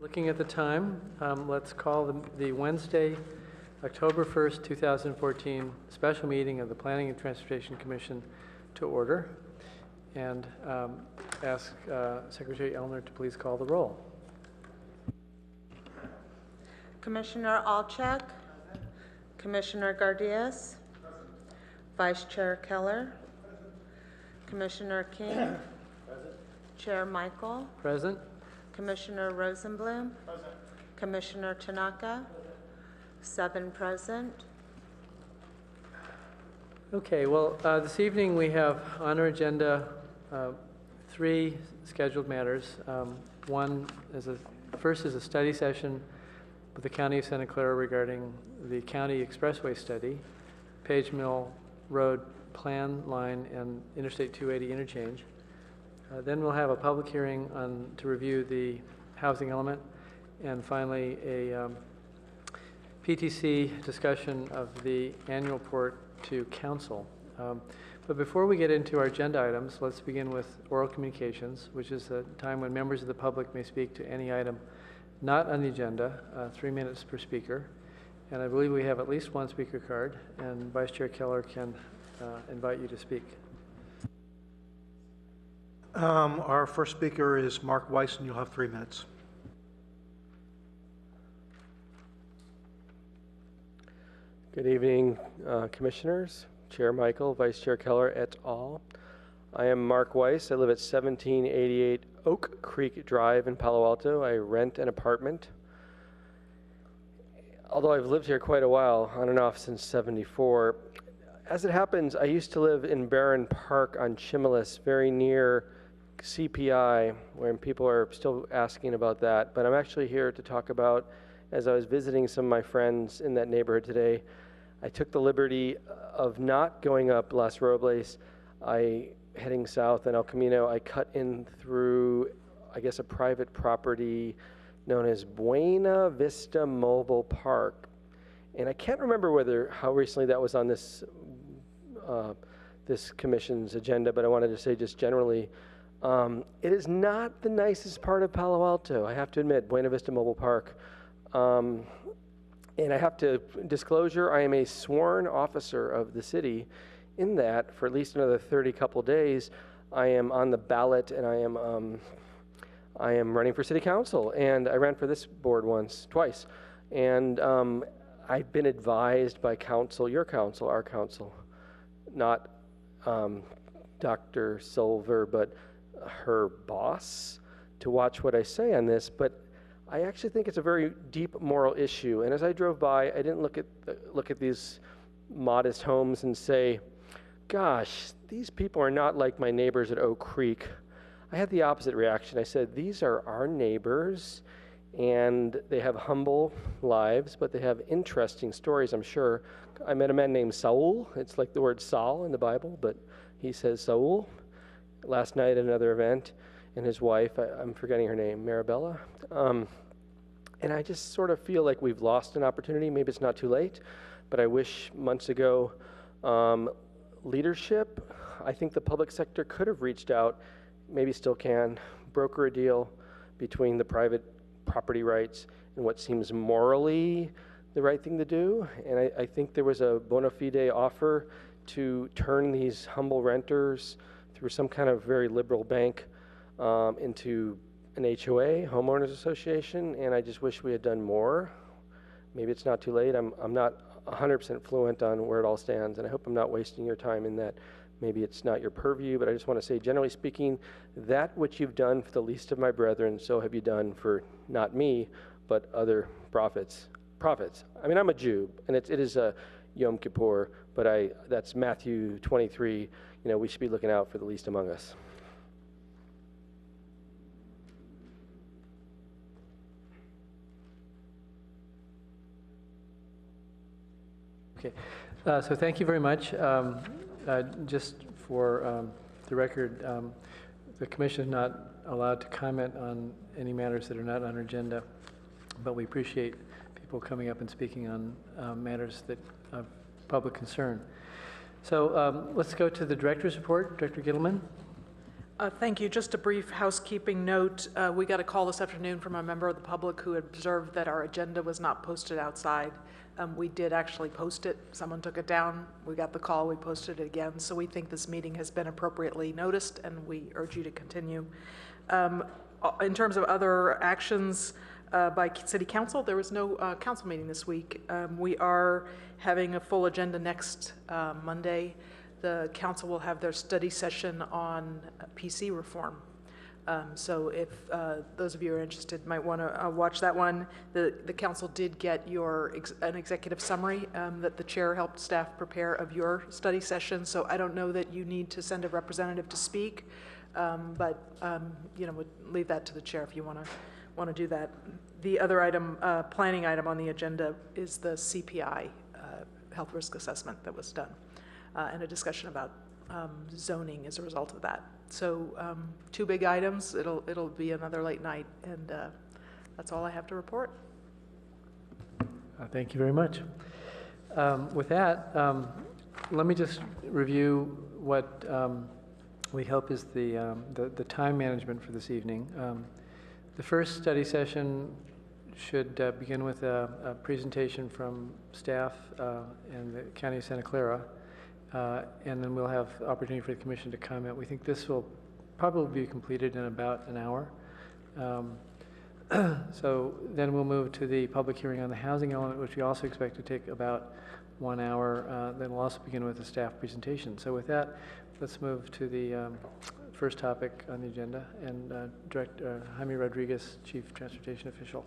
Looking at the time, let's call the Wednesday, October 1st, 2014 special meeting of the Planning and Transportation Commission to order, and ask Secretary Elner to please call the roll. Commissioner Alchek, Commissioner Gardias, Vice Chair Keller, Commissioner King, Chair Michael, Present. Commissioner Rosenblum, present. Commissioner Tanaka, 7 present. Okay, well, this evening we have on our agenda 3 scheduled matters. First is a study session with the County of Santa Clara regarding the County Expressway Study, Page Mill Road Plan Line and Interstate 280 interchange. Then we'll have a public hearing to review the housing element, and finally a PTC discussion of the annual report to council. But before we get into our agenda items, let's begin with oral communications, which is a time when members of the public may speak to any item not on the agenda, 3 minutes per speaker. And I believe we have at least 1 speaker card, and Vice Chair Keller can invite you to speak. Our first speaker is Mark Weiss, and you'll have 3 minutes. Good evening, Commissioners, Chair Michael, Vice Chair Keller, et al. I am Mark Weiss. I live at 1788 Oak Creek Drive in Palo Alto. I rent an apartment. Although I've lived here quite a while, on and off since '74. As it happens, I used to live in Barron Park on Chimilus, very near CPI, where people are still asking about that. But I'm actually here to talk about, as I was visiting some of my friends in that neighborhood today, I took the liberty of not going up Las Robles. Heading south in El Camino, I cut in through, I guess, a private property known as Buena Vista Mobile Park. And I can't remember how recently that was on this commission's agenda, but I wanted to say just generally, it is not the nicest part of Palo Alto, I have to admit, Buena Vista Mobile Park. And I have to, disclosure, I am a sworn officer of the city, in that for at least another 30 couple days, I am on the ballot, and I am running for city council. And I ran for this board twice. And I've been advised by council, your council, our council, not Dr. Silver, but her boss, to watch what I say on this. But I actually think it's a very deep moral issue. And as I drove by, I didn't look at these modest homes and say, gosh, these people are not like my neighbors at Oak Creek. I had the opposite reaction. I said, these are our neighbors, and they have humble lives, but they have interesting stories, I'm sure. I met a man named Saul. It's like the word Saul in the Bible, but he says Saul. Last night at another event, and his wife, I'm forgetting her name, Marabella. And I just sort of feel like we've lost an opportunity. Maybe it's not too late, but I wish months ago, leadership, I think the public sector could have reached out, maybe still can, broker a deal between the private property rights and what seems morally the right thing to do. And I think there was a bona fide offer to turn these humble renters through some kind of very liberal bank into an HOA, homeowners association, and I just wish we had done more. Maybe it's not too late. I'm not 100% fluent on where it all stands, and I hope I'm not wasting your time in that. Maybe it's not your purview, but I just want to say, generally speaking, that which you've done for the least of my brethren, so have you done for not me, but other prophets. I mean, I'm a Jew, and it is a Yom Kippur, but that's Matthew 23. You know, we should be looking out for the least among us. Okay, so thank you very much. Just for the record, the Commission is not allowed to comment on any matters that are not on our agenda, but we appreciate people coming up and speaking on matters that of public concern. So let's go to the Director's report. Director Gittleman. Thank you. Just a brief housekeeping note. We got a call this afternoon from a member of the public who observed that our agenda was not posted outside. We did actually post it. Someone took it down. We got the call. We posted it again. So we think this meeting has been appropriately noticed, and we urge you to continue. In terms of other actions by City Council, there was no council meeting this week. We are having a full agenda next Monday. The council will have their study session on PC reform. So if those of you who are interested might want to watch that one. The council did get an executive summary that the chair helped staff prepare of your study session. So I don't know that you need to send a representative to speak, but we'll leave that to the chair if you want to do that. The other item, planning item on the agenda is the CPI health risk assessment that was done. And a discussion about zoning as a result of that. So 2 big items. It'll be another late night, and that's all I have to report. Thank you very much. With that, let me just review what we hope is the time management for this evening. The first study session should begin with a presentation from staff in the County of Santa Clara. And then we'll have opportunity for the commission to comment. We think this will probably be completed in about an hour. So then we'll move to the public hearing on the housing element, which we also expect to take about 1 hour. Then we'll also begin with a staff presentation. So with that, let's move to the first topic on the agenda, and Director Jaime Rodriguez, Chief Transportation Official.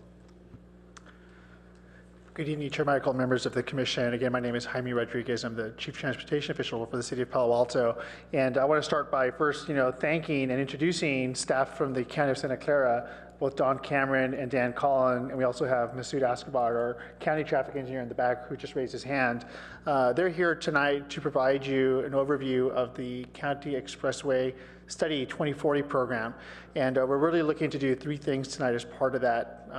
Good evening, Chair Michael, members of the Commission. Again, my name is Jaime Rodriguez. I'm the Chief Transportation Official for the City of Palo Alto. And I want to start by first, thanking and introducing staff from the County of Santa Clara, both Don Cameron and Dan Collin, and we also have Masood Escobar, our County Traffic Engineer in the back, who just raised his hand. They're here tonight to provide you an overview of the County Expressway Study 2040 program. And we're really looking to do 3 things tonight as part of that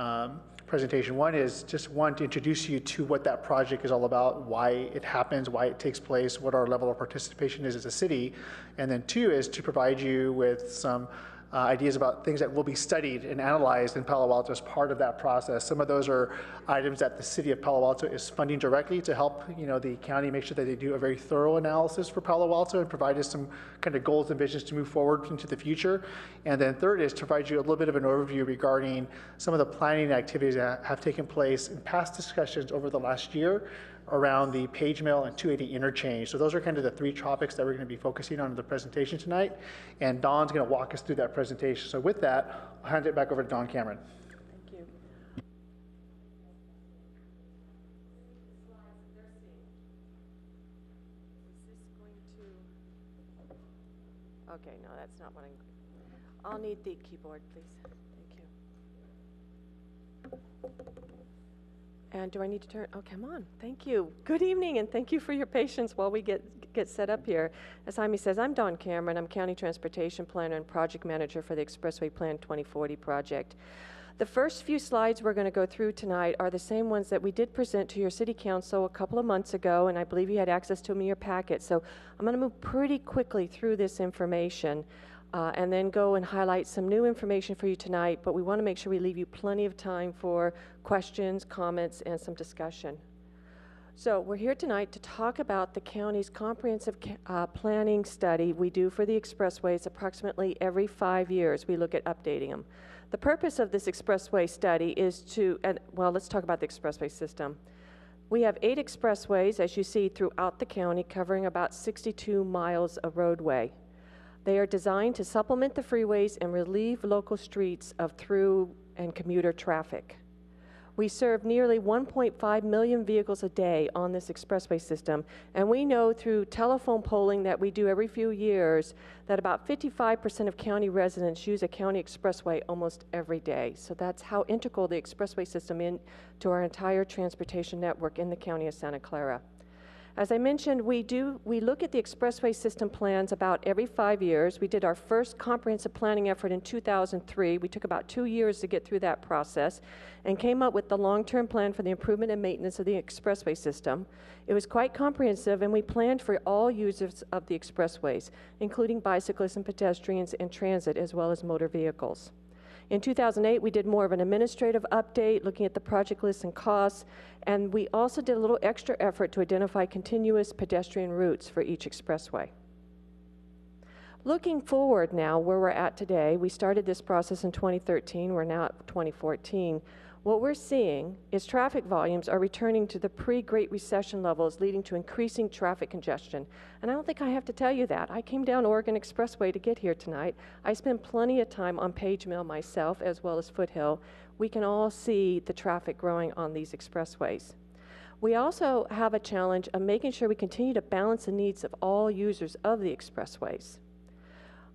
presentation. One is just to introduce you to what that project is all about, why it happens, why it takes place, what our level of participation is as a city. And then 2 is to provide you with some ideas about things that will be studied and analyzed in Palo Alto as part of that process. Some of those are items that the City of Palo Alto is funding directly to help the county make sure that they do a very thorough analysis for Palo Alto and provide us some kind of goals and visions to move forward into the future. And then 3rd is to provide you a little bit of an overview regarding some of the planning activities that have taken place in past discussions over the last year around the Page Mill and 280 interchange. So those are kind of the 3 topics that we're going to be focusing on in the presentation tonight. And Don's going to walk us through that presentation. So with that, I'll hand it back over to Don Cameron. Thank you. Okay, no, that's not what I'll need the keyboard, please. Thank you. And do I need to turn? Oh, come on. Thank you. Good evening, and thank you for your patience while we get set up here. As Jaime says, I'm Don Cameron. I'm County Transportation Planner and Project Manager for the Expressway Plan 2040 project. The first few slides we're going to go through tonight are the same ones that we did present to your City Council a couple of months ago, and I believe you had access to them in your packet. So I'm going to move pretty quickly through this information and then go and highlight some new information for you tonight, but we want to make sure we leave you plenty of time for questions, comments, and some discussion. So we're here tonight to talk about the county's comprehensive planning study we do for the expressways approximately every 5 years. We look at updating them. The purpose of this expressway study is well, let's talk about the expressway system. We have 8 expressways, as you see, throughout the county, covering about 62 miles of roadway. They are designed to supplement the freeways and relieve local streets of through and commuter traffic. We serve nearly 1.5 million vehicles a day on this expressway system, and we know through telephone polling that we do every few years that about 55% of county residents use a county expressway almost every day. So that's how integral the expressway system is to our entire transportation network in the county of Santa Clara. As I mentioned, we look at the expressway system plans about every 5 years. We did our first comprehensive planning effort in 2003. We took about 2 years to get through that process and came up with the long-term plan for the improvement and maintenance of the expressway system. It was quite comprehensive, and we planned for all users of the expressways, including bicyclists and pedestrians and transit, as well as motor vehicles. In 2008, we did more of an administrative update, looking at the project lists and costs, and we also did a little extra effort to identify continuous pedestrian routes for each expressway. Looking forward now, where we're at today, we started this process in 2013, we're now at 2014. What we're seeing is traffic volumes are returning to the pre-Great Recession levels, leading to increasing traffic congestion. And I don't think I have to tell you that. I came down Oregon Expressway to get here tonight. I spent plenty of time on Page Mill myself, as well as Foothill. We can all see the traffic growing on these expressways. We also have a challenge of making sure we continue to balance the needs of all users of the expressways.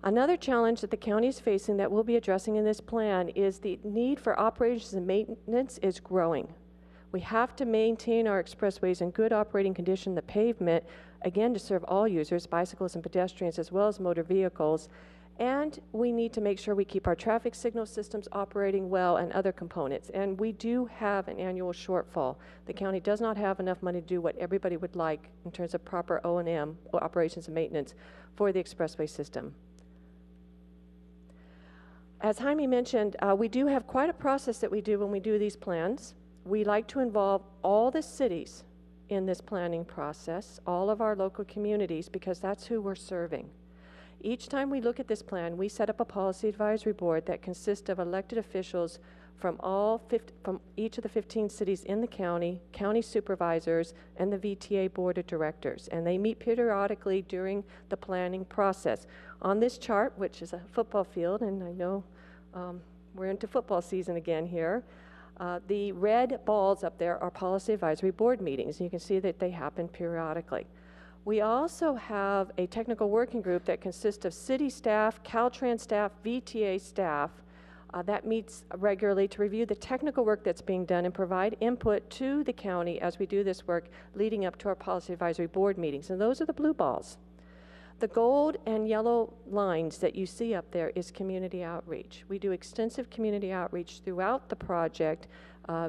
Another challenge that the county is facing that we'll be addressing in this plan is the need for operations and maintenance is growing. We have to maintain our expressways in good operating condition, the pavement, again, to serve all users, bicyclists and pedestrians, as well as motor vehicles. And we need to make sure we keep our traffic signal systems operating well and other components. And we do have an annual shortfall. The county does not have enough money to do what everybody would like in terms of proper O&M, or operations and maintenance, for the expressway system. As Jaime mentioned, we do have quite a process that we do when we do these plans. We like to involve all the cities in this planning process, all of our local communities, because that's who we're serving. Each time we look at this plan, we set up a policy advisory board that consists of elected officials from each of the 15 cities in the county, county supervisors, and the VTA board of directors. And they meet periodically during the planning process. On this chart, which is a football field, and I know we're into football season again here, the red balls up there are policy advisory board meetings. You can see that they happen periodically. We also have a technical working group that consists of city staff, Caltrans staff, VTA staff, that meets regularly to review the technical work that's being done and provide input to the county as we do this work leading up to our policy advisory board meetings. And those are the blue balls. The gold and yellow lines that you see up there is community outreach. We do extensive community outreach throughout the project,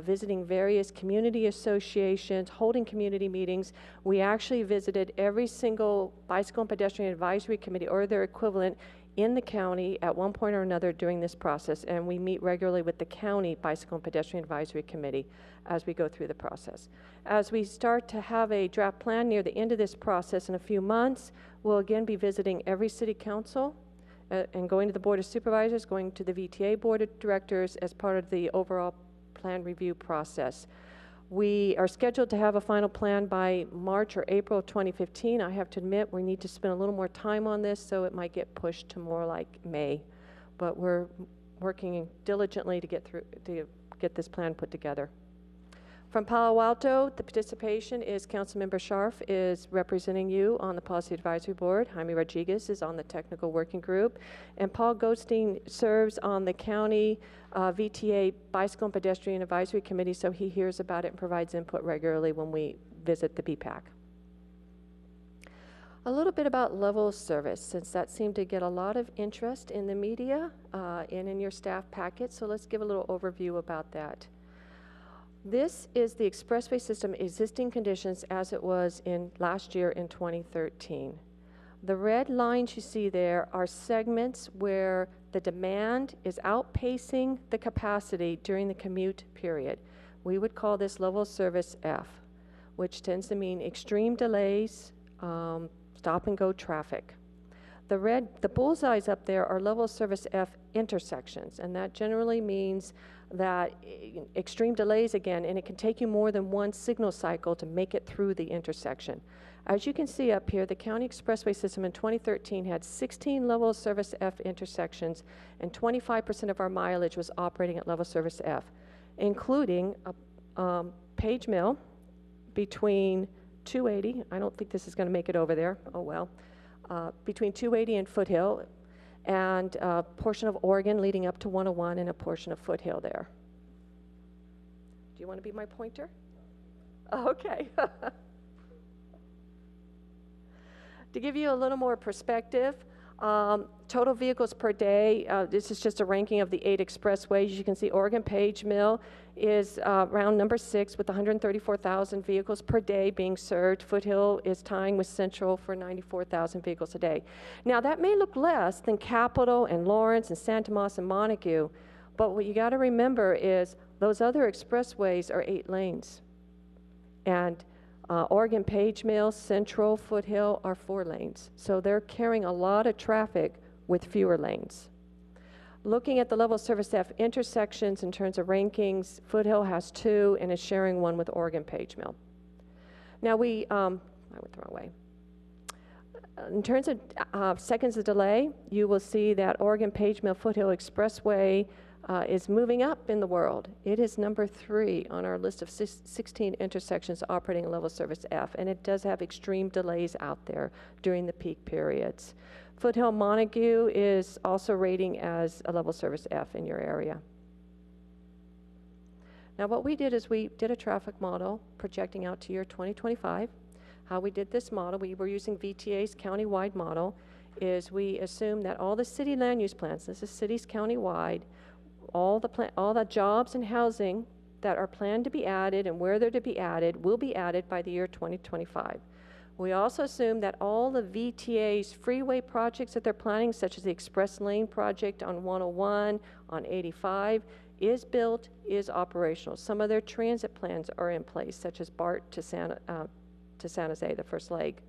visiting various community associations, holding community meetings. We actually visited every single bicycle and pedestrian advisory committee or their equivalent in the county at one point or another during this process, and we meet regularly with the county bicycle and pedestrian advisory committee as we go through the process. As we start to have a draft plan near the end of this process in a few months, we'll again be visiting every city council and going to the board of supervisors, going to the VTA board of directors as part of the overall plan review process. We are scheduled to have a final plan by March or April of 2015. I have to admit we need to spend a little more time on this, so it might get pushed to more like May. But we're working diligently to get this plan put together. From Palo Alto, the participation is Councilmember Scharf is representing you on the Policy Advisory Board. Jaime Rodriguez is on the Technical Working Group. And Paul Goldstein serves on the County VTA Bicycle and Pedestrian Advisory Committee, so he hears about it and provides input regularly when we visit the BPAC. A little bit about level of service, since that seemed to get a lot of interest in the media and in your staff packet, so let's give a little overview about that. This is the expressway system existing conditions as it was in last year in 2013. The red lines you see there are segments where the demand is outpacing the capacity during the commute period. We would call this level of service F, which tends to mean extreme delays, stop and go traffic. The bullseyes up there are level of service F intersections, and that generally means that extreme delays again, and it can take you more than one signal cycle to make it through the intersection. As you can see up here, the county expressway system in 2013 had 16 level of service F intersections, and 25% of our mileage was operating at level service F, including Page Mill between 280, I don't think this is going to make it over there, oh well, between 280 and Foothill, and a portion of Oregon leading up to 101 and a portion of Foothill there. Do you want to be my pointer? Okay. To give you a little more perspective, total vehicles per day, this is just a ranking of the 8 expressways. You can see Oregon Page Mill is round number 6 with 134,000 vehicles per day being served. Foothill is tying with Central for 94,000 vehicles a day. Now that may look less than Capitol and Lawrence and Santa Tomas and Montague, but what you got to remember is those other expressways are 8 lanes. And Oregon Page Mill, Central, Foothill are 4 lanes. So they're carrying a lot of traffic with fewer lanes. Looking at the level of service F intersections in terms of rankings, Foothill has 2 and is sharing 1 with Oregon Page Mill. Now I went the wrong way. In terms of seconds of delay, you will see that Oregon Page Mill Foothill Expressway is moving up in the world. It is number 3 on our list of 16 intersections operating level service F, and it does have extreme delays out there during the peak periods. Foothill Montague is also rating as a level service F in your area. Now what we did is we did a traffic model projecting out to year 2025. How we did this model, we were using VTA's countywide model, is we assumed that all the city land use plans, this is cities countywide, all the jobs and housing that are planned to be added and where they're to be added will be added by the year 2025. We also assume that all the VTA's freeway projects that they're planning, such as the Express Lane project on 101, on 85, is built, is operational. Some of their transit plans are in place, such as BART to San Jose, the first leg.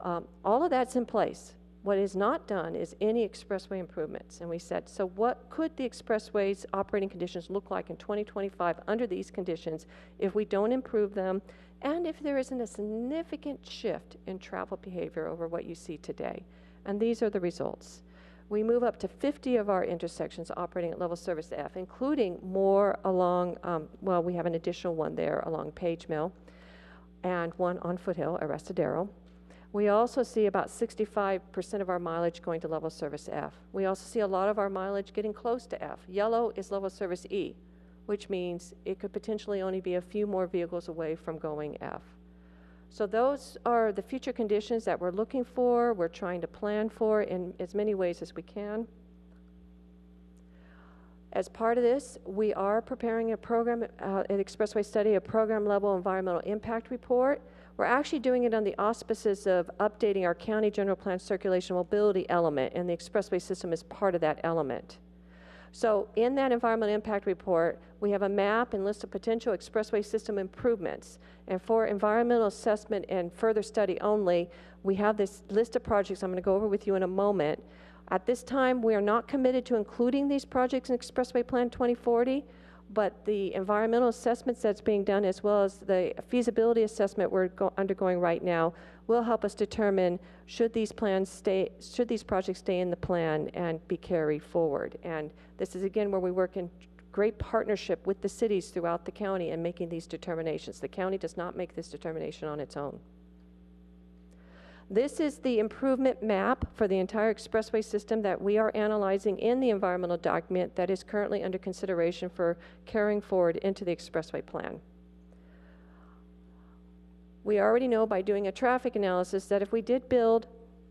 All of that's in place. What is not done is any expressway improvements. And we said, so what could the expressway's operating conditions look like in 2025 under these conditions if we don't improve them and if there isn't a significant shift in travel behavior over what you see today? And these are the results. We move up to 50 of our intersections operating at level service F, including more along, well, we have an additional one there along Page Mill and one on Foothill, Arrestadero. We also see about 65% of our mileage going to level service F. We also see a lot of our mileage getting close to F. Yellow is level service E, which means it could potentially only be a few more vehicles away from going F. So those are the future conditions that we're looking for, we're trying to plan for in as many ways as we can. As part of this, we are preparing a program, an expressway study, a program level environmental impact report. We're actually doing it on the auspices of updating our county general plan circulation mobility element, and the expressway system is part of that element. So in that environmental impact report, we have a map and list of potential expressway system improvements. And for environmental assessment and further study only, we have this list of projects I'm going to go over with you in a moment. At this time, we are not committed to including these projects in Expressway Plan 2040, but the environmental assessments that's being done, as well as the feasibility assessment we're undergoing right now, will help us determine should these projects stay in the plan and be carried forward. And this is again where we work in great partnership with the cities throughout the county in making these determinations. The county does not make this determination on its own. This is the improvement map for the entire expressway system that we are analyzing in the environmental document that is currently under consideration for carrying forward into the expressway plan. We already know by doing a traffic analysis that if we did build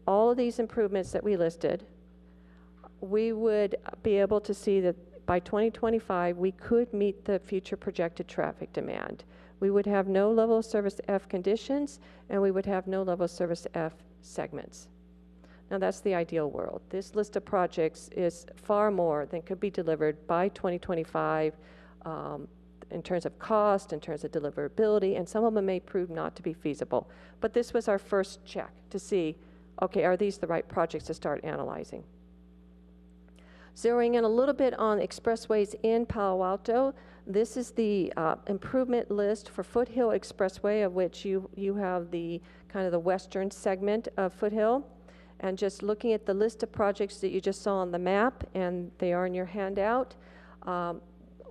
all of these improvements that we listed, we would be able to see that by 2025 we could meet the future projected traffic demand. We would have no level of service F conditions, and we would have no level of service F segments. Now that's the ideal world. This list of projects is far more than could be delivered by 2025 in terms of cost, in terms of deliverability, and some of them may prove not to be feasible. But this was our first check to see, okay, are these the right projects to start analyzing? Zeroing in a little bit on expressways in Palo Alto, this is the improvement list for Foothill Expressway, of which you have the kind of the western segment of Foothill. And just looking at the list of projects that you just saw on the map, and they are in your handout,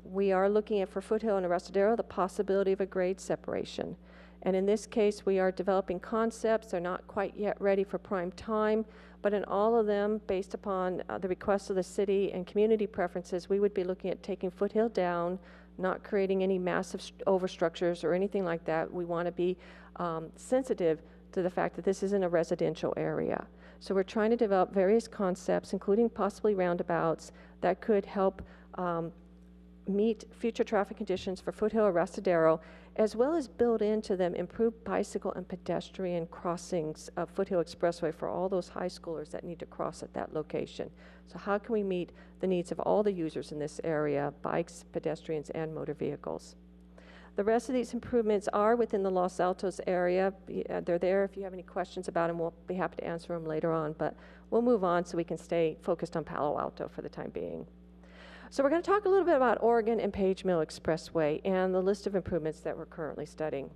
we are looking at, for Foothill and Arrestadero, the possibility of a grade separation. And in this case, we are developing concepts. They're not quite yet ready for prime time, but in all of them, based upon the requests of the city and community preferences, we would be looking at taking Foothill down, not creating any massive overstructures or anything like that. We want to be sensitive to the fact that this isn't a residential area. So we're trying to develop various concepts, including possibly roundabouts, that could help meet future traffic conditions for Foothill or Rastadero, as well as build into them improved bicycle and pedestrian crossings of Foothill Expressway for all those high schoolers that need to cross at that location. So how can we meet the needs of all the users in this area, bikes, pedestrians, and motor vehicles? The rest of these improvements are within the Los Altos area. They're there. If you have any questions about them, we'll be happy to answer them later on, but we'll move on so we can stay focused on Palo Alto for the time being. So we're going to talk a little bit about Oregon and Page Mill Expressway and the list of improvements that we're currently studying.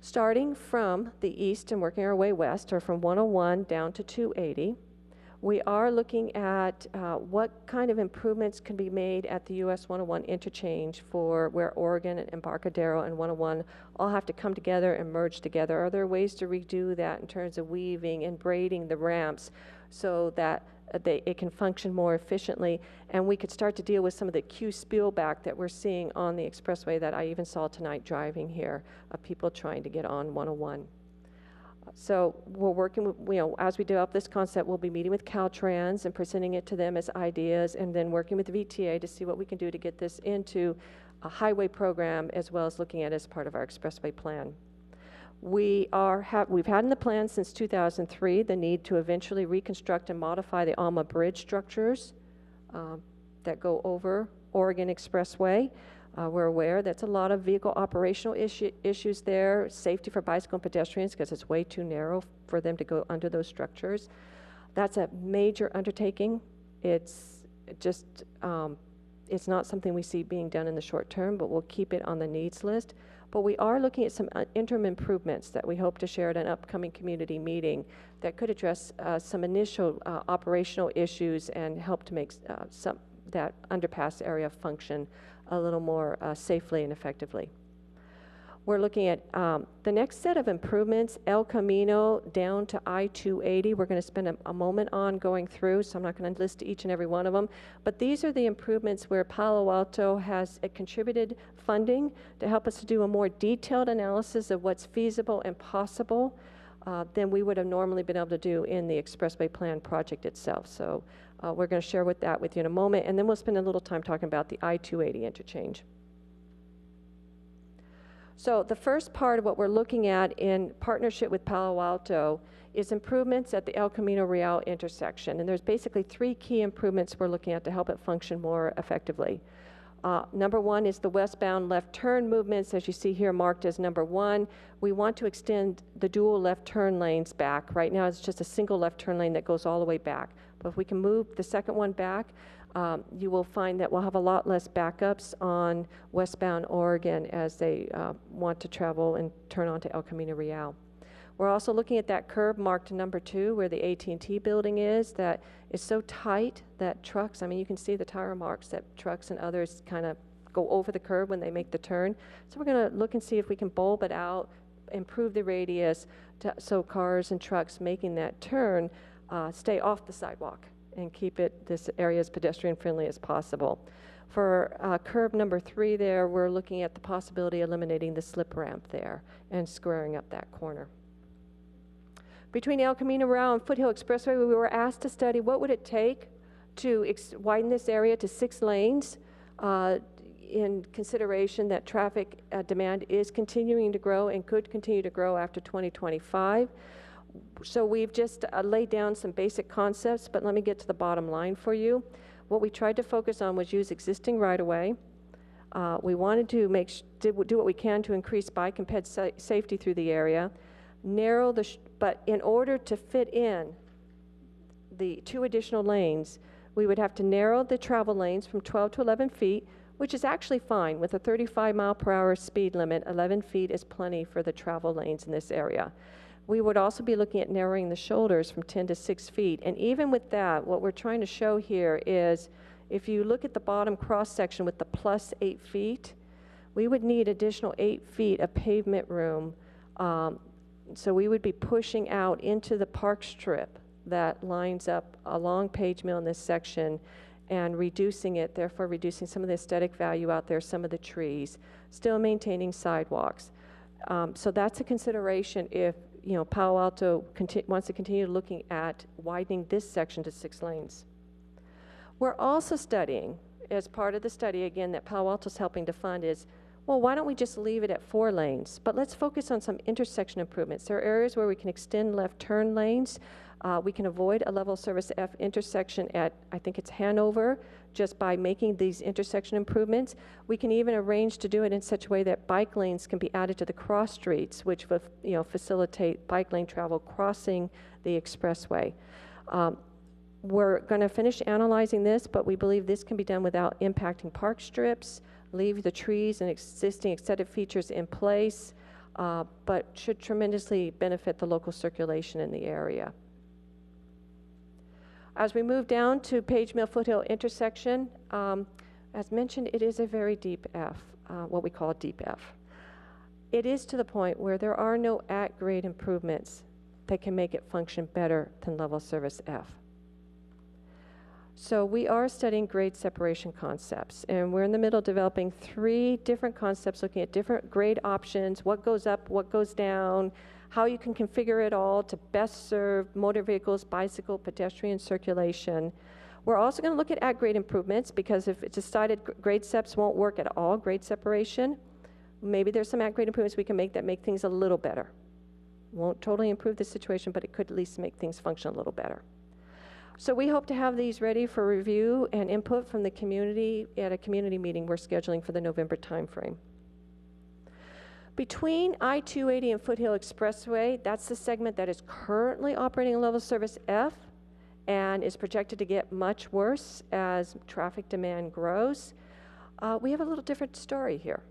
Starting from the east and working our way west, or from 101 down to 280, we are looking at what kind of improvements can be made at the US 101 interchange for where Oregon and Embarcadero and 101 all have to come together and merge together. Are there ways to redo that in terms of weaving and braiding the ramps so that it can function more efficiently, and we could start to deal with some of the queue spillback that we're seeing on the expressway that I even saw tonight driving here, of people trying to get on 101. So we're working with, as we develop this concept, we'll be meeting with Caltrans and presenting it to them as ideas, and then working with the VTA to see what we can do to get this into a highway program, as well as looking at it as part of our expressway plan. We've had in the plan since 2003 the need to eventually reconstruct and modify the Alma Bridge structures that go over Oregon Expressway. We're aware that's a lot of vehicle operational issues there, safety for bicycle and pedestrians because it's way too narrow for them to go under those structures. That's a major undertaking. It's just, it's not something we see being done in the short term, but we'll keep it on the needs list. But we are looking at some interim improvements that we hope to share at an upcoming community meeting that could address some initial operational issues and help to make that underpass area function a little more safely and effectively. We're looking at the next set of improvements, El Camino down to I-280. We're going to spend a moment on going through, so I'm not going to list each and every one of them. But these are the improvements where Palo Alto has contributed funding to help us to do a more detailed analysis of what's feasible and possible than we would have normally been able to do in the Expressway Plan project itself. So we're going to share that with you in a moment, and then we'll spend a little time talking about the I-280 interchange. So the first part of what we're looking at in partnership with Palo Alto is improvements at the El Camino Real intersection. And there's basically 3 key improvements we're looking at to help it function more effectively. Number 1 is the westbound left turn movements, as you see here marked as number 1. We want to extend the dual left turn lanes back. Right now it's just a single left turn lane that goes all the way back. But if we can move the second one back, you will find that we'll have a lot less backups on westbound Oregon as they want to travel and turn onto El Camino Real. We're also looking at that curb marked number 2 where the AT&T building is, that is so tight that trucks, I mean you can see the tire marks that trucks and others kind of go over the curb when they make the turn. So we're going to look and see if we can bulb it out, improve the radius so cars and trucks making that turn stay off the sidewalk and keep this area as pedestrian friendly as possible. For curb number 3 there, we're looking at the possibility of eliminating the slip ramp there and squaring up that corner. Between El Camino Real and Foothill Expressway, we were asked to study what would it take to widen this area to 6 lanes in consideration that traffic demand is continuing to grow and could continue to grow after 2025. So we've just laid down some basic concepts, but let me get to the bottom line for you. What we tried to focus on was use existing right-of-way. We wanted to do what we can to increase bike and ped safety through the area, narrow but in order to fit in the 2 additional lanes, we would have to narrow the travel lanes from 12 to 11 feet, which is actually fine. With a 35-mile-per-hour speed limit, 11 feet is plenty for the travel lanes in this area. We would also be looking at narrowing the shoulders from 10 to 6 feet. And even with that, what we're trying to show here is if you look at the bottom cross-section with the plus 8 feet, we would need additional 8 feet of pavement room. So we would be pushing out into the park strip that lines up along Page Mill in this section and reducing it, therefore reducing some of the aesthetic value out there, some of the trees, still maintaining sidewalks. So that's a consideration if, Palo Alto wants to continue looking at widening this section to 6 lanes. We're also studying, as part of the study, again, that Palo Alto's helping to fund is, well, why don't we just leave it at 4 lanes? But let's focus on some intersection improvements. There are areas where we can extend left turn lanes. We can avoid a level service F intersection at, I think it's Hanover, just by making these intersection improvements. We can even arrange to do it in such a way that bike lanes can be added to the cross streets, which will, facilitate bike lane travel crossing the expressway. We're going to finish analyzing this, but we believe this can be done without impacting park strips, leave the trees and existing aesthetic features in place, but should tremendously benefit the local circulation in the area. As we move down to Page Mill Foothill intersection, as mentioned, it is a very deep F, what we call a deep F. It is to the point where there are no at-grade improvements that can make it function better than level service F. So we are studying grade separation concepts, and we're in the middle of developing 3 different concepts looking at different grade options, what goes up, what goes down, how you can configure it all to best serve motor vehicles, bicycle, pedestrian circulation. We're also going to look at grade improvements, because if it's decided grade steps won't work at all, grade separation, maybe there's some at-grade improvements we can make that make things a little better. Won't totally improve the situation, but it could at least make things function a little better. So we hope to have these ready for review and input from the community at a community meeting we're scheduling for the November timeframe. Between I-280 and Foothill Expressway, that's the segment that is currently operating a level service F and is projected to get much worse as traffic demand grows. We have a little different story here.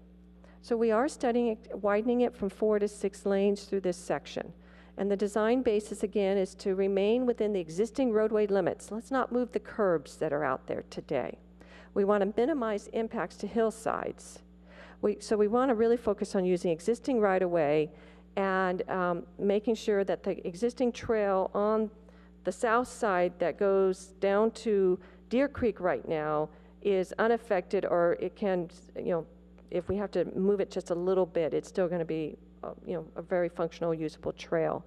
So we are studying widening it from 4 to 6 lanes through this section. And the design basis, again, is to remain within the existing roadway limits. Let's not move the curbs that are out there today. We want to minimize impacts to hillsides. So we want to really focus on using existing right-of-way and making sure that the existing trail on the south side that goes down to Deer Creek right now is unaffected, or it can, if we have to move it just a little bit, it's still going to be a very functional, usable trail.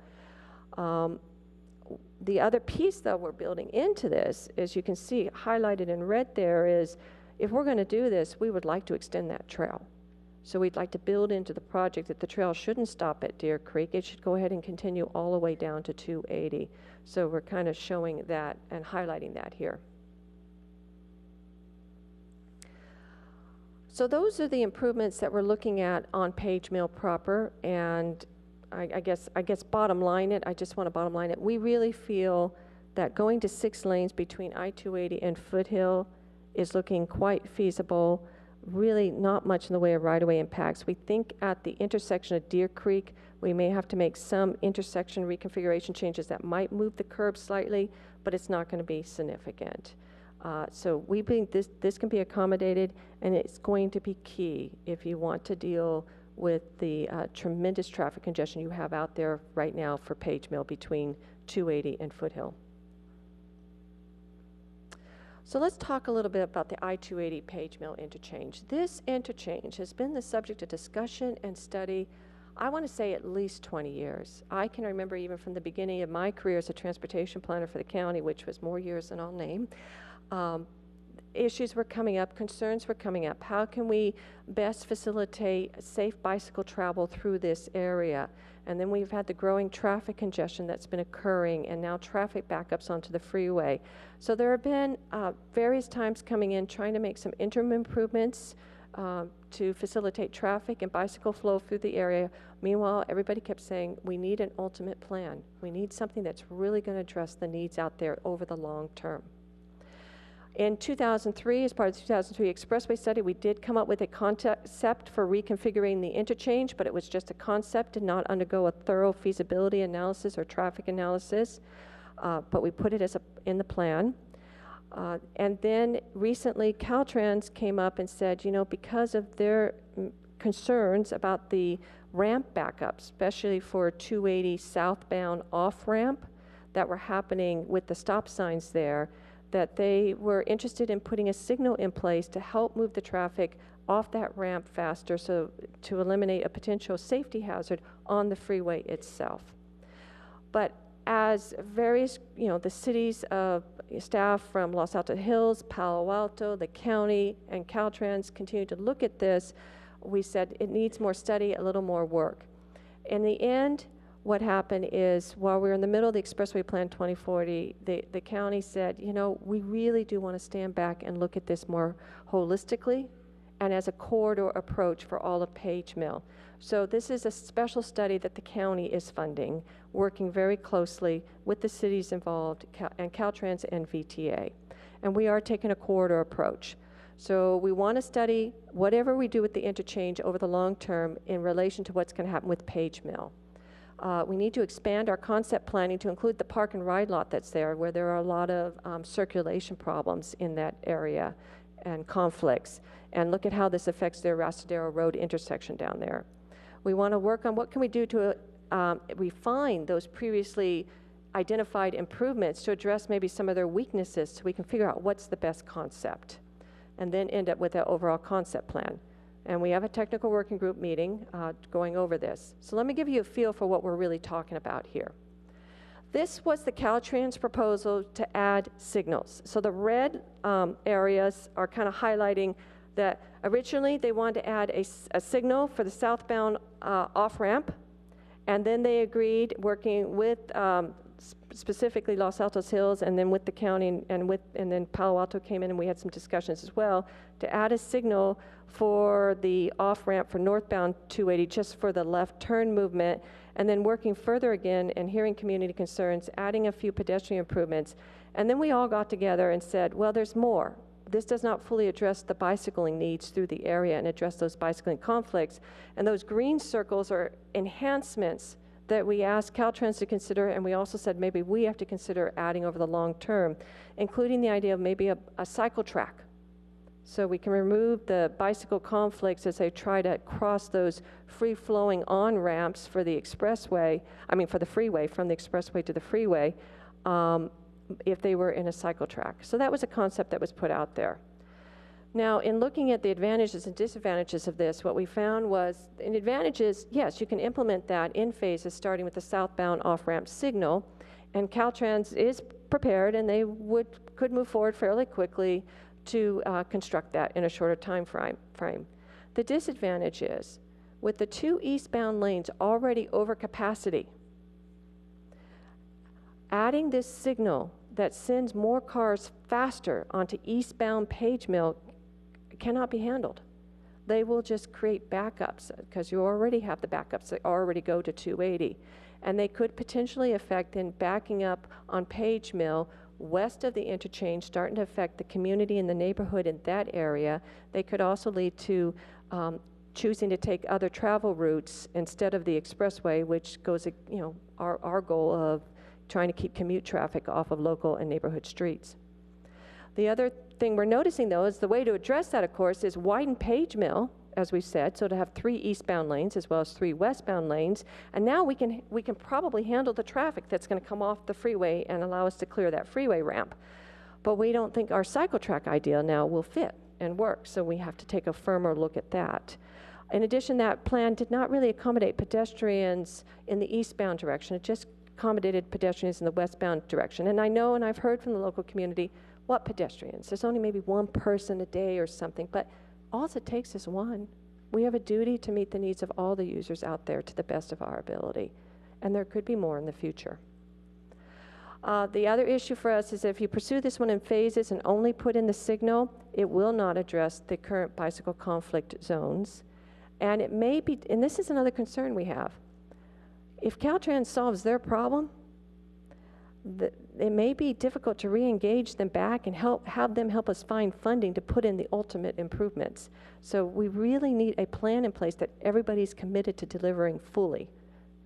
The other piece that we're building into this, as you can see highlighted in red there, is if we're going to do this, we would like to extend that trail. So we'd like to build into the project that the trail shouldn't stop at Deer Creek. It should go ahead and continue all the way down to 280. So we're kind of showing that and highlighting that here. So those are the improvements that we're looking at on Page Mill proper, and I guess bottom line it, I just want to bottom line it. We really feel that going to 6 lanes between I-280 and Foothill is looking quite feasible, really not much in the way of right-of-way impacts. We think at the intersection of Deer Creek, we may have to make some intersection reconfiguration changes that might move the curb slightly, but it's not going to be significant. So we think this can be accommodated, and it's going to be key if you want to deal with the tremendous traffic congestion you have out there right now for Page Mill between 280 and Foothill. So let's talk a little bit about the I-280 Page Mill interchange. This interchange has been the subject of discussion and study, I want to say at least 20 years. I can remember even from the beginning of my career as a transportation planner for the county, which was more years than I'll name, issues were coming up, concerns were coming up. How can we best facilitate safe bicycle travel through this area? And then we've had the growing traffic congestion that's been occurring, and now traffic backups onto the freeway. So there have been various times coming in trying to make some interim improvements to facilitate traffic and bicycle flow through the area. Meanwhile, everybody kept saying, we need an ultimate plan. We need something that's really going to address the needs out there over the long term. In 2003, as part of the 2003 Expressway study, we did come up with a concept for reconfiguring the interchange, but it was just a concept, did not undergo a thorough feasibility analysis or traffic analysis, but we put it in the plan. And then recently, Caltrans came up and said, because of their concerns about the ramp backups, especially for 280 southbound off-ramp that were happening with the stop signs there, that they were interested in putting a signal in place to help move the traffic off that ramp faster, so to eliminate a potential safety hazard on the freeway itself. But as various, the city's staff from Los Altos Hills, Palo Alto, the county, and Caltrans continue to look at this, we said it needs more study, a little more work. In the end, what happened is, while we were in the middle of the Expressway Plan 2040, the county said, we really do want to stand back and look at this more holistically and as a corridor approach for all of Page Mill. So this is a special study that the county is funding, working very closely with the cities involved and Caltrans and VTA. And we are taking a corridor approach. So we want to study whatever we do with the interchange over the long term in relation to what's going to happen with Page Mill. We need to expand our concept planning to include the park and ride lot that's there, where there are a lot of circulation problems in that area and conflicts, and look at how this affects the Arrastadero Road intersection down there. We want to work on what can we do to refine those previously identified improvements to address maybe some of their weaknesses, so we can figure out what's the best concept, and then end up with an overall concept plan. And we have a technical working group meeting going over this. So let me give you a feel for what we're really talking about here. This was the Caltrans proposal to add signals. So the red areas are kind of highlighting that originally they wanted to add a signal for the southbound off-ramp, and then they agreed, working with specifically Los Altos Hills, and then with the county, and then Palo Alto came in, and we had some discussions as well, to add a signal for the off-ramp for northbound 280, just for the left turn movement, and then working further again and hearing community concerns, adding a few pedestrian improvements. And then we all got together and said, well, there's more. This does not fully address the bicycling needs through the area and address those bicycling conflicts. And those green circles are enhancements that we asked Caltrans to consider, and we also said maybe we have to consider adding over the long term, including the idea of maybe a cycle track. So we can remove the bicycle conflicts as they try to cross those free-flowing on-ramps for the expressway, for the freeway, from the expressway to the freeway, if they were in a cycle track. So that was a concept that was put out there. Now, in looking at the advantages and disadvantages of this, what we found was, in advantages, yes, you can implement that in phases, starting with the southbound off-ramp signal, and Caltrans is prepared, and they could move forward fairly quickly to construct that in a shorter time frame. The disadvantage is, with the 2 eastbound lanes already over capacity, adding this signal that sends more cars faster onto eastbound Page Mill cannot be handled. They will just create backups, because you already have the backups that already go to 280. And they could potentially affect in backing up on Page Mill west of the interchange, starting to affect the community and the neighborhood in that area. They could also lead to choosing to take other travel routes instead of the expressway, which goes, our goal of trying to keep commute traffic off of local and neighborhood streets. The other thing we're noticing, though, is the way to address that, of course, is widen Page Mill, as we said, so to have 3 eastbound lanes as well as 3 westbound lanes. And now we can probably handle the traffic that's going to come off the freeway and allow us to clear that freeway ramp. But we don't think our cycle track idea now will fit and work, so we have to take a firmer look at that. In addition, that plan did not really accommodate pedestrians in the eastbound direction. It just accommodated pedestrians in the westbound direction. And I know, and I've heard from the local community, what pedestrians? There's only maybe 1 person a day or something, but all it takes is 1. We have a duty to meet the needs of all the users out there to the best of our ability, and there could be more in the future. The other issue for us is if you pursue this one in phases and only put in the signal, it will not address the current bicycle conflict zones. And it may be, and this is another concern we have, if Caltrans solves their problem, it may be difficult to re-engage them back and have them help us find funding to put in the ultimate improvements. So we really need a plan in place that everybody's committed to delivering fully.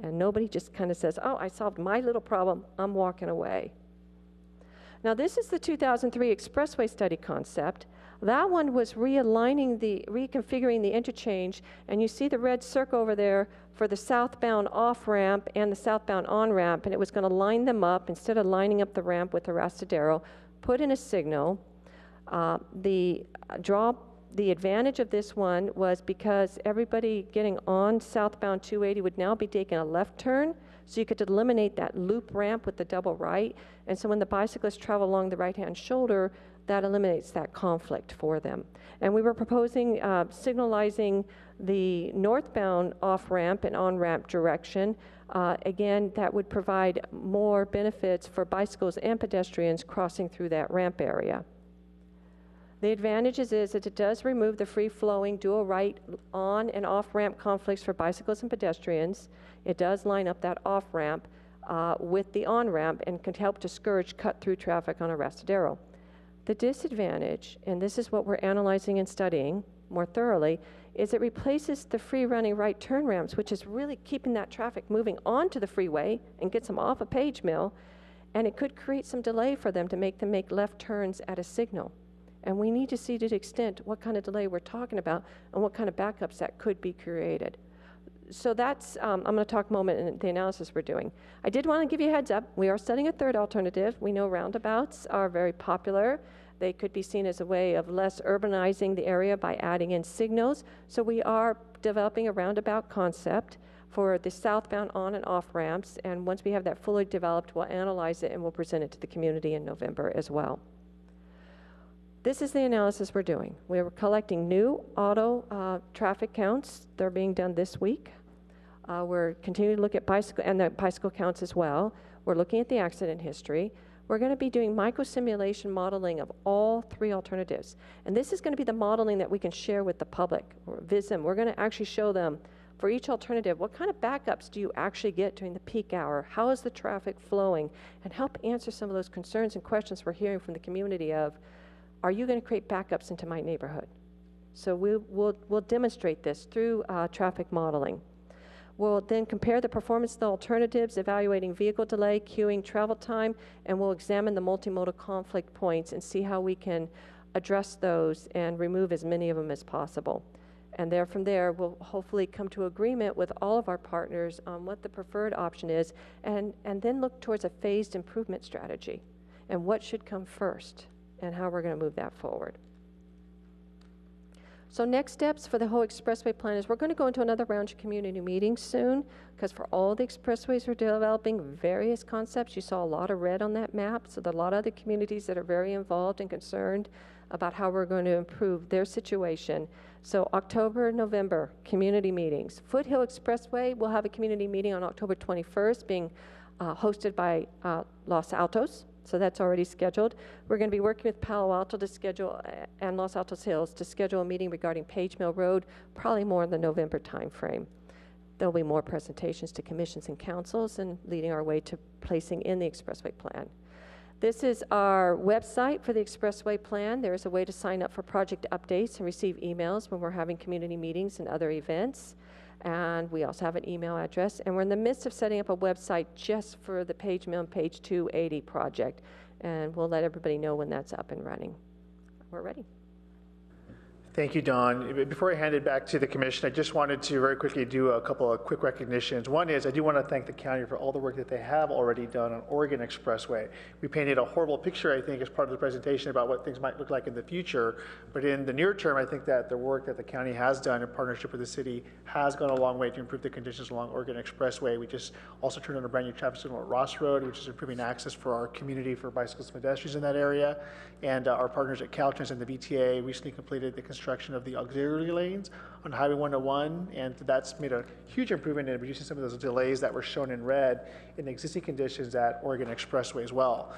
And nobody just kind of says, oh, I solved my little problem, I'm walking away. Now this is the 2003 expressway study concept. That one was reconfiguring the interchange, and you see the red circle over there for the southbound off-ramp and the southbound on-ramp, and it was going to line them up. Instead of lining up the ramp with the Arrastadero, put in a signal. The advantage of this one was because everybody getting on southbound 280 would now be taking a left turn, so you could eliminate that loop ramp with the double right. And so when the bicyclists travel along the right-hand shoulder, that eliminates that conflict for them. And we were proposing signalizing the northbound off-ramp and on-ramp direction. Again, that would provide more benefits for bicycles and pedestrians crossing through that ramp area. The advantages is that it does remove the free-flowing dual right on and off-ramp conflicts for bicycles and pedestrians. It does line up that off-ramp with the on-ramp and can help discourage cut-through traffic on Arrestadero. The disadvantage, and this is what we're analyzing and studying more thoroughly, is it replaces the free-running right turn ramps, which is really keeping that traffic moving onto the freeway and gets them off of Page Mill, and it could create some delay for them to make left turns at a signal. And we need to see to the extent what kind of delay we're talking about and what kind of backups that could be created. So that's, I'm going to talk a moment in the analysis we're doing. I did want to give you a heads up. We are studying a third alternative. We know roundabouts are very popular. They could be seen as a way of less urbanizing the area by adding in signals. So we are developing a roundabout concept for the southbound on and off ramps. And once we have that fully developed, we'll analyze it and we'll present it to the community in November as well. This is the analysis we're doing. We're collecting new auto traffic counts. They're being done this week. We're continuing to look at the bicycle counts as well. We're looking at the accident history. We're going to be doing micro-simulation modeling of all three alternatives. And this is going to be the modeling that we can share with the public, or VISM. We're going to actually show them for each alternative, what kind of backups do you actually get during the peak hour? How is the traffic flowing? And help answer some of those concerns and questions we're hearing from the community of, are you going to create backups into my neighborhood? So we'll demonstrate this through traffic modeling. We'll then compare the performance of the alternatives, evaluating vehicle delay, queuing, travel time, and we'll examine the multimodal conflict points and see how we can address those and remove as many of them as possible. And from there, we'll hopefully come to agreement with all of our partners on what the preferred option is, and then look towards a phased improvement strategy and what should come first and how we're going to move that forward. So next steps for the whole expressway plan is we're going to go into another round of community meetings soon, because for all the expressways we're developing various concepts. You saw a lot of red on that map, so there are a lot of other communities that are very involved and concerned about how we're going to improve their situation. So October, November, community meetings. Foothill Expressway will have a community meeting on October 21st, being hosted by Los Altos. So that's already scheduled. We're going to be working with Palo Alto to schedule, and Los Altos Hills to schedule a meeting regarding Page Mill Road, probably more in the November timeframe. There'll be more presentations to commissions and councils and leading our way to placing in the expressway plan. This is our website for the expressway plan. There is a way to sign up for project updates and receive emails when we're having community meetings and other events. And we also have an email address, and we're in the midst of setting up a website just for the Page Mill and Page 280 project, and we'll let everybody know when that's up and running. We're ready. Thank you, Dawn. Before I hand it back to the commission, I just wanted to very quickly do a couple of quick recognitions. One is I do want to thank the county for all the work that they have already done on Oregon Expressway. We painted a horrible picture, I think, as part of the presentation about what things might look like in the future. But in the near term, I think that the work that the county has done in partnership with the city has gone a long way to improve the conditions along Oregon Expressway. We just also turned on a brand new traffic signal at Ross Road, which is improving access for our community for bicyclists and pedestrians in that area. And our partners at Caltrans and the BTA recently completed the construction of the auxiliary lanes on Highway 101, and that's made a huge improvement in reducing some of those delays that were shown in red in existing conditions at Oregon Expressway as well.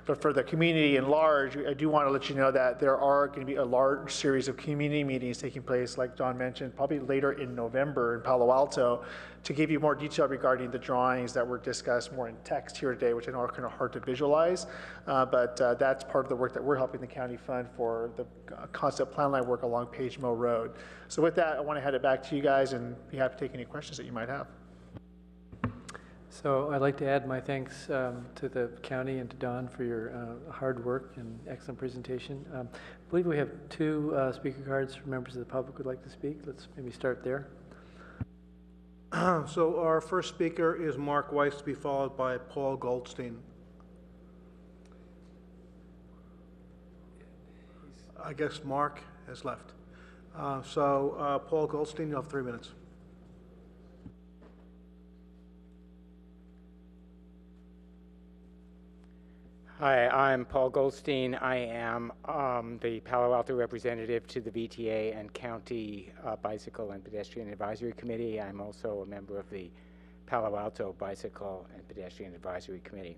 But for the community in large, I do want to let you know that there are going to be a large series of community meetings taking place, like John mentioned, probably later in November in Palo Alto, to give you more detail regarding the drawings that were discussed more in text here today, which I know are kind of hard to visualize. But that's part of the work that we're helping the county fund for the concept plan line work along Page Mill Road. So with that, I want to hand it back to you guys and be happy to take any questions that you might have. So I'd like to add my thanks to the county and to Don for your hard work and excellent presentation. I believe we have two speaker cards for members of the public who would like to speak. Let's maybe start there. So our first speaker is Mark Weiss, to be followed by Paul Goldstein. I guess Mark has left. Paul Goldstein, you have 3 minutes. Hi, I'm Paul Goldstein. I am the Palo Alto representative to the VTA and County Bicycle and Pedestrian Advisory Committee. I'm also a member of the Palo Alto Bicycle and Pedestrian Advisory Committee.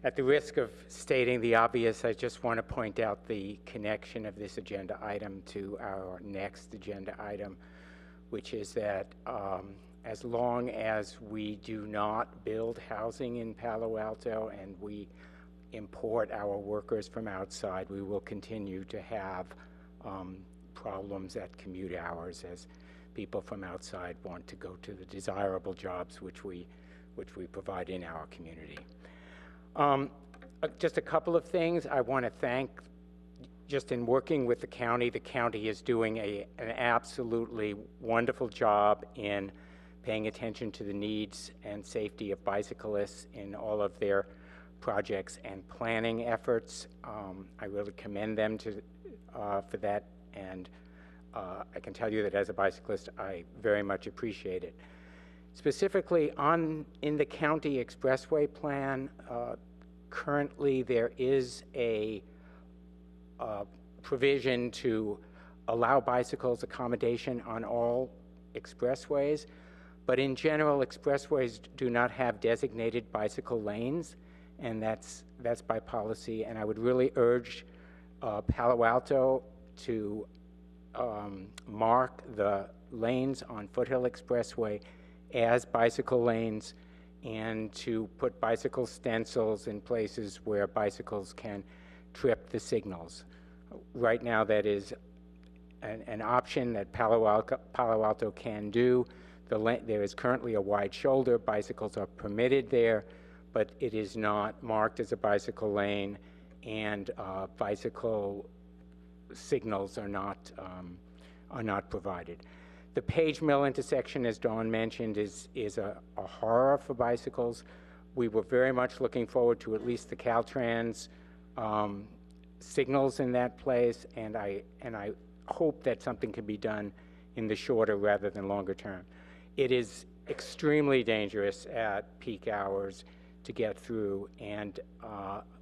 At the risk of stating the obvious, I just want to point out the connection of this agenda item to our next agenda item, which is that as long as we do not build housing in Palo Alto and we import our workers from outside, we will continue to have problems at commute hours as people from outside want to go to the desirable jobs which we provide in our community. Just a couple of things. I want to thank, just in working with the county is doing an absolutely wonderful job in paying attention to the needs and safety of bicyclists in all of their projects and planning efforts. I really commend them for that, and I can tell you that as a bicyclist, I very much appreciate it. Specifically, in the county expressway plan, currently there is a provision to allow bicycles accommodation on all expressways, but in general, expressways do not have designated bicycle lanes, and that's by policy. And I would really urge Palo Alto to mark the lanes on Foothill Expressway as bicycle lanes and to put bicycle stencils in places where bicycles can trip the signals. Right now, that is an option that Palo Alto can do. There is currently a wide shoulder. Bicycles are permitted there, but it is not marked as a bicycle lane, and bicycle signals are not provided. The Page Mill intersection, as Dawn mentioned, is a horror for bicycles. We were very much looking forward to at least the Caltrans signals in that place, and I hope that something can be done in the shorter rather than longer term. It is extremely dangerous at peak hours to get through, and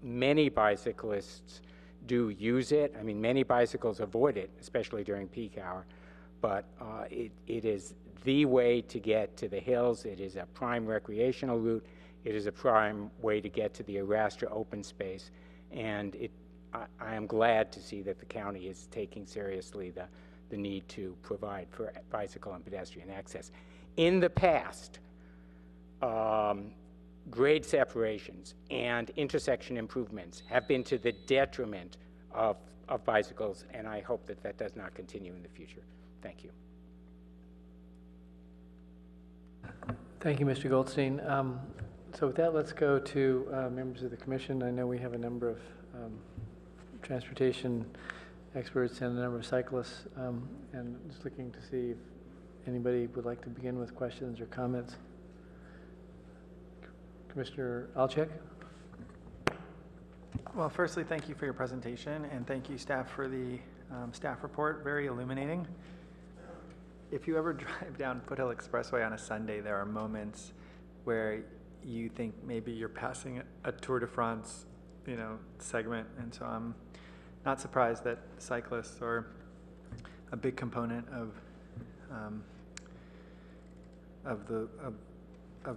many bicyclists do use it. I mean, many bicycles avoid it, especially during peak hour, but it is the way to get to the hills. It is a prime recreational route. It is a prime way to get to the Arastra open space, and I am glad to see that the county is taking seriously the need to provide for bicycle and pedestrian access. In the past, grade separations and intersection improvements have been to the detriment of bicycles, and I hope that that does not continue in the future. Thank you. Thank you, Mr. Goldstein. So with that, let's go to members of the commission. I know we have a number of transportation experts and a number of cyclists, and just looking to see if anybody would like to begin with questions or comments. Commissioner Alchek? Well, firstly, thank you for your presentation, and thank you, staff, for the staff report. Very illuminating. If you ever drive down Foothill Expressway on a Sunday, there are moments where you think maybe you're passing a Tour de France, segment, and so I'm not surprised that cyclists are a big component of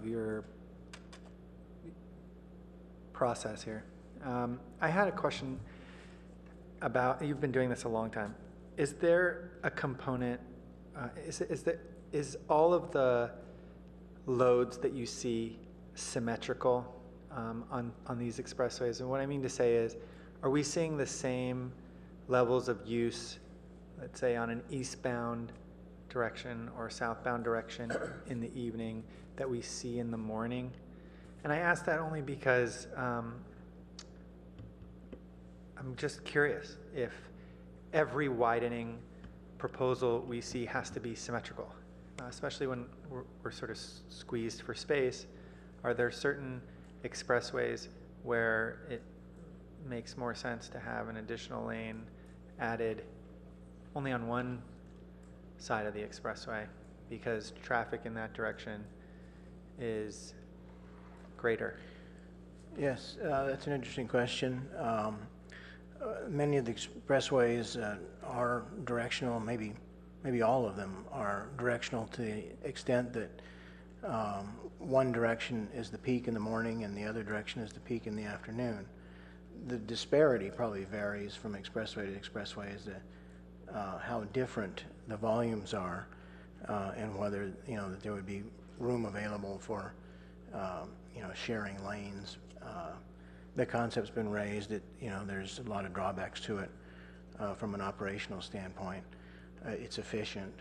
your process here. I had a question about, you've been doing this a long time. Is there a component, is all of the loads that you see symmetrical on these expressways? And what I mean to say is, are we seeing the same levels of use, let's say on an eastbound direction or southbound direction in the evening that we see in the morning? And I ask that only because I'm just curious if every widening proposal we see has to be symmetrical, especially when we're sort of squeezed for space. Are there certain expressways where makes more sense to have an additional lane added only on one side of the expressway, because traffic in that direction is greater. Yes, that's an interesting question. Many of the expressways are directional, maybe all of them are directional to the extent that one direction is the peak in the morning and the other direction is the peak in the afternoon. The disparity probably varies from expressway to expressway as to how different the volumes are, and whether, that there would be room available for, sharing lanes. The concept's been raised that, there's a lot of drawbacks to it from an operational standpoint. It's efficient,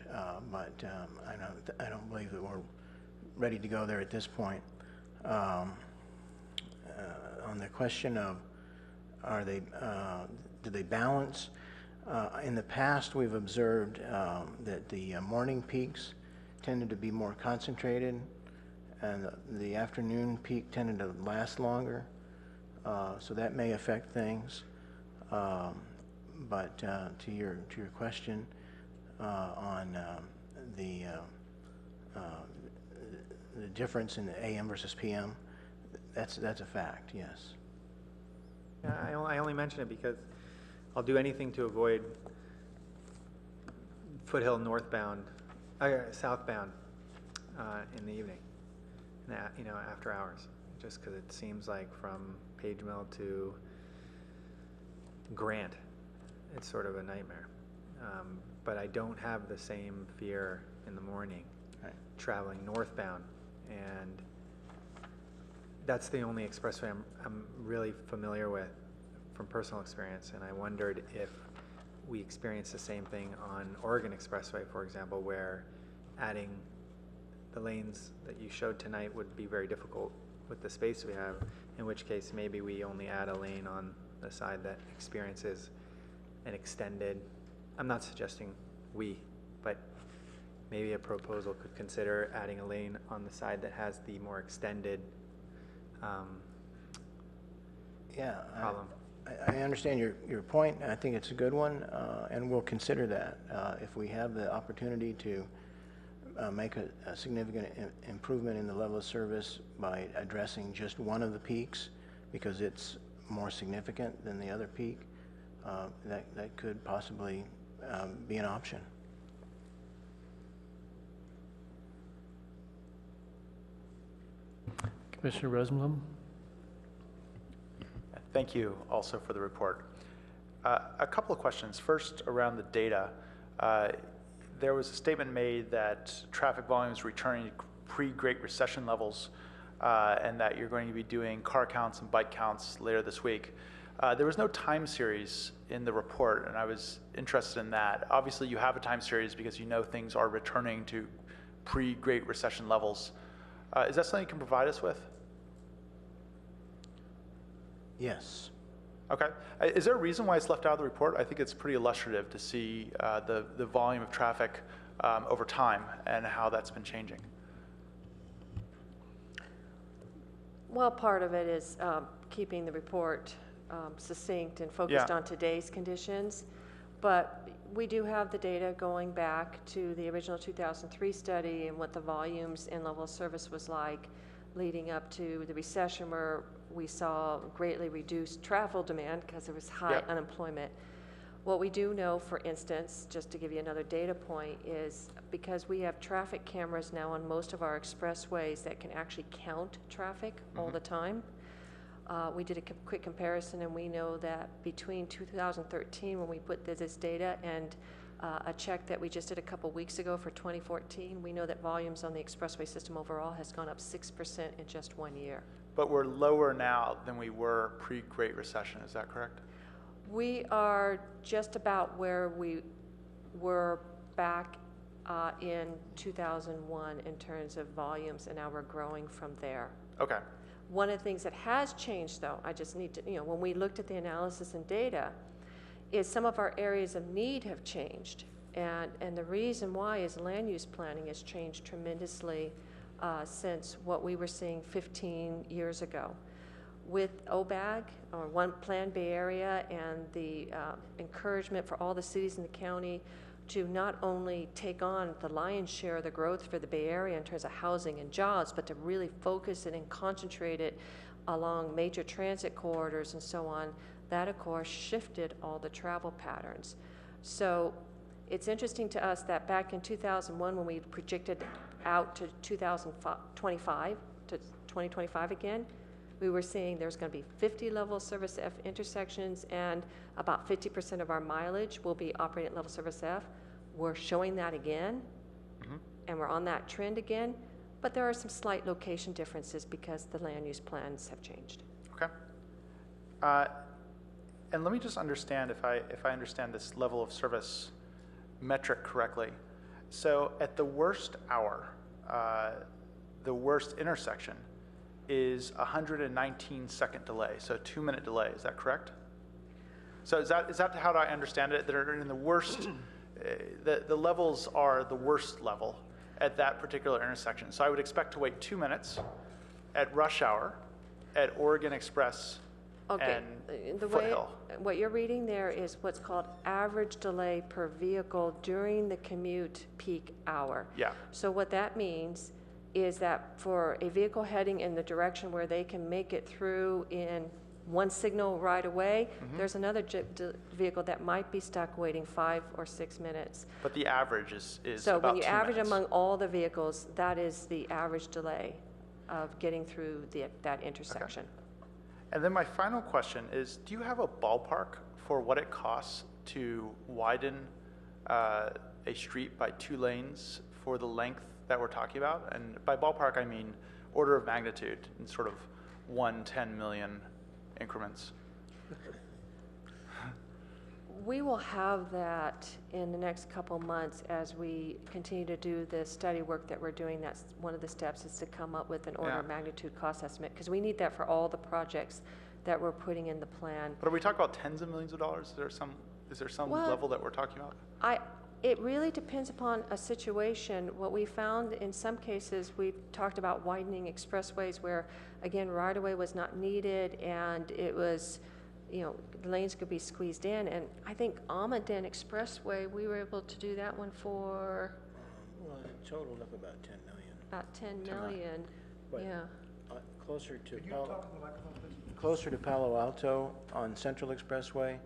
but I don't believe that we're ready to go there at this point. On the question of do they balance? In the past, we've observed that the morning peaks tended to be more concentrated, and the afternoon peak tended to last longer. So that may affect things. But to your question on the difference in the AM versus PM, that's a fact. Yes. Yeah, I only mention it because I'll do anything to avoid Foothill southbound in the evening, after hours, just because it seems like from Page Mill to Grant, it's sort of a nightmare. But I don't have the same fear in the morning traveling northbound, and that's the only expressway I'm really familiar with from personal experience, and I wondered if we experience the same thing on Oregon Expressway, for example, where adding the lanes that you showed tonight would be very difficult with the space we have, in which case maybe we only add a lane on the side that experiences an extended, I'm not suggesting but maybe a proposal could consider adding a lane on the side that has the more extended problem. I understand your point. I think it's a good one, and we'll consider that. If we have the opportunity to make a significant improvement in the level of service by addressing just one of the peaks, because it's more significant than the other peak, that could possibly be an option. Commissioner Rosenblum? Thank you also for the report. A couple of questions. First, around the data. There was a statement made that traffic volumes returning to pre-Great Recession levels, and that you're going to be doing car counts and bike counts later this week. There was no time series in the report, and I was interested in that. Obviously, you have a time series because you know things are returning to pre-Great Recession levels. Is that something you can provide us with? Yes. Okay. Is there a reason why it's left out of the report? I think it's pretty illustrative to see the volume of traffic over time and how that's been changing. Well, part of it is keeping the report succinct and focused on today's conditions. But we do have the data going back to the original 2003 study and what the volumes and level of service was like leading up to the recession, where we saw greatly reduced travel demand because there was high unemployment. What we do know, for instance, just to give you another data point, is because we have traffic cameras now on most of our expressways that can actually count traffic all the time. We did a quick comparison, and we know that between 2013, when we put this data, and a check that we just did a couple weeks ago for 2014, we know that volumes on the expressway system overall has gone up 6% in just 1 year. But we're lower now than we were pre-Great Recession, is that correct? We are just about where we were back in 2001 in terms of volumes, and now we're growing from there. Okay. One of the things that has changed, though, I just need to, when we looked at the analysis and data, is some of our areas of need have changed. And the reason why is land use planning has changed tremendously since what we were seeing 15 years ago. with OBAG, or One Plan Bay Area, and the encouragement for all the cities in the county to not only take on the lion's share of the growth for the Bay Area in terms of housing and jobs, but to really focus it and concentrate it along major transit corridors and so on, that of course shifted all the travel patterns. So it's interesting to us that back in 2001, when we projected out to 2025, to 2025 again, we were seeing there's going to be 50 level service F intersections, and about 50% of our mileage will be operating at level service F. We're showing that again, and we're on that trend again, but there are some slight location differences because the land use plans have changed. Okay. And let me just understand if I understand this level of service metric correctly. So at the worst hour, the worst intersection is 119-second delay, so 2-minute delay. Is that correct? So is that how I understand it? That are in the worst, the levels are the worst level at that particular intersection. So I would expect to wait 2 minutes at rush hour at Oregon Express and Foothill. What you're reading there is what's called average delay per vehicle during the commute peak hour. Yeah. So what that means is that for a vehicle heading in the direction where they can make it through in one signal right away, there's another vehicle that might be stuck waiting 5 or 6 minutes. But the average is so about when you 2 average minutes. among all the vehicles, that is the average delay of getting through that intersection. Okay. And then my final question is, do you have a ballpark for what it costs to widen a street by 2 lanes for the length that we're talking about? And by ballpark, I mean order of magnitude in sort of 1-10 million increments. We will have that in the next couple months as we continue to do the study work that we're doing. That's one of the steps, is to come up with an order of magnitude cost estimate, because we need that for all the projects that we're putting in the plan. But are we talking about tens of millions of dollars? Is there some level that we're talking about? It really depends upon a situation. What we found in some cases, we've talked about widening expressways where, again, right-of-way was not needed, and it was, the lanes could be squeezed in. And I think Almaden Expressway, we were able to do that one for... Well, it totaled up about 10 million. About 10 million, But, yeah. Closer to Palo Alto on Central Expressway,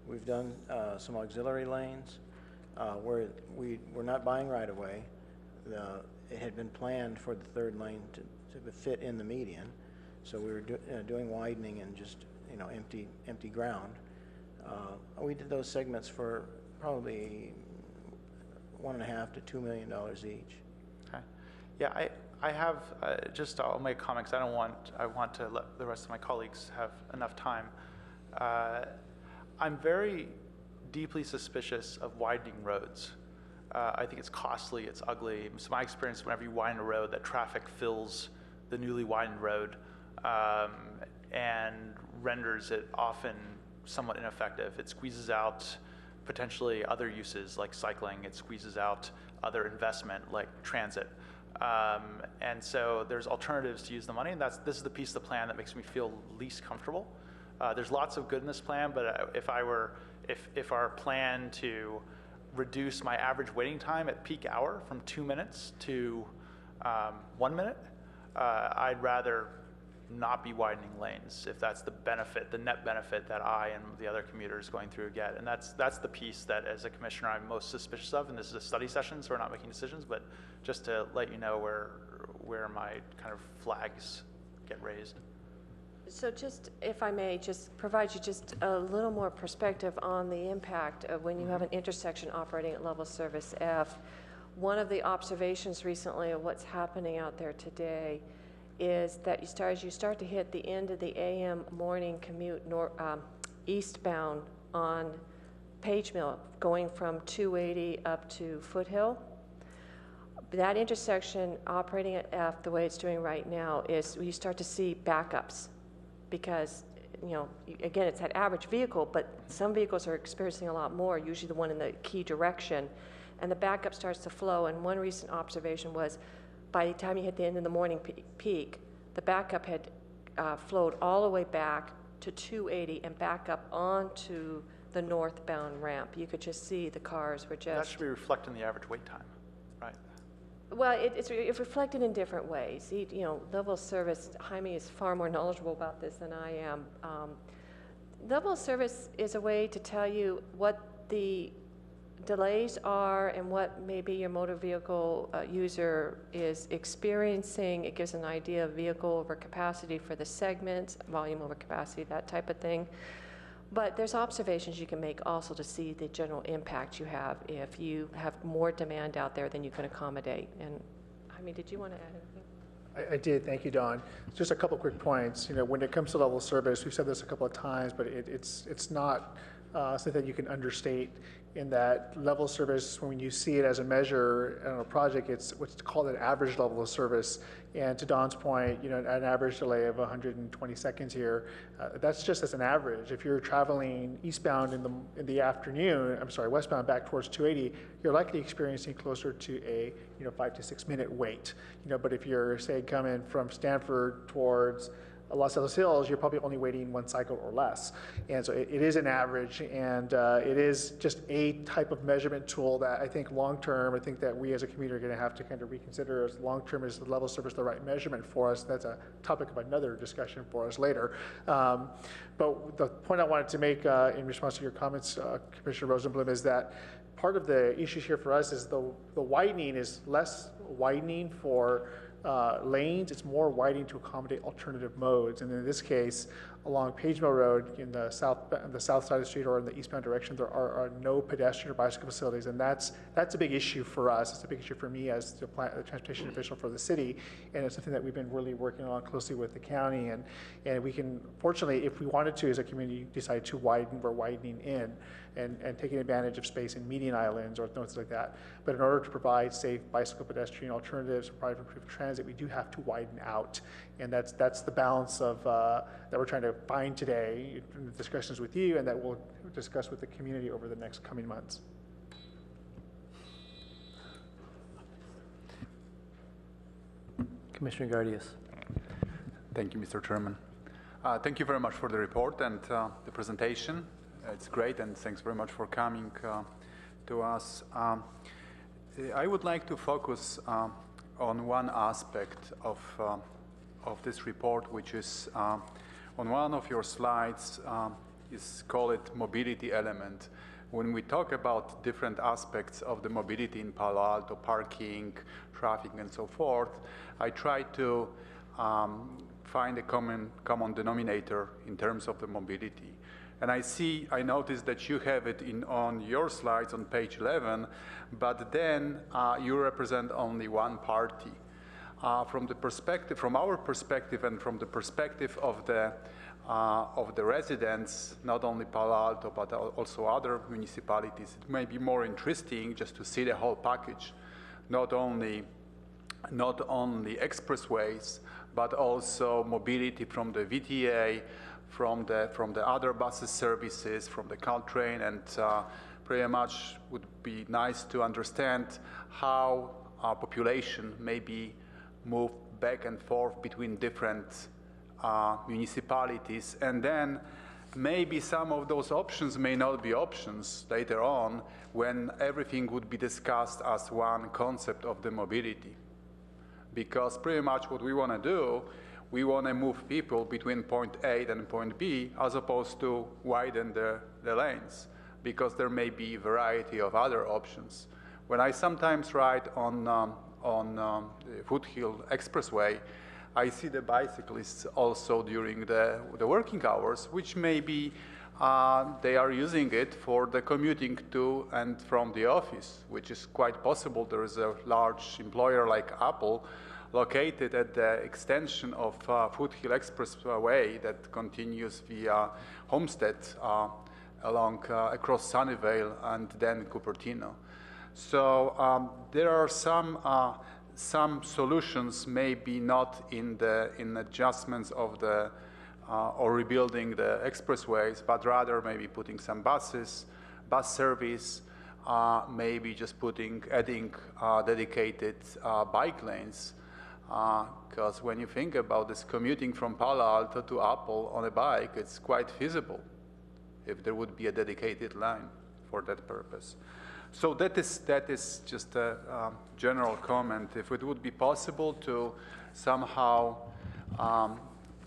we've done some auxiliary lanes where we're not buying right away. It had been planned for the third lane to fit in the median, so we were doing widening and just empty ground. We did those segments for probably $1.5 to $2 million each. Okay. Yeah, I have I'll make comments. I want to let the rest of my colleagues have enough time. I'm very deeply suspicious of widening roads. I think it's costly, it's ugly. It's my experience, whenever you widen a road, that traffic fills the newly widened road and renders it often somewhat ineffective. It squeezes out potentially other uses like cycling. It squeezes out other investment like transit. And so there's alternatives to use the money, and this is the piece of the plan that makes me feel least comfortable. There's lots of good in this plan, but if our plan to reduce my average waiting time at peak hour from 2 minutes to 1 minute, I'd rather not be widening lanes if that's the benefit, the net benefit that I and the other commuters going through get. And that's the piece that, as a commissioner, I'm most suspicious of. And this is a study session, so we're not making decisions, but just to let you know where my kind of flags get raised. So just, if I may, just provide you just a little more perspective on the impact of when you have an intersection operating at level service F. One of the observations recently of what's happening out there today is that as you start to hit the end of the AM morning commute eastbound on Page Mill, going from 280 up to Foothill, that intersection operating at F, the way it's doing right now, is you start to see backups. Because, again, it's that average vehicle, but some vehicles are experiencing a lot more, usually the one in the key direction, and the backup starts to flow. And one recent observation was, by the time you hit the end of the morning peak, the backup had flowed all the way back to 280 and back up onto the northbound ramp. You could just see the cars were That just, should be reflected in the average wait time, right? well, it's reflected in different ways. You know, level of service, Jaime is far more knowledgeable about this than I am. Level of service is a way to tell you what the delays are and what maybe your motor vehicle user is experiencing. It gives an idea of vehicle over capacity for the segments, volume over capacity, that type of thing. But there's observations you can make also to see the general impact you have if you have more demand out there than you can accommodate. And Jaime, did you want to add anything? I did, thank you, Dawn. Just a couple quick points. You know, when it comes to level of service, we've said this a couple of times, but it's not something that you can understate, in that level of service, when you see it as a measure on a project, it's what's called an average level of service. And to Dawn's point, you know, an average delay of 120 seconds here, that's just as an average. If you're traveling eastbound in the afternoon, westbound back towards 280, you're likely experiencing closer to a 5 to 6 minute wait. You know, but if you're, say, coming from Stanford towards Los Altos Hills, you're probably only waiting 1 cycle or less. And so it is an average, and it is just a type of measurement tool that I think long-term, I think that we as a community are going to have to kind of reconsider. As long-term, is the level of service the right measurement for us? That's a topic of another discussion for us later. But the point I wanted to make in response to your comments, Commissioner Rosenblum, is that part of the issues here for us is the widening is less widening for lanes, it's more widening to accommodate alternative modes. And in this case, along Page Mill Road in the south side of the street or in the eastbound direction, there are no pedestrian or bicycle facilities, and that's a big issue for us. It's a big issue for me as the transportation official for the city, and it's something that we've been really working on closely with the county. And we can, fortunately, if we wanted to as a community, decide to widen, we're widening in and taking advantage of space in median islands or things like that. But in order to provide safe bicycle pedestrian alternatives, provide improved transit, we do have to widen out. And that's the balance of that we're trying to find today in the discussions with you, and that we'll discuss with the community over the next coming months. Commissioner Gardias. Thank you, Mr. Chairman. Thank you very much for the report and the presentation. It's great, and thanks very much for coming to us. I would like to focus on one aspect of this report, which is on one of your slides, is call it mobility element. When we talk about different aspects of the mobility in Palo Alto, parking, traffic, and so forth, I try to find a common denominator in terms of the mobility. And I noticed that you have it on your slides on page 11, but then you represent only one party. From our perspective, and from the perspective of the residents, not only Palo Alto but also other municipalities, it may be more interesting just to see the whole package, not only expressways, but also mobility from the VTA, from the other buses services, from the Caltrain, and pretty much would be nice to understand how our population may be moved back and forth between different municipalities, and then maybe some of those options may not be options later on when everything would be discussed as one concept of the mobility. Because pretty much what we want to do, we want to move people between point A and point B as opposed to widen the lanes, because there may be a variety of other options. When I sometimes ride on the Foothill Expressway, I see the bicyclists also during the working hours, which maybe they are using it for the commuting to and from the office, which is quite possible. There is a large employer like Apple located at the extension of Foothill Expressway that continues via Homestead across Sunnyvale and then Cupertino. So there are some solutions, maybe not in adjustments of the or rebuilding the expressways, but rather maybe putting some bus service, maybe just adding dedicated bike lanes. because when you think about this commuting from Palo Alto to Apple on a bike, it's quite feasible if there would be a dedicated line for that purpose. So that is just a general comment. If it would be possible to somehow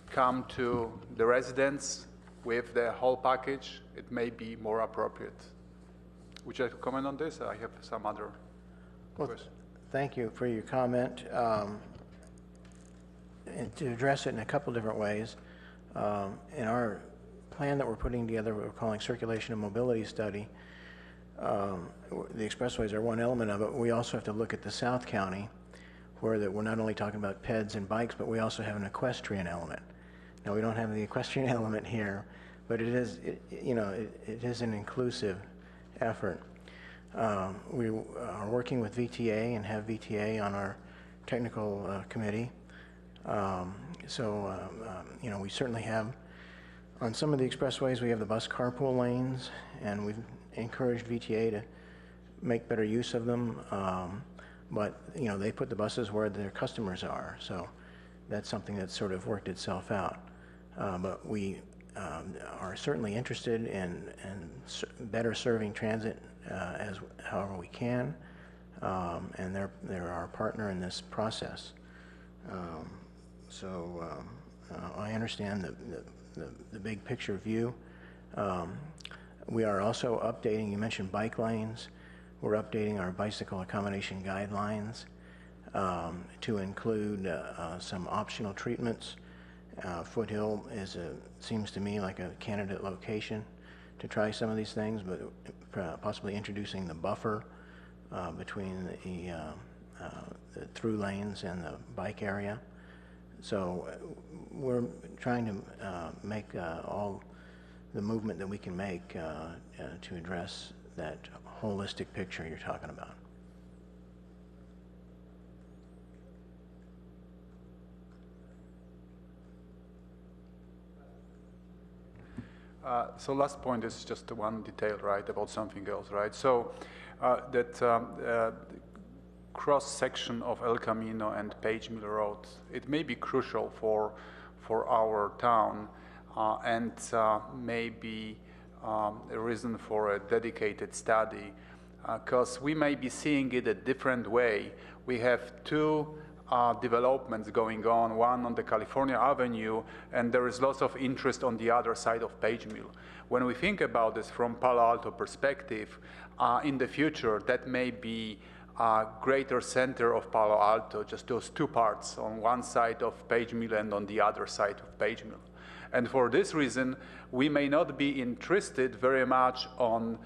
come to the residents with the whole package, it may be more appropriate. Would you like to comment on this? I have some other questions. Thank you for your comment. And to address it in a couple different ways, in our plan that we're putting together, we're calling Circulation and Mobility Study. The expressways are one element of it. We also have to look at the South County, where we're not only talking about peds and bikes, but we also have an equestrian element. Now, we don't have the equestrian element here, but it is, it is an inclusive effort. We are working with VTA and have VTA on our technical committee. We certainly have, on some of the expressways, we have the bus carpool lanes, and we've encouraged VTA to make better use of them. But they put the buses where their customers are, so that's something that's sort of worked itself out. But we are certainly interested in better serving transit as however we can, and they're our partner in this process. I understand the big picture view. We are also updating, you mentioned bike lanes. We're updating our bicycle accommodation guidelines to include some optional treatments. Foothill seems to me like a candidate location to try some of these things, but possibly introducing the buffer between the through lanes and the bike area. So we're trying to make all the movement that we can make to address that holistic picture you're talking about. So last point is just one detail, right, about something else, right? So that cross-section of El Camino and Page Mill Road, it may be crucial for our town and may be a reason for a dedicated study, because we may be seeing it a different way. We have two developments going on, one on the California Avenue, and there is lots of interest on the other side of Page Mill. When we think about this from Palo Alto perspective, in the future, that may be a greater center of Palo Alto, just those two parts, on one side of Page Mill and on the other side of Page Mill. And for this reason, we may not be interested very much on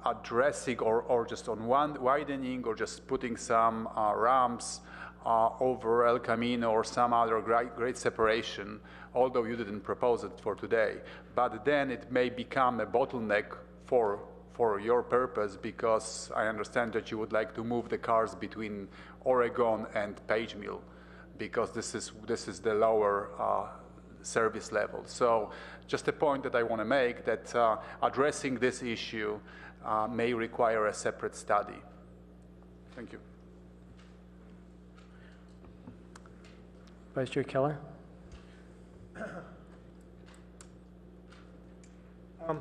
addressing or just on widening or just putting some ramps over El Camino or some other great separation, although you didn't propose it for today. But then it may become a bottleneck for your purpose, because I understand that you would like to move the cars between Oregon and Page Mill, because this is the lower service level. So just a point that I want to make, that addressing this issue may require a separate study. Thank you. Vice Chair Keller.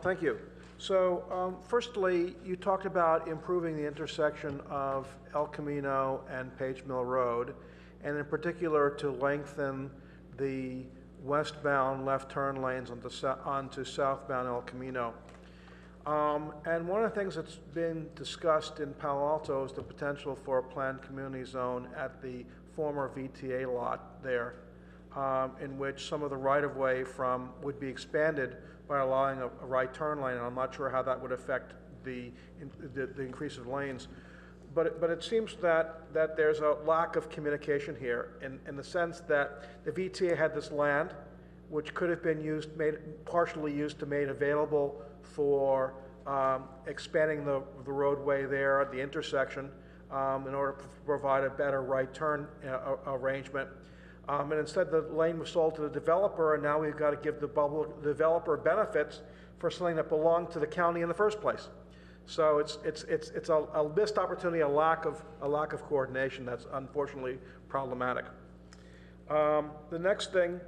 Thank you. So firstly, you talked about improving the intersection of El Camino and Page Mill Road, and in particular to lengthen the westbound left turn lanes onto southbound El Camino. And one of the things that's been discussed in Palo Alto is the potential for a planned community zone at the former VTA lot there, in which some of the right-of-way would be expanded by allowing a right turn lane, and I'm not sure how that would affect the increase of lanes. But it seems that there's a lack of communication here in the sense that the VTA had this land which could have been partially used to made available for expanding the roadway there at the intersection in order to provide a better right turn arrangement. And instead the lane was sold to the developer, and now we've got to give the developer benefits for something that belonged to the county in the first place. So it's a missed opportunity, a lack of coordination that's unfortunately problematic. The next thing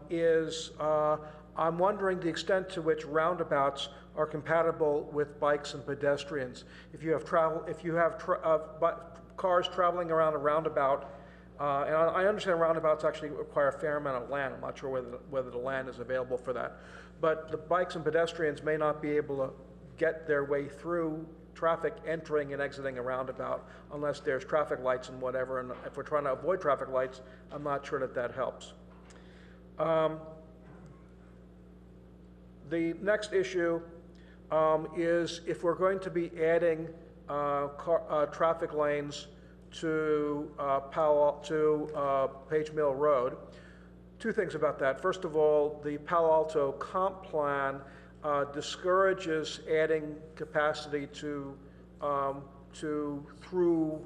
is I'm wondering the extent to which roundabouts are compatible with bikes and pedestrians. If you have cars traveling around a roundabout, and I understand roundabouts actually require a fair amount of land. I'm not sure whether the land is available for that. But the bikes and pedestrians may not be able to get their way through traffic entering and exiting a roundabout unless there's traffic lights and whatever. And if we're trying to avoid traffic lights, I'm not sure that helps. The next issue is if we're going to be adding traffic lanes to Page Mill Road. Two things about that. First of all, the Palo Alto comp plan discourages adding capacity to through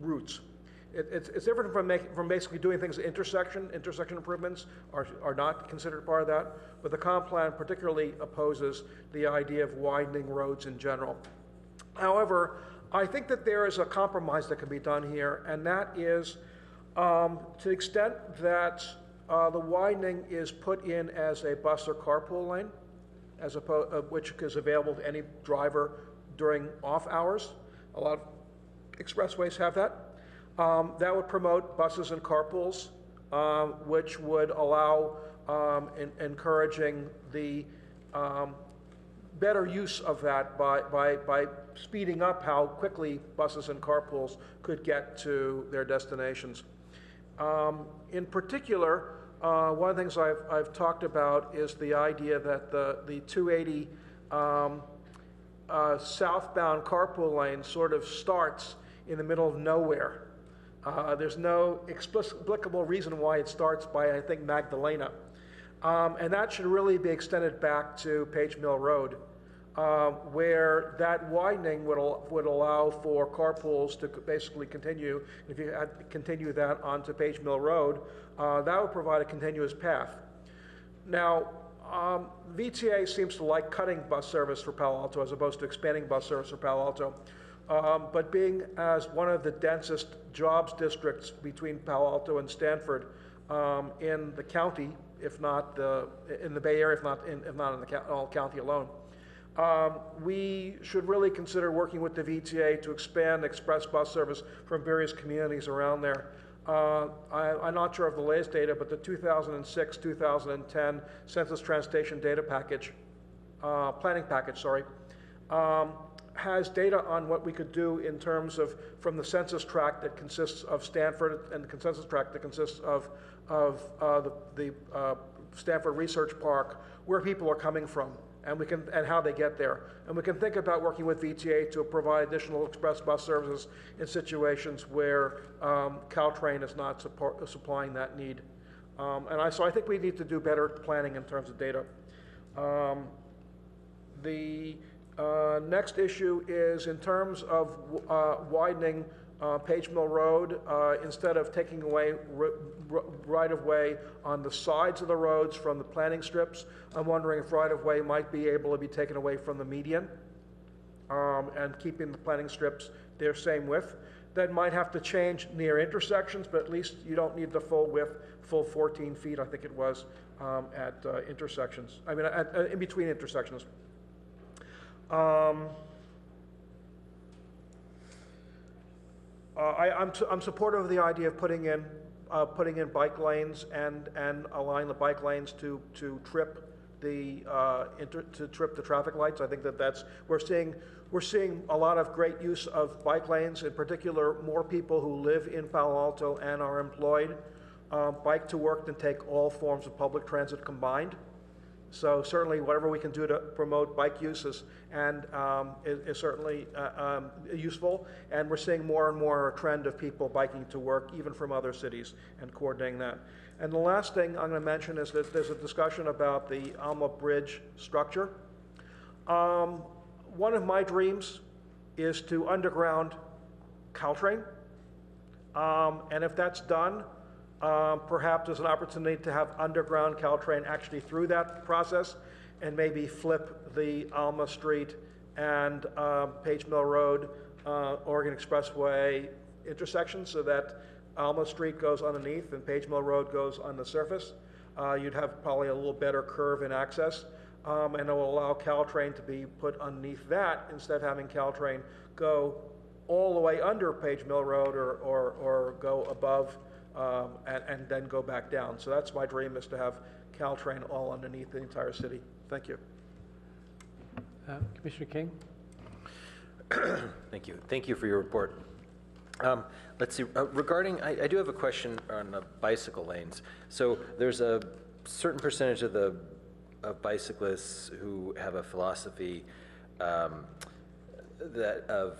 routes. It's different from basically doing things at intersection. Intersection improvements are not considered part of that, but the comp plan particularly opposes the idea of widening roads in general. However, I think that there is a compromise that can be done here, and that is to the extent that the widening is put in as a bus or carpool lane, which is available to any driver during off hours. A lot of expressways have that. That would promote buses and carpools, which would allow encouraging the better use of that by speeding up how quickly buses and carpools could get to their destinations. In particular, one of the things I've talked about is the idea that the 280 southbound carpool lane sort of starts in the middle of nowhere. There's no explicable reason why it starts by, I think, Magdalena. And that should really be extended back to Page Mill Road, where that widening would allow for carpools to basically continue. If you continue that onto Page Mill Road, that would provide a continuous path. Now, VTA seems to like cutting bus service for Palo Alto as opposed to expanding bus service for Palo Alto. But being as one of the densest jobs districts between Palo Alto and Stanford in the county, if not in the Bay Area, if not in the all county alone, we should really consider working with the VTA to expand express bus service from various communities around there. I'm not sure of the latest data, but the 2006-2010 Census Transportation Data Package, Planning Package, sorry, has data on what we could do in terms of from the census tract that consists of Stanford and the consensus tract that consists of the Stanford Research Park, where people are coming from, and how they get there. And we can think about working with VTA to provide additional express bus services in situations where Caltrain is not supplying that need. So I think we need to do better planning in terms of data. The next issue is in terms of widening Page Mill Road, instead of taking away right-of-way on the sides of the roads from the planting strips, I'm wondering if right-of-way might be able to be taken away from the median and keeping the planting strips their same width. That might have to change near intersections, but at least you don't need the full width, full 14 feet, I think it was, at intersections. I mean, in between intersections. I'm supportive of the idea of putting in bike lanes and allowing the bike lanes to trip the traffic lights. I think that's we're seeing a lot of great use of bike lanes. In particular, more people who live in Palo Alto and are employed bike to work than take all forms of public transit combined. So certainly whatever we can do to promote bike uses is certainly useful. And we're seeing more and more a trend of people biking to work, even from other cities, and coordinating that. And the last thing I'm going to mention is that there's a discussion about the Alma Bridge structure. One of my dreams is to underground Caltrain. And if that's done, perhaps there's an opportunity to have underground Caltrain actually through that process, and maybe flip the Alma Street and Page Mill Road, Oregon Expressway intersection so that Alma Street goes underneath and Page Mill Road goes on the surface. You'd have probably a little better curve in access, and it will allow Caltrain to be put underneath that instead of having Caltrain go all the way under Page Mill Road or go above and then go back down. So that's my dream, is to have Caltrain all underneath the entire city. Thank you. Commissioner King? Thank you. Thank you for your report. Let's see, regarding, I do have a question on the bicycle lanes. So there's a certain percentage of bicyclists who have a philosophy that of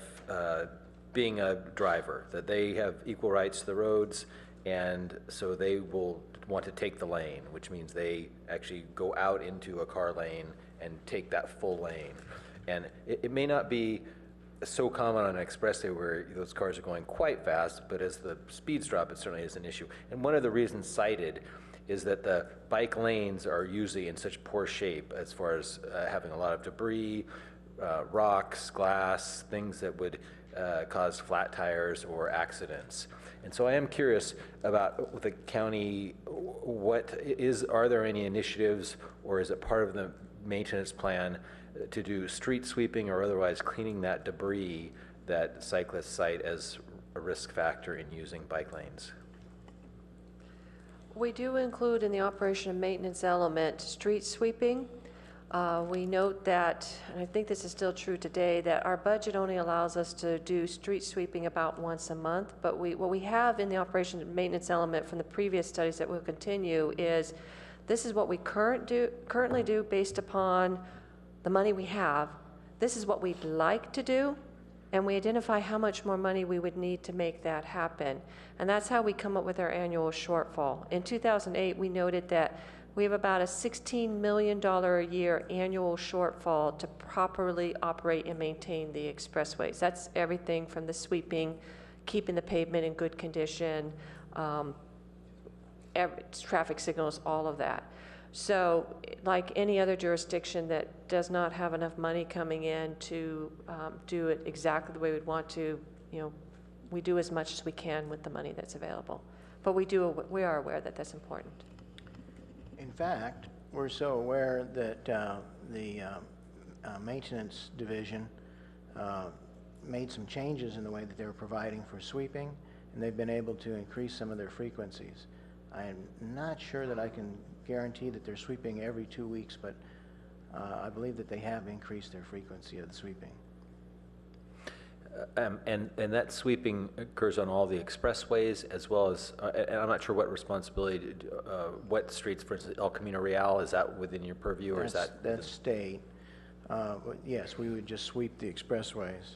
being a driver, that they have equal rights to the roads, and so they will want to take the lane, which means they actually go out into a car lane and take that full lane. And it may not be so common on an expressway where those cars are going quite fast, but as the speeds drop, it certainly is an issue. And one of the reasons cited is that the bike lanes are usually in such poor shape as far as having a lot of debris, rocks, glass, things that would cause flat tires or accidents. And so I am curious about the county, are there any initiatives, or is it part of the maintenance plan to do street sweeping or otherwise cleaning that debris that cyclists cite as a risk factor in using bike lanes? We do include in the operation and maintenance element street sweeping. We note that, and I think this is still true today, that our budget only allows us to do street sweeping about once a month, but what we have in the operation and maintenance element from the previous studies that will continue is this is what we currently do based upon the money we have. This is what we'd like to do, and we identify how much more money we would need to make that happen. And that's how we come up with our annual shortfall. In 2008, we noted that we have about a $16 million a year annual shortfall to properly operate and maintain the expressways. That's everything from the sweeping, keeping the pavement in good condition, traffic signals, all of that. So like any other jurisdiction that does not have enough money coming in to do it exactly the way we'd want to, we do as much as we can with the money that's available. But we are aware that that's important. In fact, we're so aware that the maintenance division made some changes in the way that they were providing for sweeping, and they've been able to increase some of their frequencies. I'm not sure that I can guarantee that they're sweeping every 2 weeks, but I believe that they have increased their frequency of the sweeping. And that sweeping occurs on all the expressways as well as, and I'm not sure what responsibility, what streets, for instance, El Camino Real, is that within your purview, or is that? That's state. But yes, we would just sweep the expressways.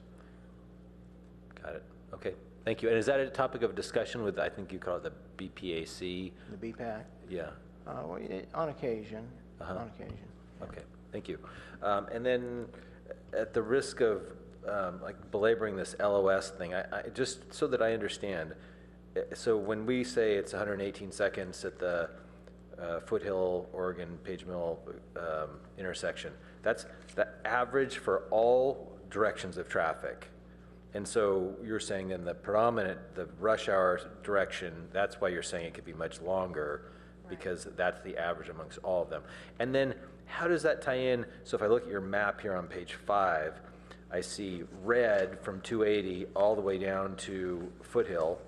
Got it. Okay. Thank you. And is that a topic of discussion with, I think you call it the BPAC? The BPAC? Yeah. Well, on occasion. On occasion. Okay. Thank you. And then at the risk of like belaboring this LOS thing, I just so that I understand, so when we say it's 118 seconds at the Foothill, Oregon, Page Mill intersection, that's the average for all directions of traffic. And so you're saying then the rush hour direction, that's why you're saying it could be much longer, because that's the average amongst all of them. And then how does that tie in? So if I look at your map here on page 5, I see red from 280 all the way down to Foothill.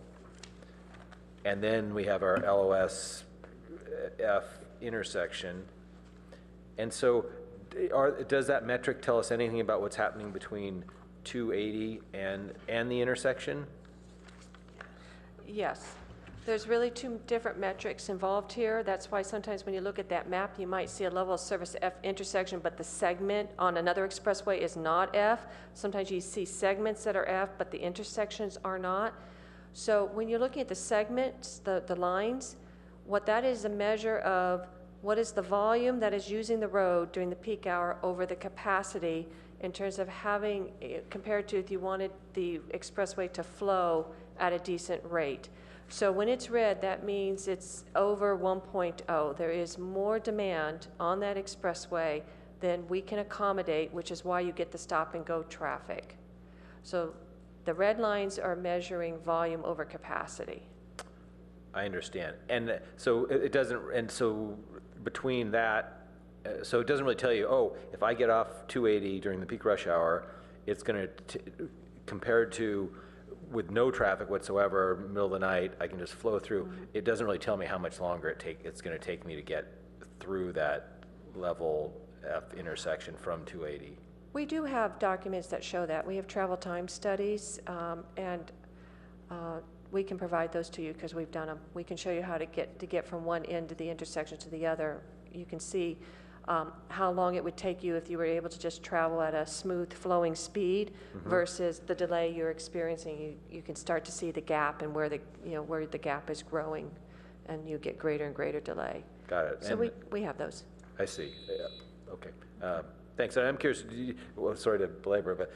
And then we have our LOS F intersection. And so does that metric tell us anything about what's happening between 280 and the intersection? Yes. There's really two different metrics involved here. That's why sometimes when you look at that map, you might see a level of service F intersection, but the segment on another expressway is not F. Sometimes you see segments that are F, but the intersections are not. So when you're looking at the segments, the lines, what that is a measure of what is the volume that is using the road during the peak hour over the capacity in terms of having, compared to if you wanted the expressway to flow at a decent rate. So when it's red, that means it's over 1.0. There is more demand on that expressway then we can accommodate, which is why you get the stop and go traffic. So the red lines are measuring volume over capacity. I understand. And so it doesn't, and so between that, so it doesn't really tell you, oh, if I get off 280 during the peak rush hour, it's going to, compared to with no traffic whatsoever, middle of the night, I can just flow through. It doesn't really tell me how much longer it's going to take me to get through that level F intersection from 280. We do have documents that show that. We have travel time studies, and we can provide those to you because we've done them. We can show you how to get from one end of the intersection to the other. You can see how long it would take you if you were able to just travel at a smooth flowing speed versus the delay you're experiencing. You can start to see the gap and where the gap is growing, and you get greater and greater delay. Got it. So we have those. I see. Okay. Thanks. And I'm curious, well, sorry to belabor, but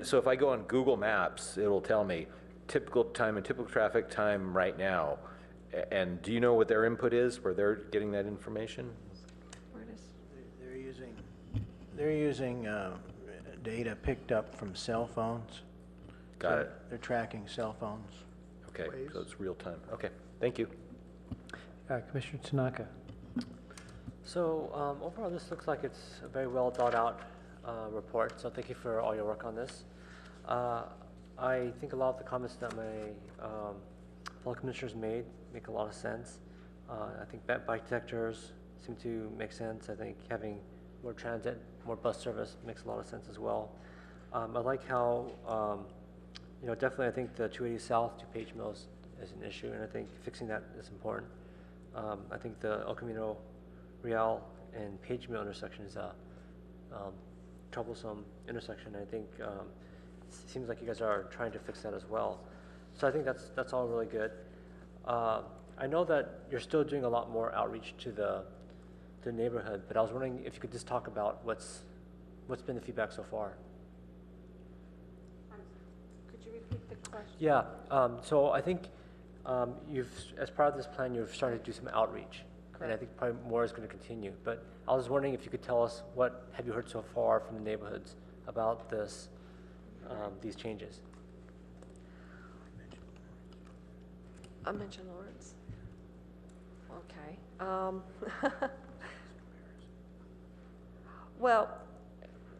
so if I go on Google Maps, it'll tell me typical time and typical traffic time right now. And do you know what their input is, where they're getting that information? They're using data picked up from cell phones. Got it. They're tracking cell phones. Okay, so it's real time. Okay, thank you. Commissioner Tanaka. So overall, this looks like it's a very well thought out report. So thank you for all your work on this. I think a lot of the comments that my fellow commissioners made make a lot of sense. I think bike detectors seem to make sense. I think having more transit, more bus service makes a lot of sense as well. I like how, definitely I think the 280 South to Page Mill is an issue, and I think fixing that is important. I think the El Camino Real and Page Mill intersection is a troublesome intersection. I think it seems like you guys are trying to fix that as well. So I think that's all really good. I know that you're still doing a lot more outreach to the neighborhood, but I was wondering if you could just talk about what's been the feedback so far. Could you repeat the question? Yeah. So I think as part of this plan, you've started to do some outreach. Correct. And I think probably more is going to continue. But I was wondering if you could tell us what have you heard so far from the neighborhoods about these changes. I mentioned Lawrence. Okay. Well,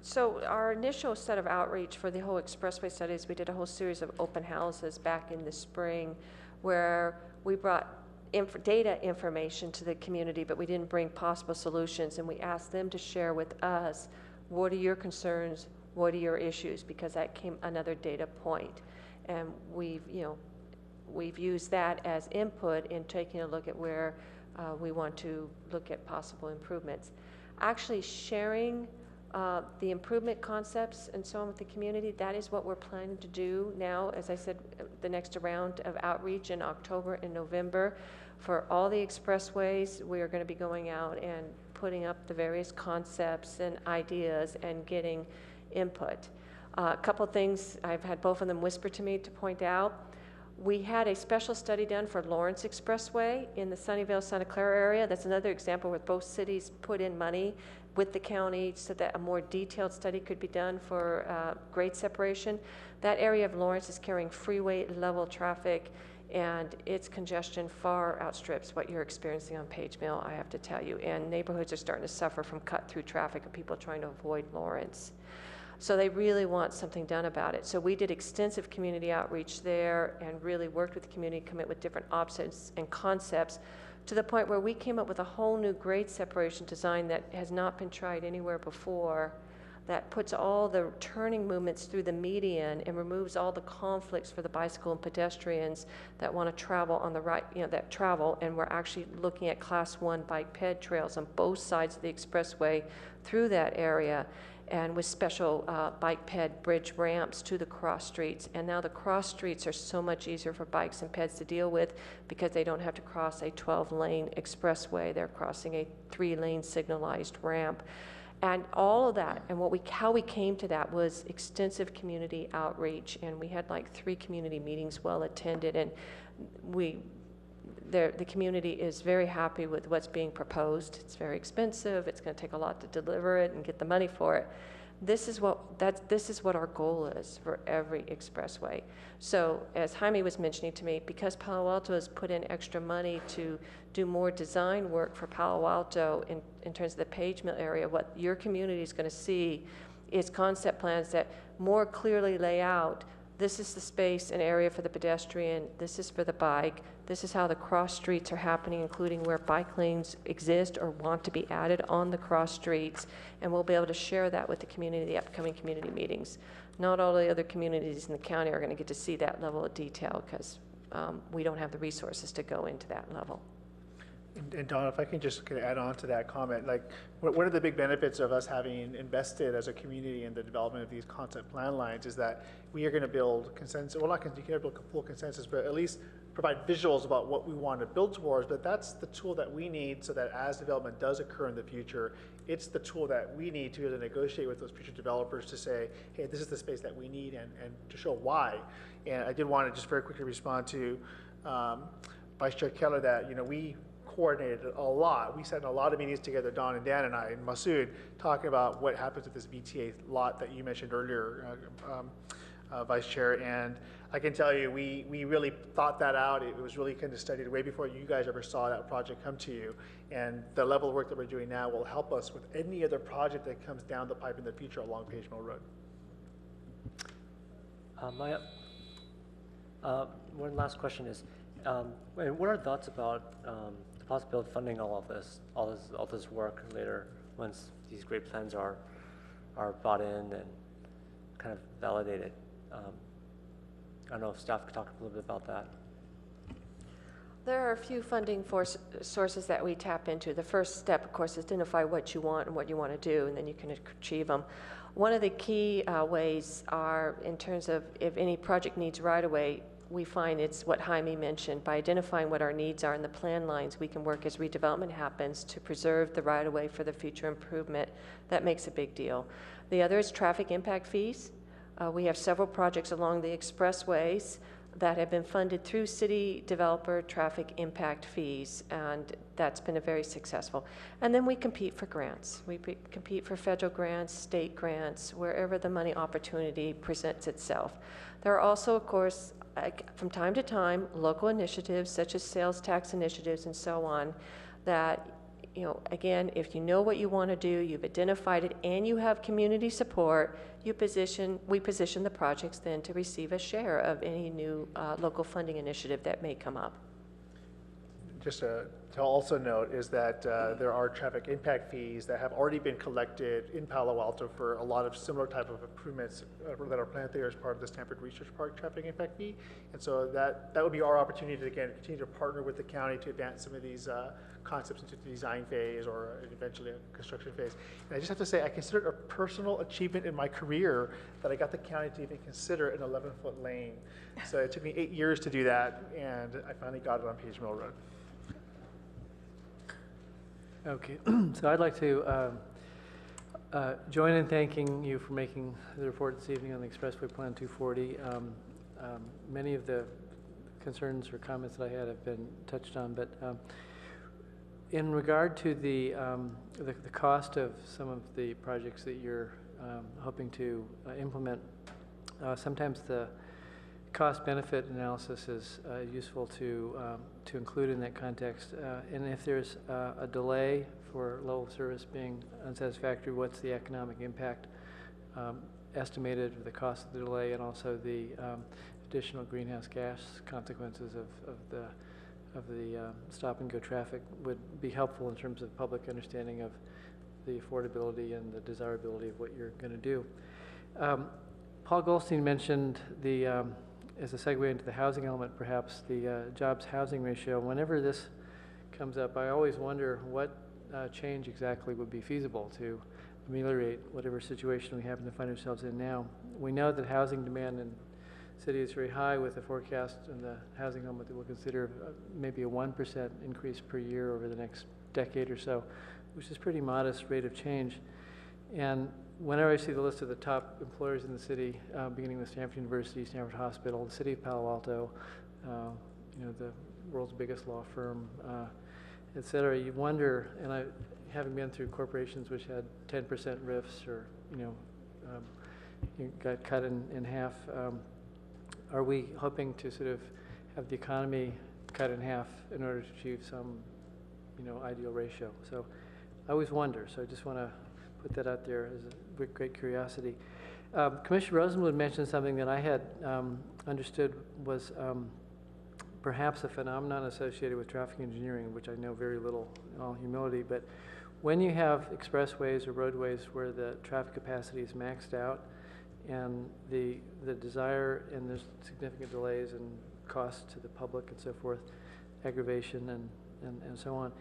so our initial set of outreach for the whole expressway studies, we did a whole series of open houses back in the spring where we brought data information to the community, but we didn't bring possible solutions, and we asked them to share with us, what are your concerns, what are your issues, because that came another data point. And we've used that as input in taking a look at where we want to look at possible improvements. Actually sharing the improvement concepts and so on with the community, that is what we're planning to do now. As I said, the next round of outreach in October and November. For all the expressways, we are going to be going out and putting up the various concepts and ideas and getting input. A couple things I've had both of them whisper to me to point out. We had a special study done for Lawrence Expressway in the Sunnyvale, Santa Clara area. That's another example where both cities put in money with the county so that a more detailed study could be done for grade separation. That area of Lawrence is carrying freeway level traffic, and its congestion far outstrips what you're experiencing on Page Mill, I have to tell you. And neighborhoods are starting to suffer from cut-through traffic of people trying to avoid Lawrence. So they really want something done about it. So we did extensive community outreach there and really worked with the community, come up with different options and concepts to the point where we came up with a whole new grade separation design that has not been tried anywhere before, that puts all the turning movements through the median and removes all the conflicts for the bicycle and pedestrians that want to travel on the right, that travel. And we're actually looking at Class 1 bike ped trails on both sides of the expressway through that area, and with special bike ped bridge ramps to the cross streets. And now the cross streets are so much easier for bikes and peds to deal with because they don't have to cross a 12-lane expressway. They're crossing a 3-lane signalized ramp. And all of that, and how we came to that was extensive community outreach, and we had like 3 community meetings well attended, and the community is very happy with what's being proposed. It's very expensive. It's going to take a lot to deliver it and get the money for it. This is what our goal is for every expressway. So as Jaime was mentioning to me, because Palo Alto has put in extra money to do more design work for Palo Alto in terms of the Page Mill area, what your community is going to see is concept plans that more clearly lay out, this is the space and area for the pedestrian, this is for the bike, this is how the cross streets are happening, including where bike lanes exist or want to be added on the cross streets, and we'll be able to share that with the community, the upcoming community meetings. Not all the other communities in the county are going to get to see that level of detail because we don't have the resources to go into that level. And Don, if I can just kind of add on to that comment, like one of the big benefits of us having invested as a community in the development of these concept plan lines is that we are going to build consensus, well, you can't build full consensus, but at least provide visuals about what we want to build towards. But that's the tool that we need so that as development does occur in the future, it's the tool that we need to be able to negotiate with those future developers to say, hey, this is the space that we need, and to show why. And I did want to just very quickly respond to Vice Chair Keller that, we coordinated a lot. We sat in a lot of meetings together, Don and Dan and I, and Masood, talking about what happens with this VTA lot that you mentioned earlier, Vice Chair. And I can tell you, we really thought that out. It was really kind of studied way before you guys ever saw that project come to you. And the level of work that we're doing now will help us with any other project that comes down the pipe in the future along Page Mill Road. One last question is, what are your thoughts about the possibility of funding all this work later once these great plans are brought in and kind of validated? I don't know if staff could talk a little bit about that. There are a few funding sources that we tap into. The first step, of course, is identify what you want and what you want to do, and then you can achieve them. One of the key ways are in terms of if any project needs right-of-way, we find it's what Jaime mentioned. By identifying what our needs are in the plan lines, we can work as redevelopment happens to preserve the right-of-way for the future improvement. That makes a big deal. The other is traffic impact fees. We have several projects along the expressways that have been funded through city developer traffic impact fees, and that's been a very successful. And then we compete for grants. We compete for federal grants, state grants, wherever the money opportunity presents itself. There are also, of course, from time to time, local initiatives such as sales tax initiatives and so on that, again, if you know what you want to do, you've identified it, and you have community support, we position the projects then to receive a share of any new local funding initiative that may come up. Just to also note is that there are traffic impact fees that have already been collected in Palo Alto for a lot of similar type of improvements that are planned there as part of the Stanford Research Park traffic impact fee. And so that would be our opportunity to, again, continue to partner with the county to advance some of these concepts into the design phase or eventually a construction phase. And I just have to say, I consider it a personal achievement in my career that I got the county to even consider an 11-foot lane. So it took me 8 years to do that, and I finally got it on Page Mill Road. Okay, so I'd like to join in thanking you for making the report this evening on the Expressway Plan 240. Many of the concerns or comments that I had have been touched on, but in regard to the cost of some of the projects that you're hoping to implement, sometimes the cost-benefit analysis is useful to include in that context. And if there's a delay for level of service being unsatisfactory, what's the economic impact estimated of the cost of the delay, and also the additional greenhouse gas consequences of the stop-and-go traffic would be helpful in terms of public understanding of the affordability and the desirability of what you're going to do. Paul Goldstein mentioned the as a segue into the housing element, perhaps the jobs housing ratio. Whenever this comes up, I always wonder what change exactly would be feasible to ameliorate whatever situation we happen to find ourselves in now. We know that housing demand in the city is very high, with a forecast in the housing element that we'll consider maybe a 1% increase per year over the next decade or so, which is a pretty modest rate of change. And whenever I see the list of the top employers in the city, beginning with Stanford University, Stanford Hospital, the city of Palo Alto, the world's biggest law firm, et cetera. You wonder, and I, having been through corporations which had 10% RIFs or, you got cut in half, are we hoping to sort of have the economy cut in half in order to achieve some, ideal ratio? So I always wonder, so I just want to put that out there as a great curiosity. Commissioner Rosenblum mentioned something that I had understood was perhaps a phenomenon associated with traffic engineering, which I know very little, in all humility, but when you have expressways or roadways where the traffic capacity is maxed out and the desire, and there's significant delays and costs to the public and so forth, aggravation and so on,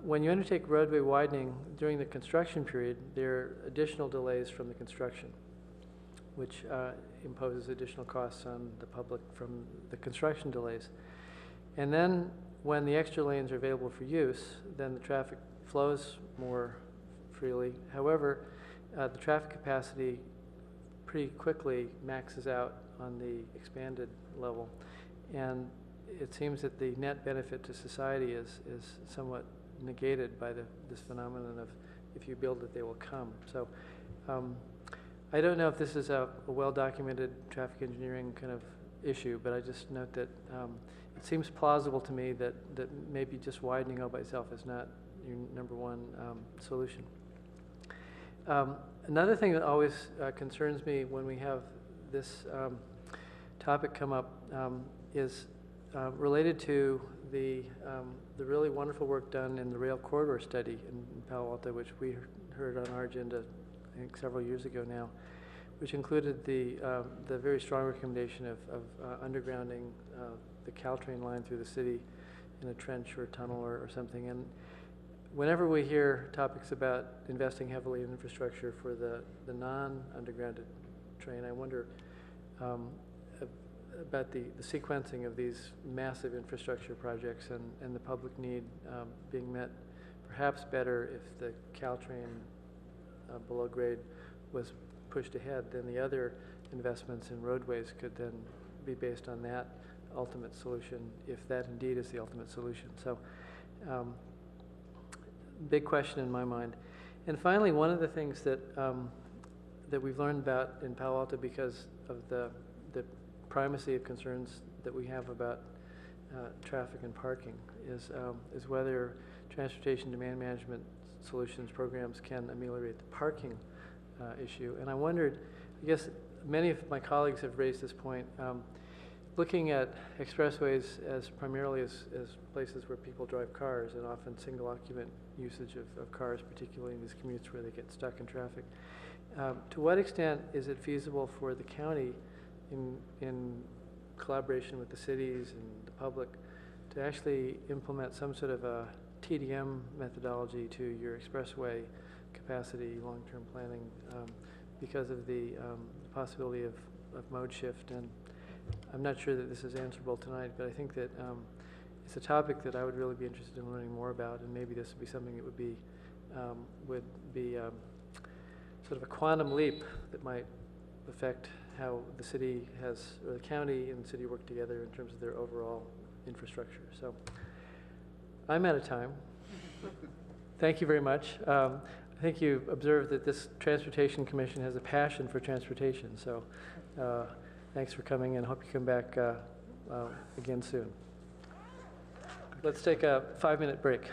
when you undertake roadway widening during the construction period, there are additional delays from the construction, which imposes additional costs on the public from the construction delays. And then when the extra lanes are available for use, then the traffic flows more freely. However, the traffic capacity pretty quickly maxes out on the expanded level. And it seems that the net benefit to society is somewhat negated by this phenomenon of if you build it, they will come. So I don't know if this is a well-documented traffic engineering kind of issue, but I just note that it seems plausible to me that maybe just widening all by itself is not your number one solution. Another thing that always concerns me when we have this topic come up is related to the really wonderful work done in the rail corridor study in Palo Alto, which we heard on our agenda, I think, several years ago now, which included the very strong recommendation of undergrounding the Caltrain line through the city in a trench or tunnel or something. And whenever we hear topics about investing heavily in infrastructure for the non-undergrounded train, I wonder about the sequencing of these massive infrastructure projects and the public need being met perhaps better if the Caltrain below grade was pushed ahead, then the other investments in roadways could then be based on that ultimate solution, if that indeed is the ultimate solution. So big question in my mind. And finally, one of the things that that we've learned about in Palo Alto because of the primacy of concerns that we have about traffic and parking is whether transportation demand management solutions programs can ameliorate the parking issue. And I wondered, I guess many of my colleagues have raised this point, looking at expressways as primarily as places where people drive cars and often single occupant usage of cars, particularly in these commutes where they get stuck in traffic. To what extent is it feasible for the county in collaboration with the cities and the public to actually implement some sort of a TDM methodology to your expressway capacity long-term planning because of the possibility of mode shift? And I'm not sure that this is answerable tonight, but I think that it's a topic that I would really be interested in learning more about, and maybe this would be something that would be sort of a quantum leap that might affect how the city has, or the county and the city work together in terms of their overall infrastructure. So I'm out of time. Thank you very much. I think you observed that this Transportation Commission has a passion for transportation. So thanks for coming, and hope you come back again soon. Let's take a 5-minute break.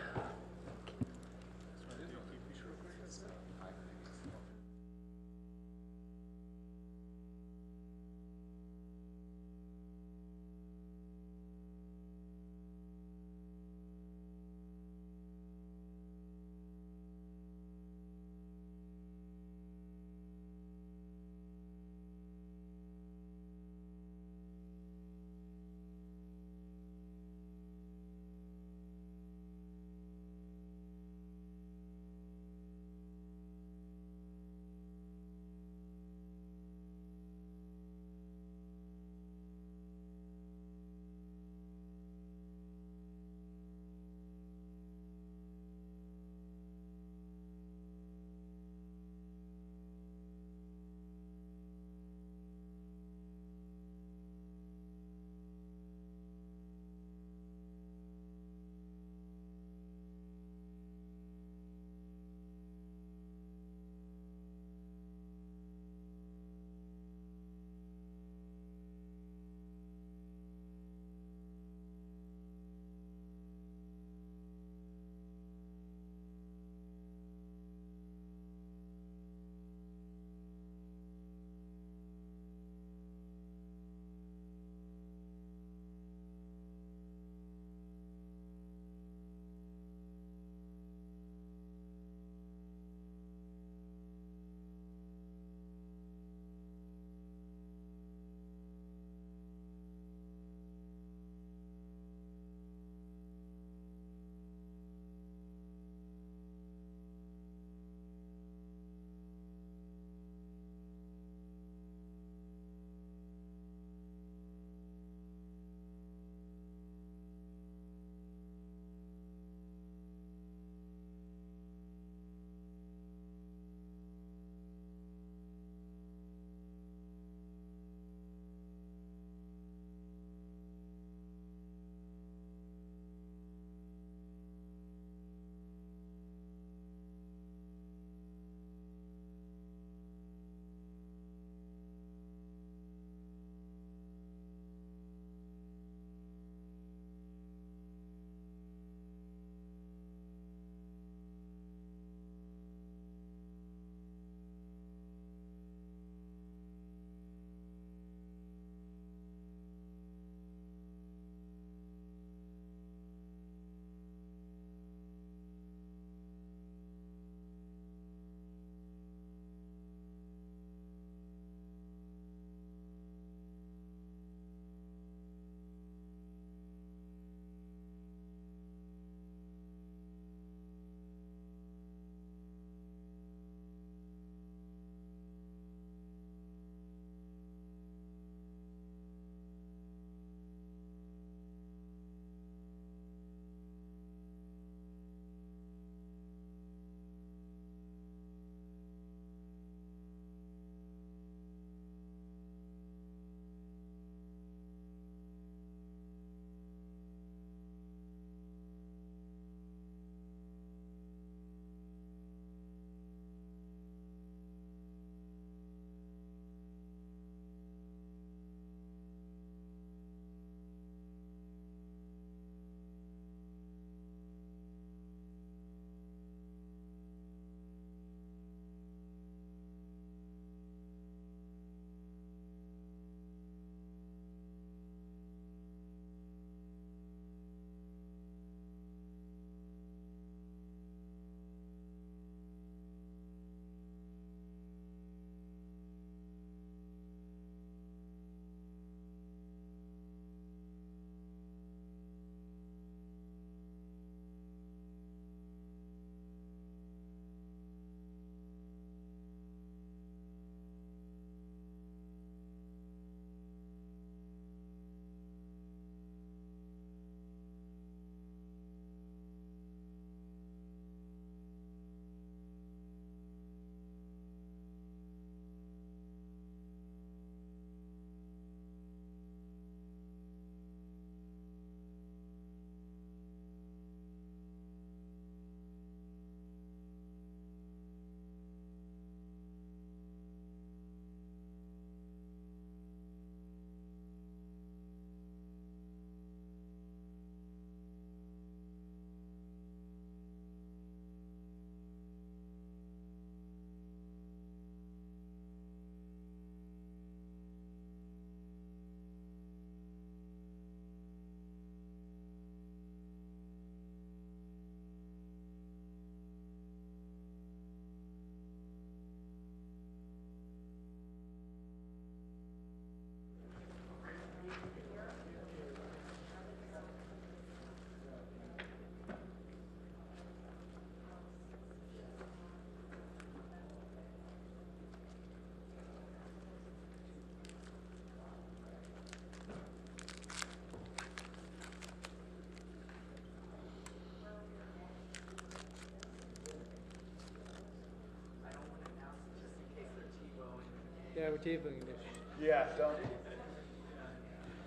Pyrotechnical condition. Yeah, don't.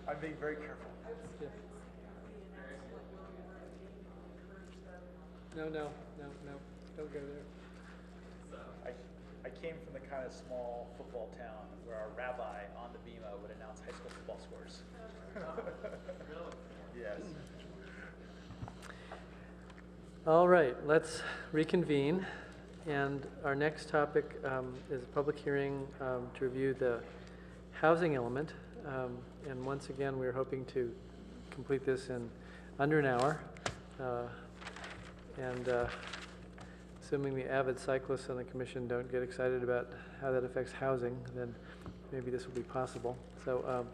I'm being very careful. Yeah. No, don't go there. I came from the kind of small football town where our rabbi on the bema would announce high school football scores. Really? Yes. All right, let's reconvene. And our next topic is a public hearing to review the housing element. And once again, we're hoping to complete this in under an hour. Assuming the avid cyclists on the commission don't get excited about how that affects housing, then maybe this will be possible. So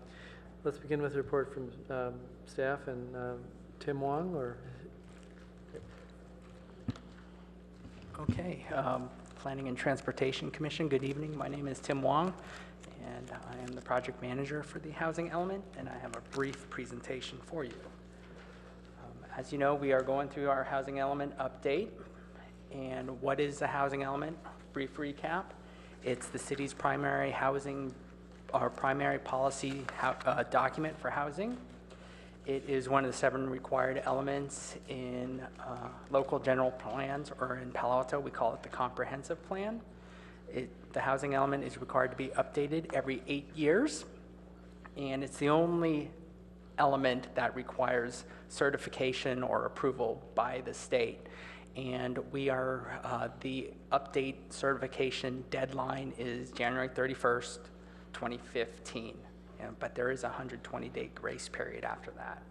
let's begin with a report from staff and Tim Wong, or Okay, Planning and Transportation Commission, good evening. My name is Tim Wong, and I am the project manager for the housing element, and I have a brief presentation for you. As you know, we are going through our housing element update. And what is the housing element? Brief recap. It's the city's primary housing, or primary policy document for housing. It is one of the 7 required elements in local general plans, or in Palo Alto, we call it the comprehensive plan. The housing element is required to be updated every 8 years, and it's the only element that requires certification or approval by the state. And we are, the update certification deadline is January 31st, 2015. But there is a 120-day grace period after that.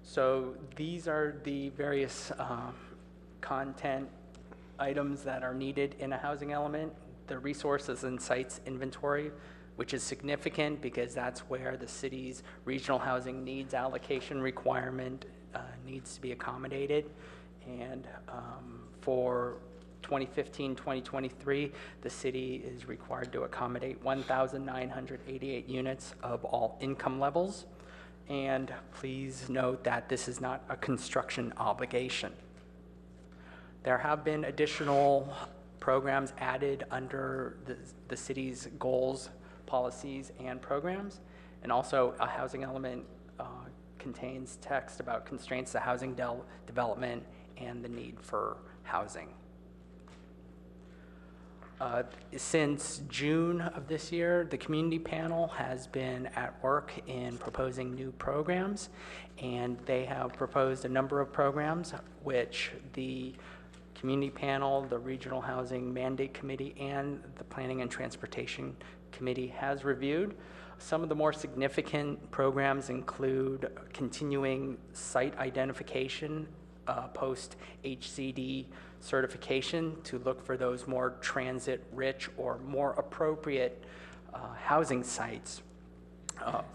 So these are the various content items that are needed in a housing element. The resources and sites inventory, which is significant because that's where the city's regional housing needs allocation requirement needs to be accommodated. And for 2015-2023, the city is required to accommodate 1,988 units of all income levels. And please note that this is not a construction obligation. There have been additional programs added under the city's goals, policies, and programs. And also a housing element contains text about constraints to housing development and the need for housing. Since June of this year, the community panel has been at work in proposing new programs, and they have proposed a number of programs which the community panel, the regional housing mandate committee, and the planning and transportation committee has reviewed. Some of the more significant programs include continuing site identification post HCD certification to look for those more transit-rich or more appropriate housing sites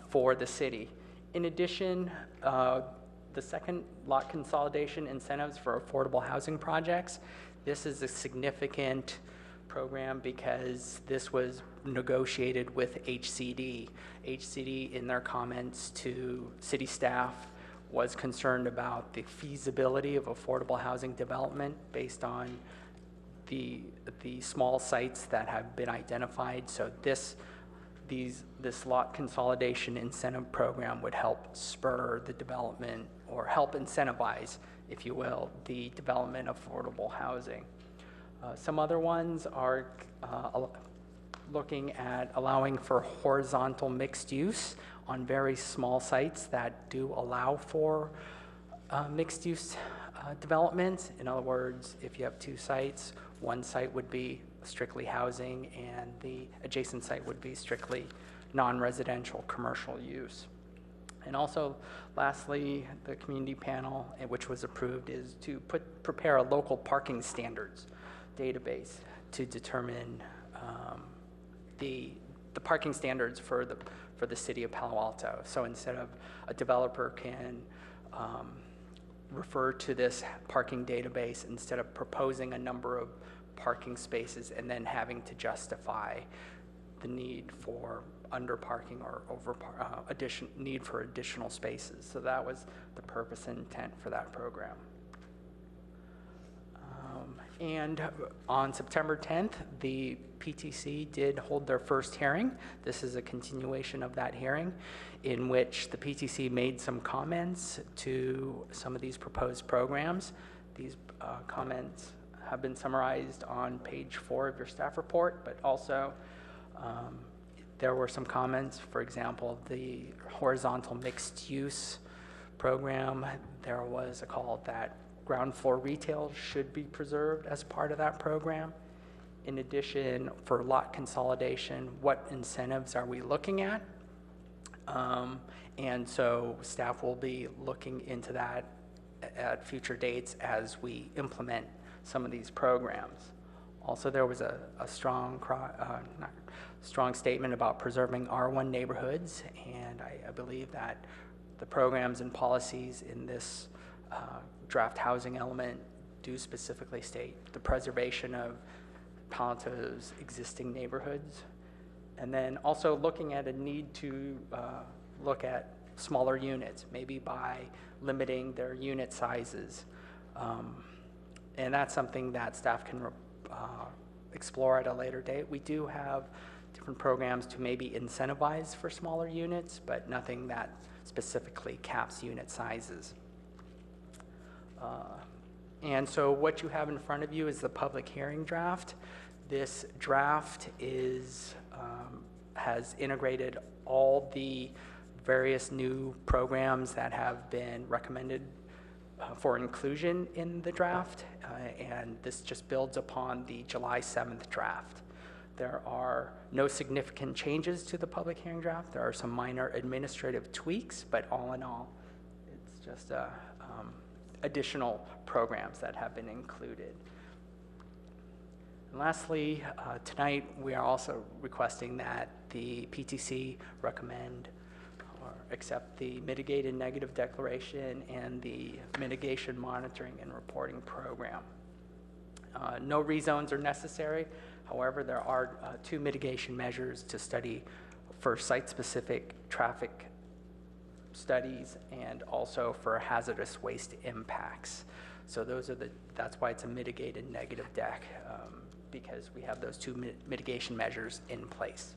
for the city. In addition, the second lot consolidation incentives for affordable housing projects. This is a significant program because this was negotiated with HCD. HCD, in their comments to city staff, was concerned about the feasibility of affordable housing development based on the small sites that have been identified. So this lot consolidation incentive program would help spur the development, or help incentivize, if you will, the development of affordable housing. Some other ones are looking at allowing for horizontal mixed use on very small sites that do allow for mixed use development. In other words, if you have 2 sites, one site would be strictly housing and the adjacent site would be strictly non-residential commercial use. And also, lastly, the community panel, which was approved, is to prepare a local parking standards database to determine the parking standards for the city of Palo Alto. So instead of a developer can refer to this parking database, instead of proposing a number of parking spaces and then having to justify the need for underparking or need for additional spaces. So that was the purpose and intent for that program. And on September 10th, the PTC did hold their first hearing. This is a continuation of that hearing in which the PTC made some comments to some of these proposed programs. These comments have been summarized on page 4 of your staff report, but also there were some comments, for example, the horizontal mixed use program. There was a call that ground floor retail should be preserved as part of that program. In addition, for lot consolidation, what incentives are we looking at? And so staff will be looking into that at future dates as we implement some of these programs. Also, there was a strong statement about preserving R1 neighborhoods, and I believe that the programs and policies in this draft housing element do specifically state the preservation of Palo Alto's existing neighborhoods. And then also looking at a need to look at smaller units, maybe by limiting their unit sizes. And that's something that staff can explore at a later date. We do have different programs to maybe incentivize for smaller units, but nothing that specifically caps unit sizes. And so what you have in front of you is the public hearing draft. This draft is, has integrated all the various new programs that have been recommended for inclusion in the draft, and this just builds upon the July 7th draft. There are no significant changes to the public hearing draft. There are some minor administrative tweaks, but all in all, it's just additional programs that have been included. And lastly, tonight we are also requesting that the PTC recommend or accept the mitigated negative declaration and the mitigation monitoring and reporting program. No rezones are necessary. However, there are 2 mitigation measures to study for site-specific traffic studies and also for hazardous waste impacts. So those are that's why it's a mitigated negative deck, because we have those 2 mitigation measures in place.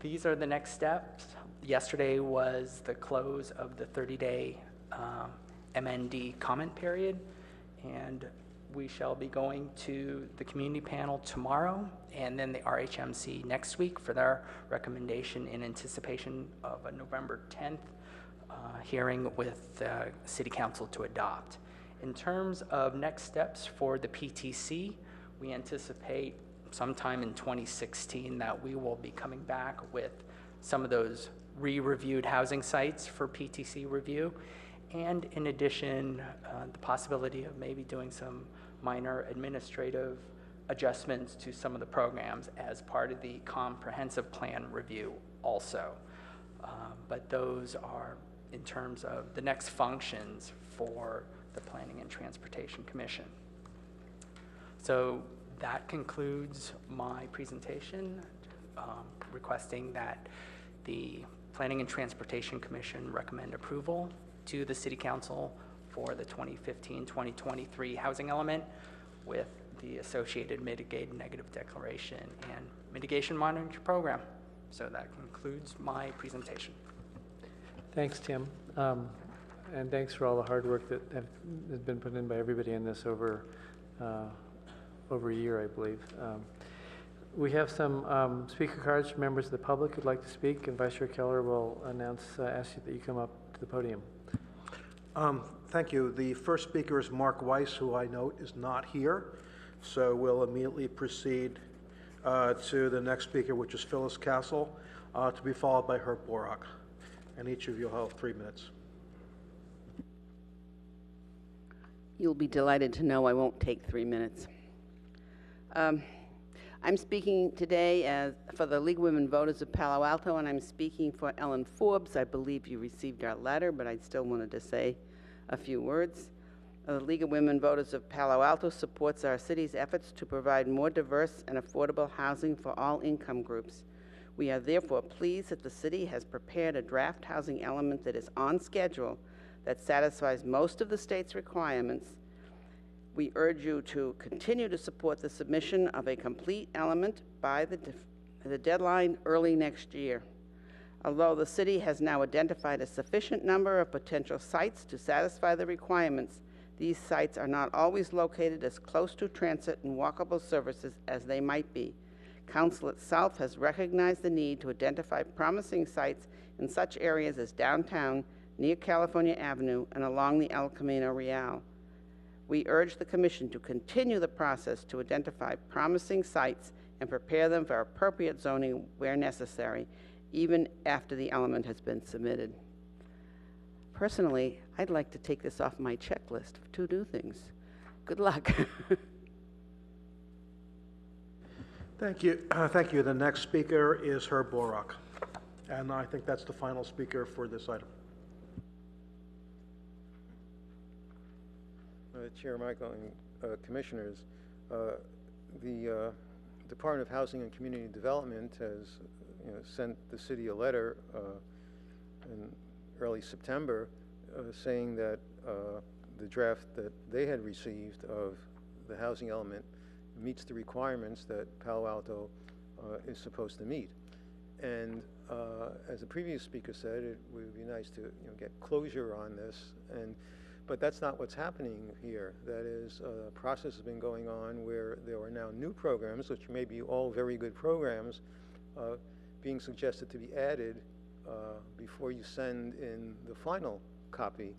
These are the next steps. Yesterday was the close of the 30-day MND comment period, and we shall be going to the community panel tomorrow and then the RHMC next week for their recommendation in anticipation of a November 10th hearing with the City Council to adopt. In terms of next steps for the PTC, we anticipate sometime in 2016 that we will be coming back with some of those re-reviewed housing sites for PTC review, and in addition, the possibility of maybe doing some minor administrative adjustments to some of the programs as part of the comprehensive plan review also. But those are in terms of the next functions for the Planning and Transportation Commission. So that concludes my presentation, requesting that the Planning and Transportation Commission recommend approval to the City Council for the 2015-2023 housing element with the associated mitigated negative declaration and mitigation monitoring program. So that concludes my presentation. Thanks, Tim. And thanks for all the hard work that has been put in by everybody in this over a year, I believe. We have some speaker cards from members of the public who'd like to speak, and Vice Chair Keller will ask you that you come up to the podium. Thank you. The first speaker is Mark Weiss, who I note is not here. So we'll immediately proceed to the next speaker, which is Phyllis Castle, to be followed by Herb Borak. And each of you will have 3 minutes. You'll be delighted to know I won't take 3 minutes. I'm speaking today for the League of Women Voters of Palo Alto, and I'm speaking for Ellen Forbes. I believe you received our letter, but I still wanted to say a few words. The League of Women Voters of Palo Alto supports our city's efforts to provide more diverse and affordable housing for all income groups. We are therefore pleased that the city has prepared a draft housing element that is on schedule, that satisfies most of the state's requirements, We urge you to continue to support the submission of a complete element by the deadline early next year. Although the city has now identified a sufficient number of potential sites to satisfy the requirements, these sites are not always located as close to transit and walkable services as they might be. Council itself has recognized the need to identify promising sites in such areas as downtown, near California Avenue, and along the El Camino Real. We urge the Commission to continue the process to identify promising sites and prepare them for appropriate zoning where necessary, even after the element has been submitted. Personally, I'd like to take this off my checklist to do things. Good luck. Thank you. Thank you. The next speaker is Herb Borak. And I think that's the final speaker for this item. Chair Michael and Commissioners, the Department of Housing and Community Development has sent the city a letter in early September saying that the draft that they had received of the housing element meets the requirements that Palo Alto is supposed to meet. And as the previous speaker said, it would be nice to get closure on this, but that's not what's happening here. That is, a process has been going on where there are now new programs, which may be all very good programs, being suggested to be added before you send in the final copy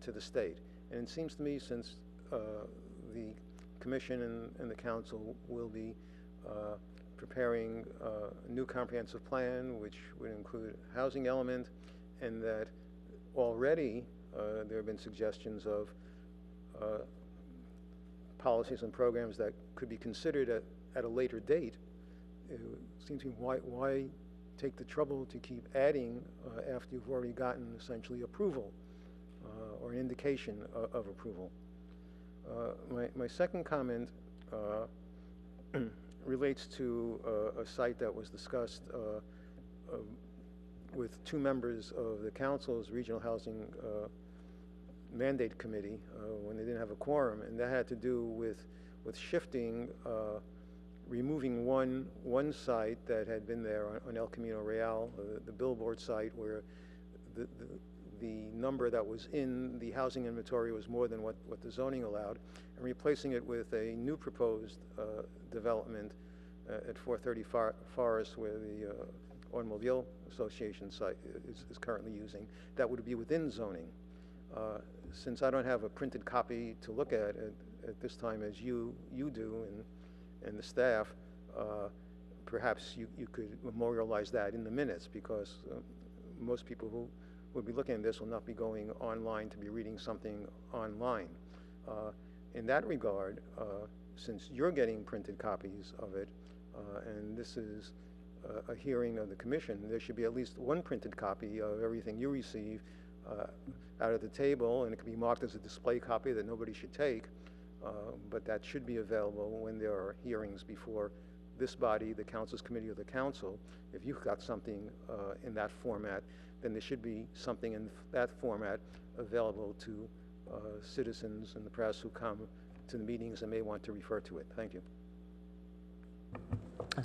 to the state. And it seems to me, since the Commission and the Council will be preparing a new comprehensive plan, which would include housing element, and that already there have been suggestions of policies and programs that could be considered at a later date. It seems to me, why take the trouble to keep adding after you've already gotten essentially approval or an indication of approval? My second comment relates to a site that was discussed with two members of the Council's Regional Housing Mandate Committee when they didn't have a quorum, and that had to do with shifting, removing one site that had been there on El Camino Real, the billboard site where the number that was in the housing inventory was more than what the zoning allowed, and replacing it with a new proposed development at 430 Forest, where the Automobile Association site is currently using, that would be within zoning. Since I don't have a printed copy to look at this time as you do and the staff, perhaps you could memorialize that in the minutes, because most people who will be looking at this will not be going online to be reading something online. In that regard, since you're getting printed copies of it, and this is a hearing of the Commission, there should be at least one printed copy of everything you receive out of the table, and it can be marked as a display copy that nobody should take, but that should be available when there are hearings before this body, the Council's Committee of the Council. If you've got something in that format, then there should be something in that format available to citizens and the press who come to the meetings and may want to refer to it. Thank you.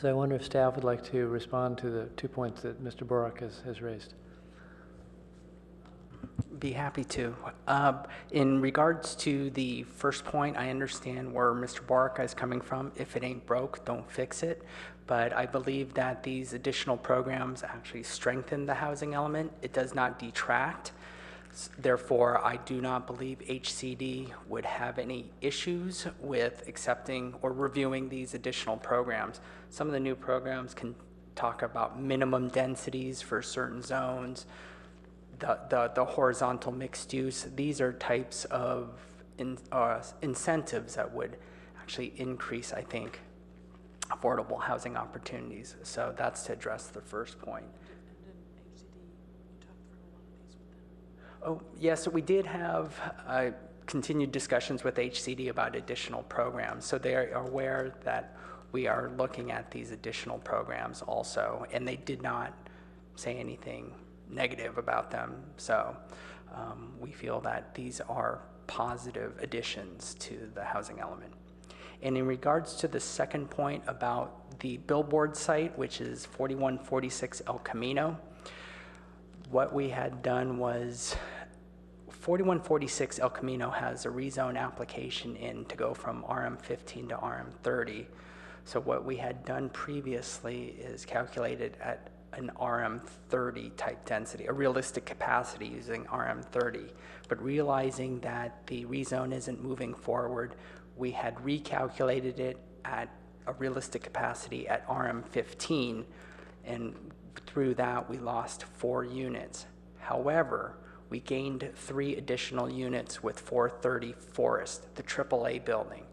So I wonder if staff would like to respond to the 2 points that Mr. Borak has raised. Be happy to. In regards to the first point, I understand where Mr. Borak is coming from. If it ain't broke, don't fix it. But I believe that these additional programs actually strengthen the housing element. It does not detract. Therefore, I do not believe HCD would have any issues with accepting or reviewing these additional programs. Some of the new programs can talk about minimum densities for certain zones, the horizontal mixed use. These are types of incentives that would actually increase, I think, affordable housing opportunities. So that's to address the first point. Oh, yes, we did have continued discussions with HCD about additional programs. So they are aware that we are looking at these additional programs also, and they did not say anything negative about them. So we feel that these are positive additions to the housing element. And in regards to the second point about the billboard site, which is 4146 El Camino, what we had done was 4146 El Camino has a rezone application in to go from RM15 to RM30. So what we had done previously is calculated at an RM30 type density, a realistic capacity using RM30. But realizing that the rezone isn't moving forward, we had recalculated it at a realistic capacity at RM15, and through that we lost 4 units. However, we gained 3 additional units with 430 Forest, the AAA building.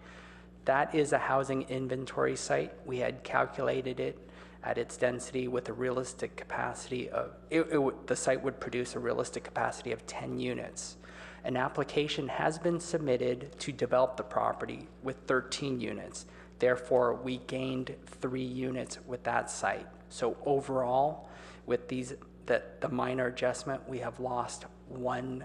That is a housing inventory site. We had calculated it at its density with a realistic capacity of, the site would produce a realistic capacity of 10 units. An application has been submitted to develop the property with 13 units. Therefore, we gained 3 units with that site. So overall, with the minor adjustment, we have lost 1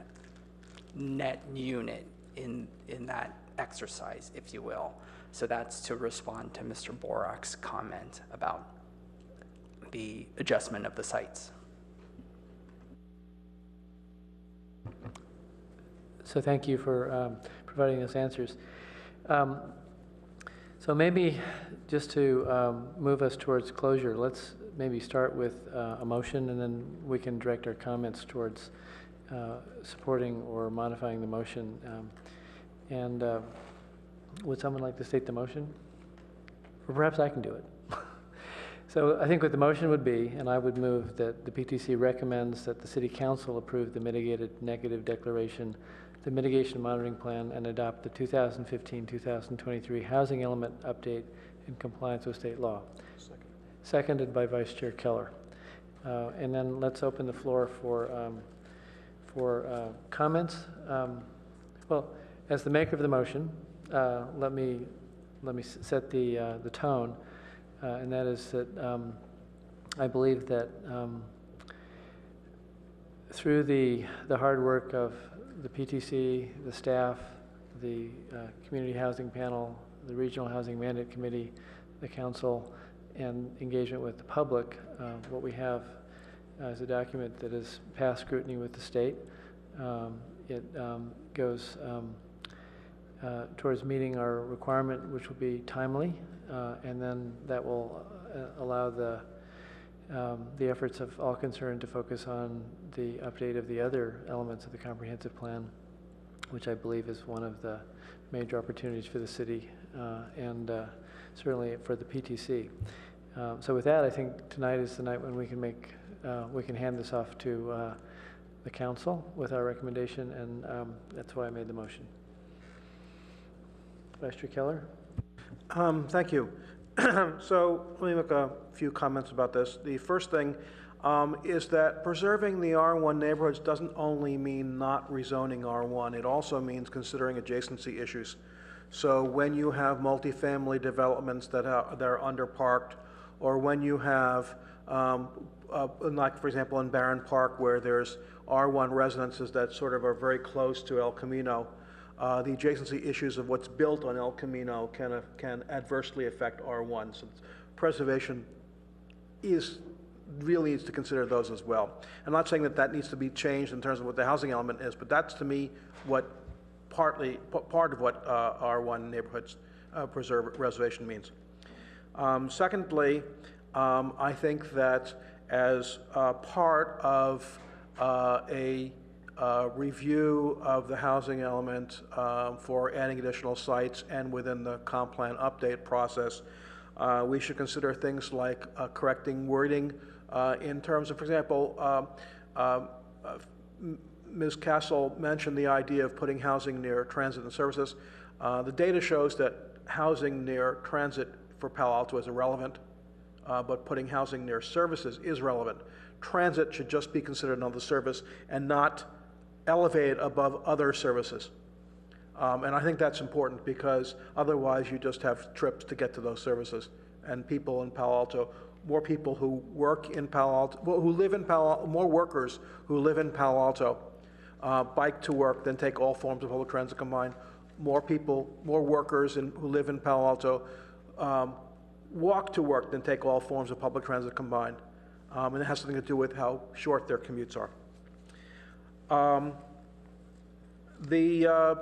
net unit in that exercise, if you will. So that's to respond to Mr. Borak's comment about the adjustment of the sites. So thank you for providing those answers. So maybe just to move us towards closure, let's maybe start with a motion, and then we can direct our comments towards supporting or modifying the motion. Would someone like to state the motion? Or perhaps I can do it. So I think what the motion would be, and I would move that the PTC recommends that the City Council approve the mitigated negative declaration, the mitigation monitoring plan, and adopt the 2015-2023 housing element update in compliance with state law. Seconded by Vice Chair Keller. And then let's open the floor for comments. Well, as the maker of the motion, let me set the tone, and that is that I believe that through the hard work of the PTC, the staff, the Community Housing Panel, the Regional Housing Mandate Committee, the Council, and engagement with the public, what we have is a document that is past scrutiny with the state. It goes towards meeting our requirement, which will be timely, and then that will allow the efforts of all concerned to focus on the update of the other elements of the comprehensive plan, which I believe is one of the major opportunities for the city and certainly for the PTC. So with that, I think tonight is the night when we can hand this off to the council with our recommendation, and that's why I made the motion. Vice Chair Keller? Thank you. So let me make a few comments about this. The first thing is that preserving the R1 neighborhoods doesn't only mean not rezoning R1, it also means considering adjacency issues. So when you have multifamily developments that are underparked, or when you have, like for example in Barron Park, where there's R1 residences that sort of are very close to El Camino, the adjacency issues of what's built on El Camino can adversely affect R1. So preservation really needs to consider those as well. I'm not saying that needs to be changed in terms of what the housing element is, but that's to me what part of what R1 neighborhoods preserve reservation means. Secondly, I think that as part of a review of the housing element for adding additional sites and within the comp plan update process, we should consider things like correcting wording in terms of, for example, Ms. Castle mentioned the idea of putting housing near transit and services. The data shows that housing near transit for Palo Alto is irrelevant, but putting housing near services is relevant. Transit should just be considered another service and not elevated above other services. And I think that's important because otherwise you just have trips to get to those services. And people in Palo Alto, more people who work in Palo Alto, who live in Palo Alto, more workers who live in Palo Alto bike to work than take all forms of public transit combined. More people, more workers who live in Palo Alto walk to work than take all forms of public transit combined. And it has something to do with how short their commutes are. The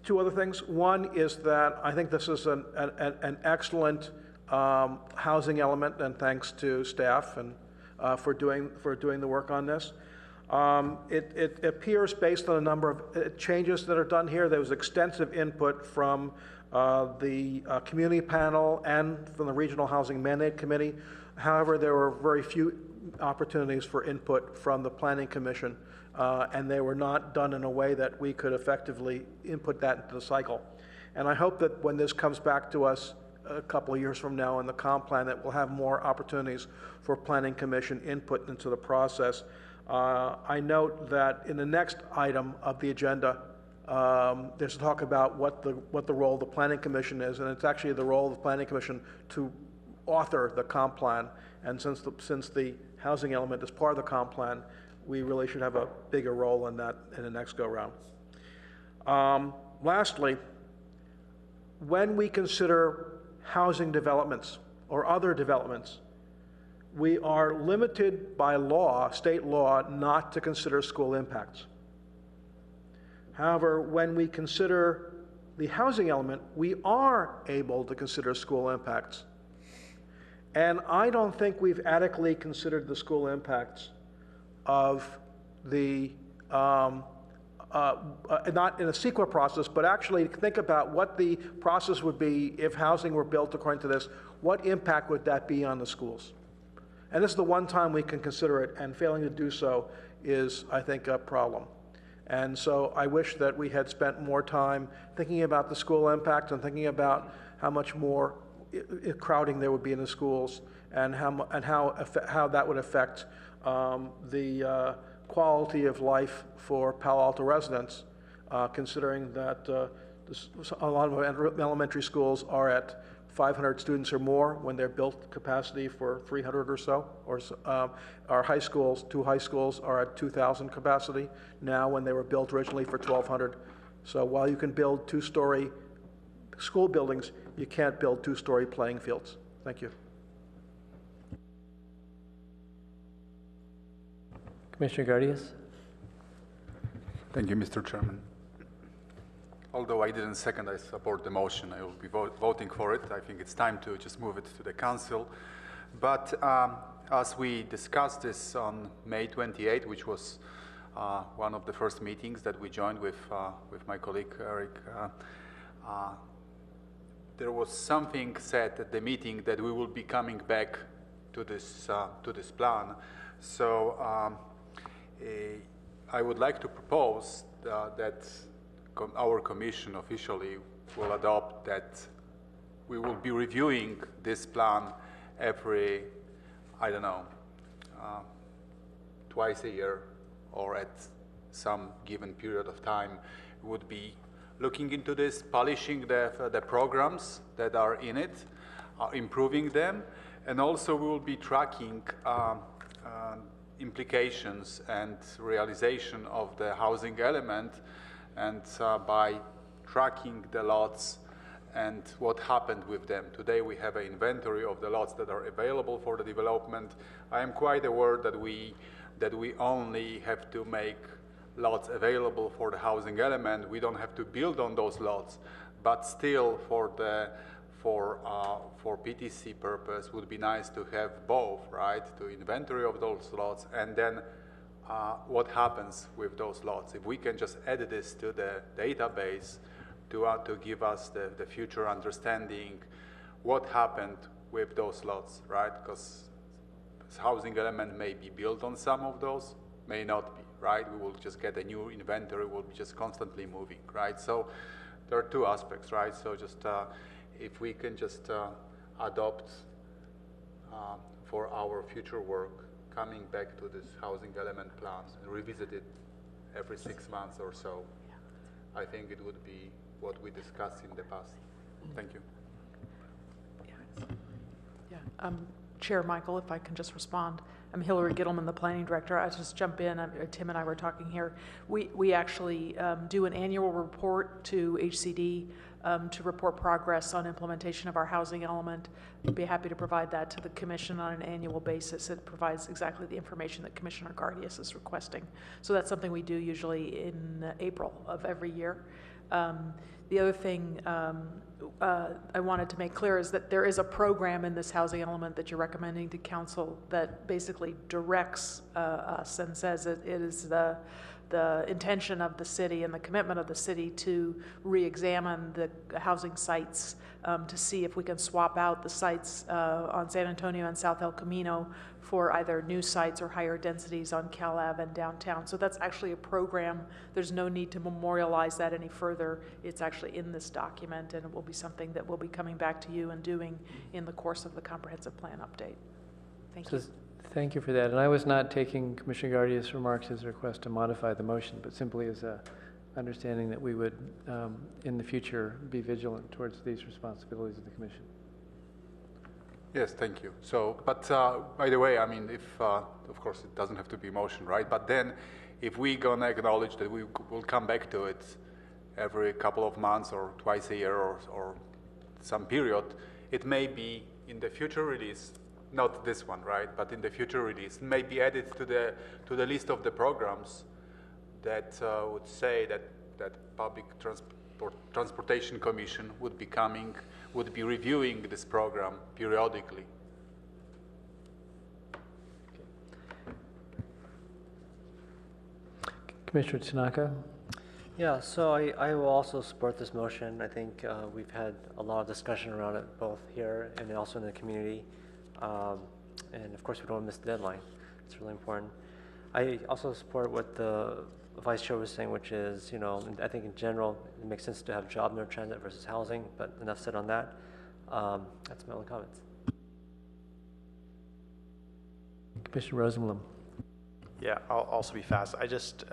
two other things. One is that I think this is an excellent housing element, and thanks to staff and for doing the work on this. It appears, based on a number of changes that are done here, there was extensive input from the community panel and from the Regional Housing Mandate Committee. However, there were very few opportunities for input from the Planning Commission, and they were not done in a way that we could effectively input that into the cycle. And I hope that when this comes back to us a couple of years from now in the comp plan, that we'll have more opportunities for Planning Commission input into the process. I note that in the next item of the agenda, there's talk about what the role of the Planning Commission is, and it's actually the role of the Planning Commission to author the comp plan. And since the housing element is part of the comp plan, we really should have a bigger role in that in the next go-round. Lastly, when we consider housing developments or other developments, we are limited by law, state law, not to consider school impacts. However, when we consider the housing element, we are able to consider school impacts. And I don't think we've adequately considered the school impacts of the, not in a CEQA process, but actually think about what the process would be if housing were built according to this. What impact would that be on the schools? And this is the one time we can consider it, and failing to do so is, I think, a problem. And so I wish that we had spent more time thinking about the school impact and thinking about how much more crowding there would be in the schools, and how that would affect the quality of life for Palo Alto residents, considering that a lot of elementary schools are at 500 students or more when they're built capacity for 300 or so. Or our high schools, 2 high schools, are at 2,000 capacity now when they were built originally for 1,200. So while you can build 2-story school buildings, you can't build 2-story playing fields. Thank you. Commissioner Gardias. Thank you, Mr. Chairman. Although I didn't second, I support the motion. I will be voting for it. I think it's time to just move it to the council. But as we discussed this on May 28, which was one of the first meetings that we joined with my colleague Eric, there was something said at the meeting that we will be coming back to this plan. So I would like to propose that our commission officially will adopt that we will be reviewing this plan every, I don't know, twice a year, or at some given period of time. Would be looking into this, polishing the programs that are in it, improving them, and also we will be tracking implications and realization of the housing element, and by tracking the lots and what happened with them. Today we have an inventory of the lots that are available for the development. I am quite aware that we only have to make lots available for the housing element. We don't have to build on those lots, but still for PTC purpose would be nice to have both, right? To inventory of those lots, and then what happens with those lots. If we can just add this to the database to give us the future understanding what happened with those lots, right? Because this housing element may be built on some of those, may not be, right? We will just get a new inventory, we'll be just constantly moving, right? So there are two aspects, right? So just if we can just adopt for our future work, coming back to this housing element plan and revisit it every 6 months or so, I think it would be what we discussed in the past. Thank you. Yeah. Chair Michael, if I can just respond. I'm Hillary Gittleman, the planning director. I just jump in. Tim and I were talking here. We actually do an annual report to HCD to report progress on implementation of our housing element. We'd be happy to provide that to the commission on an annual basis. It provides exactly the information that Commissioner Gardias is requesting. So that's something we do usually in April of every year. The other thing I wanted to make clear is that there is a program in this housing element that you're recommending to council that basically directs us and says it is the intention of the city and the commitment of the city to re-examine the housing sites to see if we can swap out the sites on San Antonio and South El Camino for either new sites or higher densities on Cal Ave and downtown. So that's actually a program. There's no need to memorialize that any further. It's actually in this document, and it will be something that we'll be coming back to you and doing in the course of the comprehensive plan update. Thank you. Thank you for that. And I was not taking Commissioner Gardias' remarks as a request to modify the motion, but simply as a understanding that we would, in the future, be vigilant towards these responsibilities of the commission. Yes, thank you. So, but by the way, I mean, if, of course, it doesn't have to be motion, right? But then if we're going to acknowledge that we will come back to it every couple of months or twice a year or some period, it may be in the future release, not this one, right? But in the future release, may be added to the list of the programs that would say that Public Transportation Commission would be reviewing this program periodically. Commissioner Tanaka? Yeah, so I will also support this motion. I think we've had a lot of discussion around it, both here and also in the community. And of course, we don't want to miss the deadline. It's really important. I also support what the Vice Chair was saying, which is, you know, I think in general, it makes sense to have job near transit versus housing, but enough said on that. That's my only comments. Commissioner Rosenblum. Yeah, I'll also be fast. I just,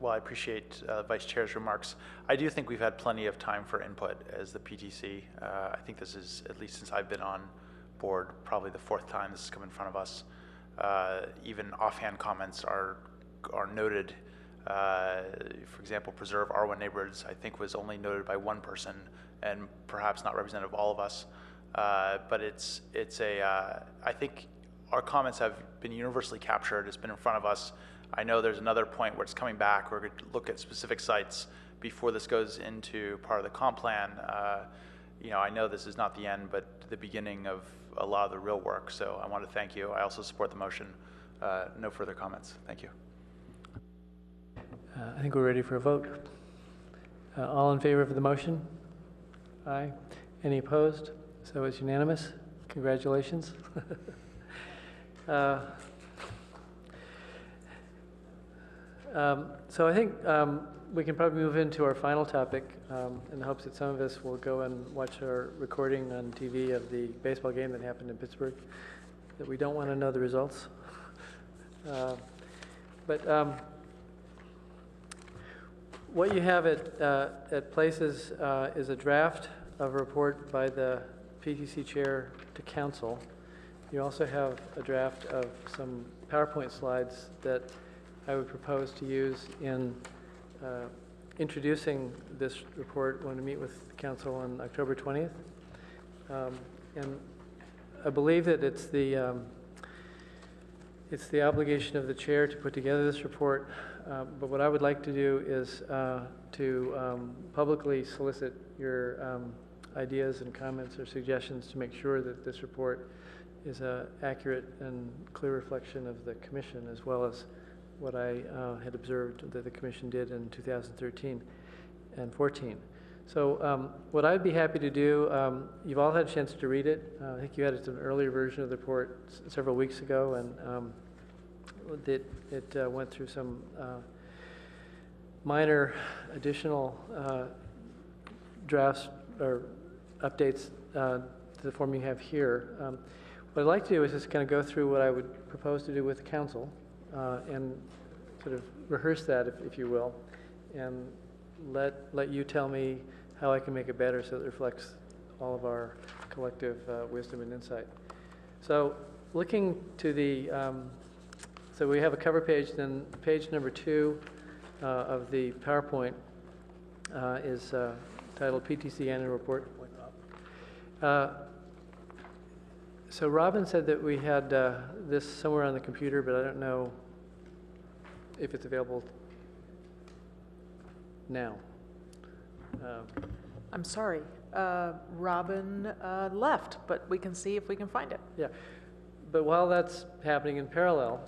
well, I appreciate Vice Chair's remarks. I do think we've had plenty of time for input as the PTC. I think this is, at least since I've been on board, probably the fourth time this has come in front of us. Even offhand comments are noted. For example, preserve R1 neighborhoods, I think was only noted by one person and perhaps not representative of all of us. But I think our comments have been universally captured. It's been in front of us. I know there's another point where it's coming back. We're going to look at specific sites before this goes into part of the comp plan. You know, I know this is not the end, but the beginning of a lot of the real work. So I want to thank you. I also support the motion. No further comments. Thank you. I think we're ready for a vote. All in favor of the motion? Aye. Any opposed? So it's unanimous. Congratulations. So I think we can probably move into our final topic in the hopes that some of us will go and watch our recording on TV of the baseball game that happened in Pittsburgh, that we don't want to know the results. But what you have at places is a draft of a report by the PTC chair to council. You also have a draft of some PowerPoint slides that I would propose to use in introducing this report when we meet with the council on October 20th. And I believe that it's the obligation of the chair to put together this report. But what I would like to do is to publicly solicit your ideas and comments or suggestions to make sure that this report is an accurate and clear reflection of the commission, as well as what I had observed that the commission did in 2013 and 14. So what I'd be happy to do, you've all had a chance to read it. I think you had an earlier version of the report several weeks ago, and it went through some minor additional drafts or updates to the form you have here. What I'd like to do is just kind of go through what I would propose to do with the council and sort of rehearse that, if you will, and let you tell me how I can make it better so it reflects all of our collective wisdom and insight. So looking to the, so we have a cover page, then page number 2 of the PowerPoint is titled PTC Annual Report. So Robin said that we had this somewhere on the computer, but I don't know if it's available now. I'm sorry, Robin left, but we can see if we can find it. Yeah, but while that's happening in parallel,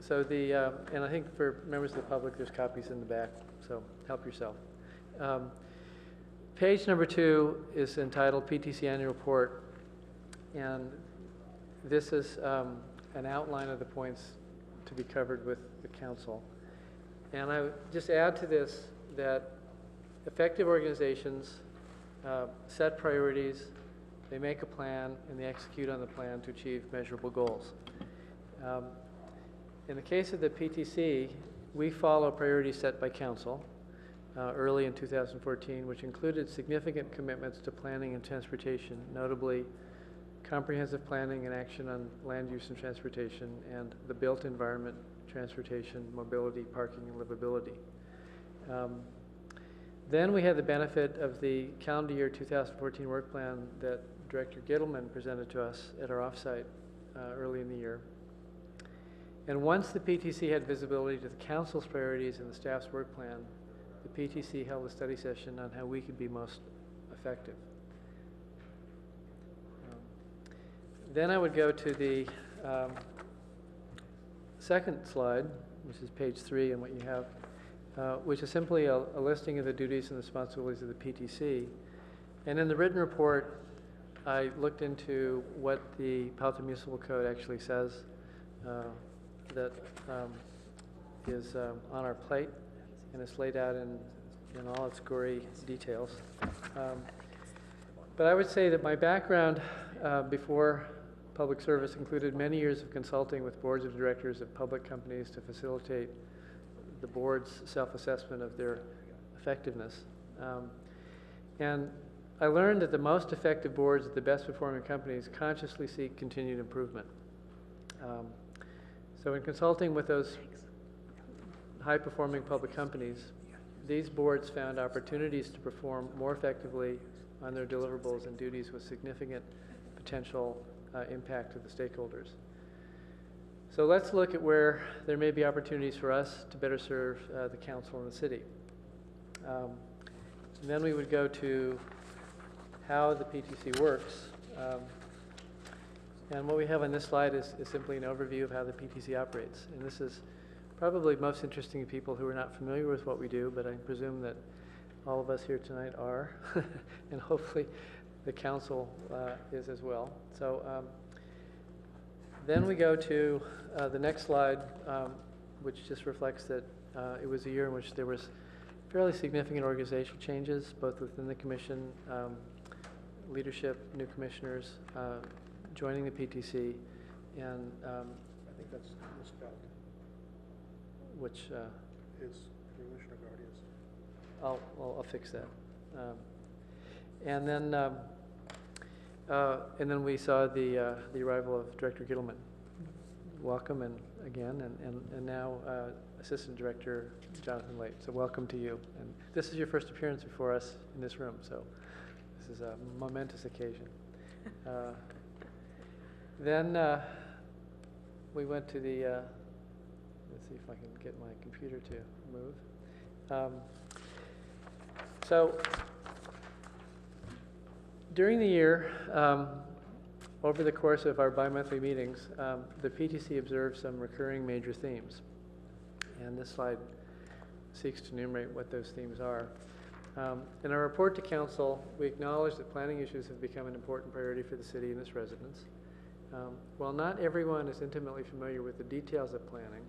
so the, and I think for members of the public, there's copies in the back, so help yourself. Page number 2 is entitled PTC Annual Report, and this is an outline of the points to be covered with the council. And I would just add to this that effective organizations set priorities, they make a plan, and they execute on the plan to achieve measurable goals. In the case of the PTC, we follow priorities set by council early in 2014, which included significant commitments to planning and transportation, notably comprehensive planning and action on land use and transportation, and the built environment, transportation, mobility, parking, and livability. Then we had the benefit of the calendar year 2014 work plan that Director Gittleman presented to us at our offsite early in the year. And once the PTC had visibility to the council's priorities and the staff's work plan, the PTC held a study session on how we could be most effective. Then I would go to the second slide, which is page 3 and what you have, which is simply a listing of the duties and responsibilities of the PTC. And in the written report, I looked into what the Palo Municipal Code actually says that is on our plate, and it's laid out in all its gory details. But I would say that my background before public service included many years of consulting with boards of directors of public companies to facilitate the board's self-assessment of their effectiveness. And I learned that the most effective boards of the best performing companies consciously seek continued improvement. So in consulting with those high-performing public companies, these boards found opportunities to perform more effectively on their deliverables and duties with significant potential impact to the stakeholders. So let's look at where there may be opportunities for us to better serve the council and the city. And then we would go to how the PTC works. And what we have on this slide is simply an overview of how the PTC operates. And this is probably most interesting to people who are not familiar with what we do, but I presume that all of us here tonight are, and hopefully the council is as well. So then we go to the next slide, which just reflects that it was a year in which there was fairly significant organizational changes, both within the commission, leadership, new commissioners, joining the PTC, and I think that's misspelled, which is Commissioner Guardias. I'll fix that. And then we saw the arrival of Director Gittleman. Welcome, and again, and now Assistant Director Jonathan Late. So welcome to you. And this is your first appearance before us in this room, so this is a momentous occasion. Then we went to the, let's see if I can get my computer to move. So during the year, over the course of our bi-monthly meetings, the PTC observed some recurring major themes. And this slide seeks to enumerate what those themes are. In our report to council, we acknowledge that planning issues have become an important priority for the city and its residents. While not everyone is intimately familiar with the details of planning,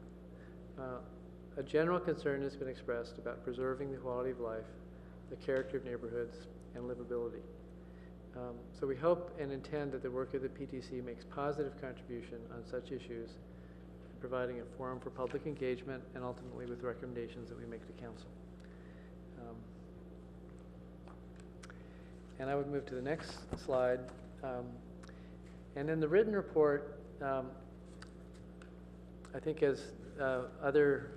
a general concern has been expressed about preserving the quality of life, the character of neighborhoods, and livability. So we hope and intend that the work of the PTC makes positive contribution on such issues, providing a forum for public engagement and ultimately with recommendations that we make to council. And I would move to the next slide. And in the written report, I think as other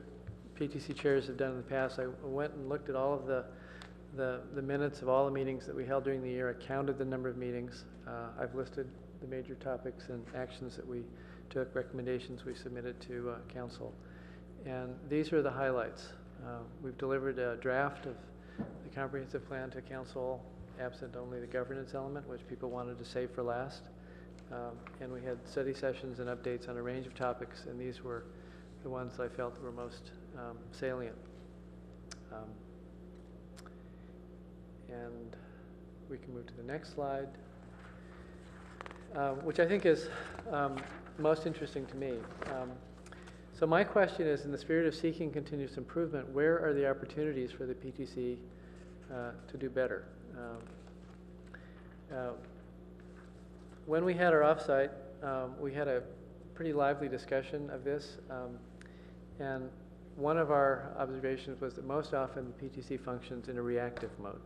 PTC chairs have done in the past, I went and looked at all of the minutes of all the meetings that we held during the year. I counted the number of meetings. I've listed the major topics and actions that we took, recommendations we submitted to council. And these are the highlights. We've delivered a draft of the comprehensive plan to council, absent only the governance element, which people wanted to save for last. And we had study sessions and updates on a range of topics, and these were the ones I felt were most salient. And we can move to the next slide, which I think is most interesting to me. So my question is, in the spirit of seeking continuous improvement, where are the opportunities for the PTC to do better? When we had our offsite, we had a pretty lively discussion of this, and one of our observations was that most often the PTC functions in a reactive mode,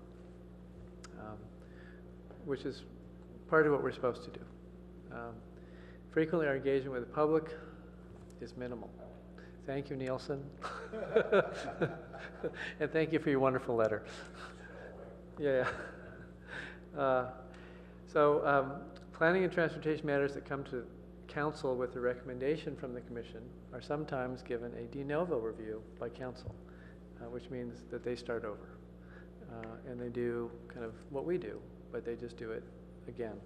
which is part of what we're supposed to do. Frequently, our engagement with the public is minimal. Thank you, Nielsen. And thank you for your wonderful letter. Yeah. Planning and transportation matters that come to council with a recommendation from the commission are sometimes given a de novo review by council, which means that they start over. And they do kind of what we do, but they just do it again.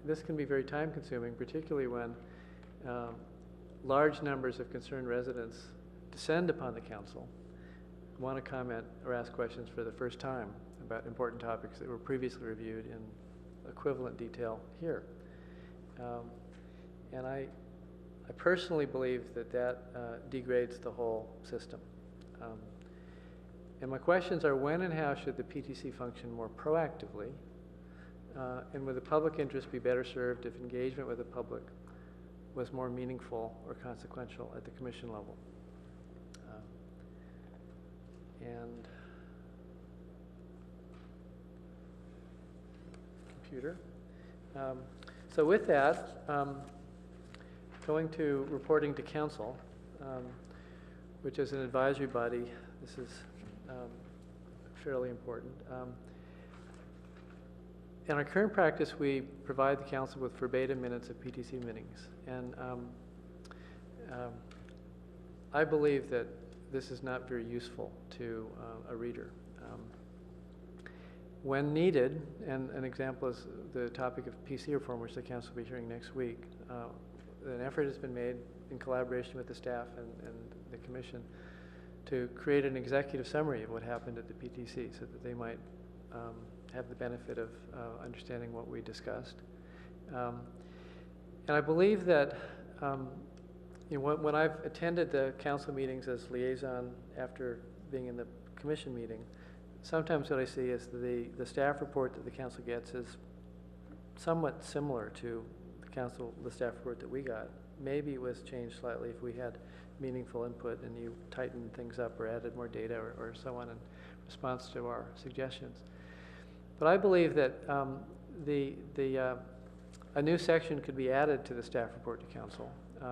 This can be very time consuming, particularly when large numbers of concerned residents descend upon the council, want to comment or ask questions for the first time about important topics that were previously reviewed in equivalent detail here. And I personally believe that degrades the whole system. And my questions are, when and how should the PTC function more proactively? And would the public interest be better served if engagement with the public was more meaningful or consequential at the commission level? And computer. So with that, going to reporting to council, which is an advisory body, this is fairly important. In our current practice, we provide the council with verbatim minutes of PTC meetings. And I believe that this is not very useful to a reader. When needed, and an example is the topic of PC reform, which the council will be hearing next week, an effort has been made in collaboration with the staff and the commission to create an executive summary of what happened at the PTC so that they might have the benefit of understanding what we discussed. And I believe that when I've attended the council meetings as liaison after being in the commission meeting, sometimes what I see is the staff report that the council gets is somewhat similar to the staff report that we got. Maybe it was changed slightly if we had meaningful input and you tightened things up or added more data or so on in response to our suggestions. But I believe that a new section could be added to the staff report to council,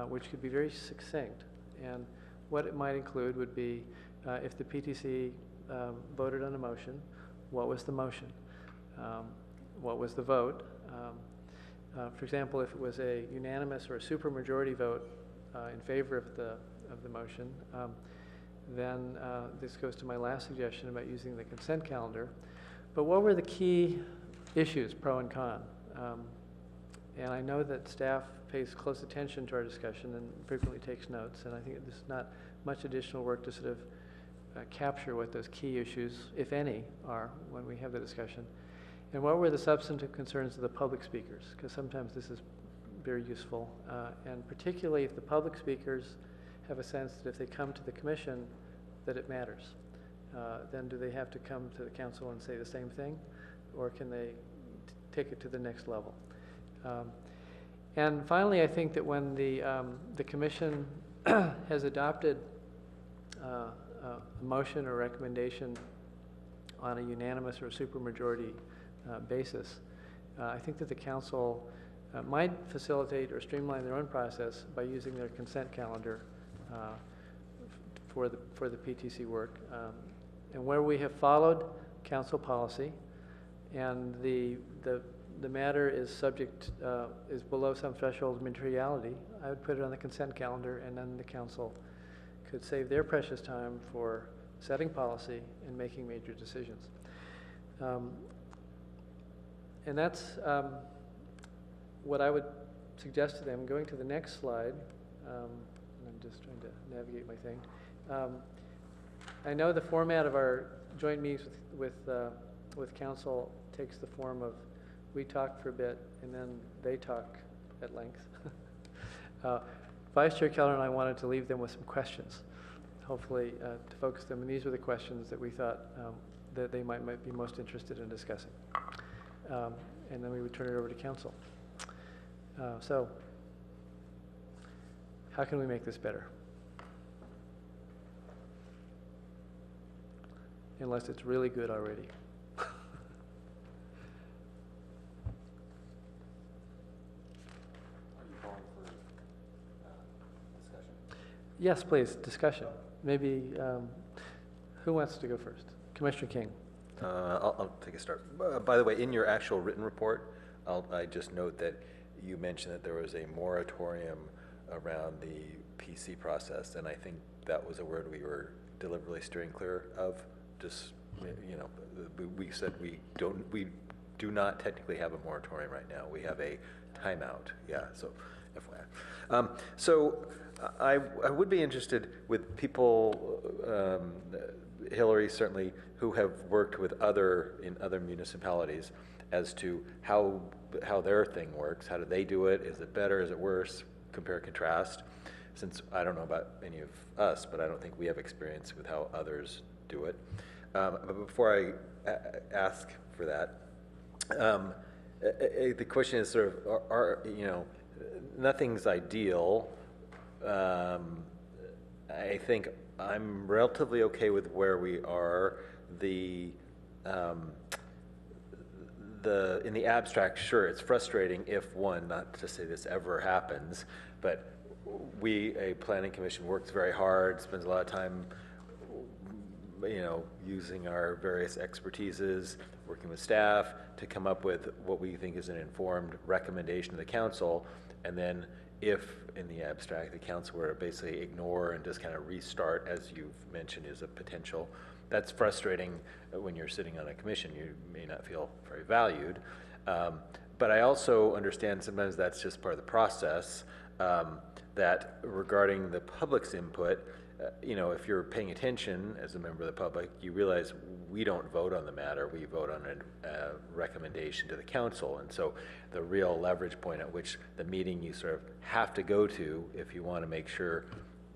which could be very succinct. And what it might include would be if the PTC voted on a motion, what was the motion? What was the vote? For example, if it was a unanimous or a supermajority vote in favor of the motion, then this goes to my last suggestion about using the consent calendar. But what were the key issues, pro and con? And I know that staff pays close attention to our discussion and frequently takes notes, and I think there's not much additional work to sort of capture what those key issues, if any, are when we have the discussion. And what were the substantive concerns of the public speakers? Because sometimes this is very useful, and particularly if the public speakers have a sense that if they come to the commission, that it matters. Then do they have to come to the council and say the same thing, or can they take it to the next level? And finally, I think that when the commission has adopted a motion or recommendation on a unanimous or supermajority basis, I think that the council might facilitate or streamline their own process by using their consent calendar for the PTC work. And where we have followed council policy and the matter is subject, is below some threshold of materiality, I would put it on the consent calendar, and then the council could save their precious time for setting policy and making major decisions. And that's what I would suggest to them. Going to the next slide, and I'm just trying to navigate my thing. I know the format of our joint meetings with council takes the form of we talk for a bit and then they talk at length. Vice Chair Keller and I wanted to leave them with some questions, hopefully to focus them, and these were the questions that we thought that they might be most interested in discussing. And then we would turn it over to council. So, how can we make this better? Unless it's really good already. Yes, please, discussion. Maybe, who wants to go first? Commissioner King. I'll take a start. By the way, in your actual written report, I just note that you mentioned that there was a moratorium around the PC process, and I think that was a word we were deliberately steering clear of. Just, you know, we said we do not technically have a moratorium right now. We have a timeout. Yeah, so FYI. So I would be interested with people, Hillary certainly, who have worked with in other municipalities as to how their thing works. How do they do it? Is it better? Is it worse? Compare, contrast. Since I don't know about any of us, but I don't think we have experience with how others do it. But before I ask for that, the question is sort of, you know, nothing's ideal. I think I'm relatively okay with where we are. In the abstract, sure, it's frustrating if not to say this ever happens, but a planning commission works very hard, spends a lot of time, you know, using our various expertises, working with staff to come up with what we think is an informed recommendation to the council, and then if in the abstract the council were to basically ignore and just kind of restart, as you've mentioned, is a potential. That's frustrating when you're sitting on a commission. You may not feel very valued. But I also understand sometimes that's just part of the process, that regarding the public's input, you know, if you're paying attention as a member of the public, you realize we don't vote on the matter. We vote on a recommendation to the council. And so the real leverage point at which the meeting you sort of have to go to if you want to make sure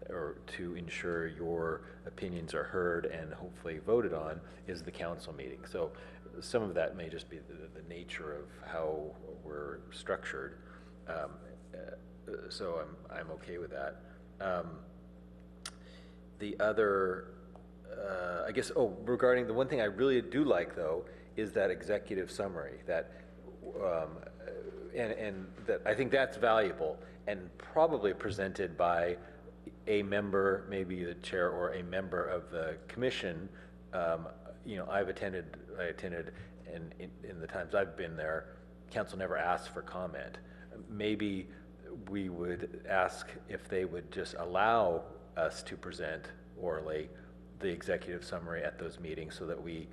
or to ensure your opinions are heard and hopefully voted on is the council meeting. So some of that may just be the nature of how we're structured. So I'm okay with that. The other, I guess, regarding the one thing I really do like though is that executive summary that, and that I think that's valuable and probably presented by a member, maybe the chair or a member of the commission. You know, I attended, and in the times I've been there, council never asked for comment. Maybe we would ask if they would just allow us to present orally the executive summary at those meetings so that we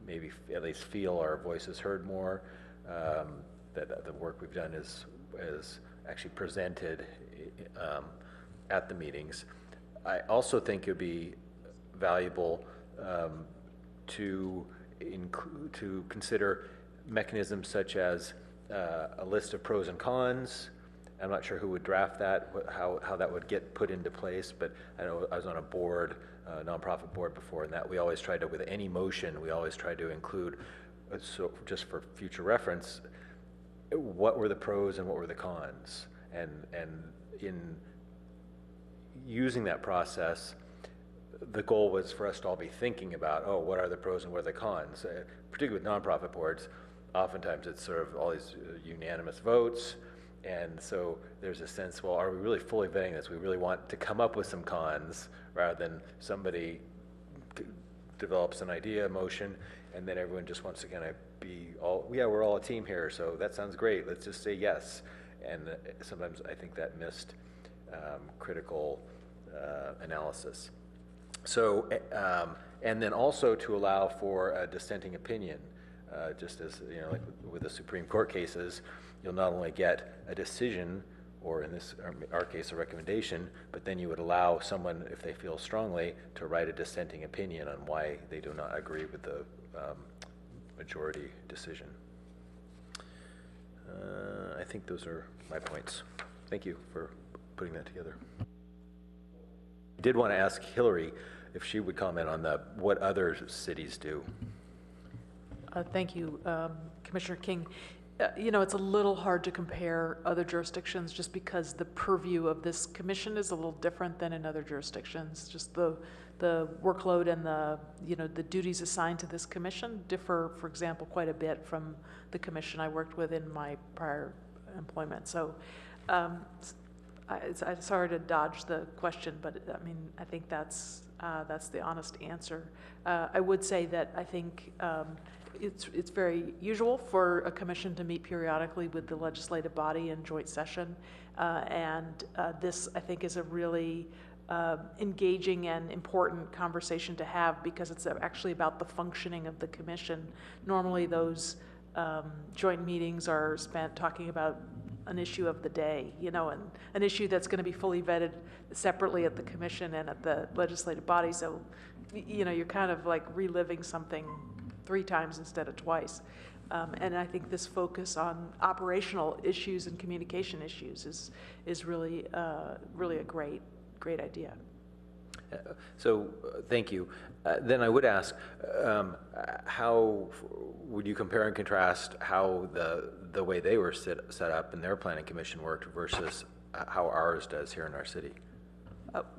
maybe at least feel our voices heard more, that the work we've done is actually presented at the meetings. I also think it would be valuable to consider mechanisms such as a list of pros and cons. I'm not sure who would draft that, how that would get put into place, but I know I was on a board, nonprofit board before, and that we always tried to, with any motion, we always tried to include, so just for future reference, what were the pros and what were the cons, and in using that process, the goal was for us to all be thinking about, what are the pros and what are the cons, particularly with nonprofit boards. Oftentimes it's sort of all these unanimous votes, And so there's a sense, well, are we really fully vetting this? We really want to come up with some cons rather than somebody develops an idea, a motion, and then everyone just wants to kind of be all, yeah, we're all a team here, so that sounds great, let's just say yes. And sometimes I think that missed critical analysis. So, and then also to allow for a dissenting opinion, just as, you know, like with the Supreme Court cases, you'll not only get a decision, or in this, our case, a recommendation, but then you would allow someone, if they feel strongly, to write a dissenting opinion on why they do not agree with the majority decision. I think those are my points. Thank you for putting that together. I did want to ask Hillary if she would comment on what other cities do. Thank you, Commissioner King. You know, it's a little hard to compare other jurisdictions just because the purview of this commission is a little different than in other jurisdictions. Just the workload and the duties assigned to this commission differ, for example, quite a bit from the commission I worked with in my prior employment. So I'm sorry to dodge the question, but I mean, I think that's the honest answer. I would say that I think it's very usual for a commission to meet periodically with the legislative body in joint session, and this, I think, is a really engaging and important conversation to have because it's actually about the functioning of the commission. Normally those joint meetings are spent talking about an issue of the day, you know, and an issue that's going to be fully vetted separately at the commission and at the legislative body. So, you know, you're kind of like reliving something 3 times instead of twice. And I think this focus on operational issues and communication issues is really a great idea. So thank you. Then I would ask, how would you compare and contrast how the way they were set up and their planning commission worked versus how ours does here in our city?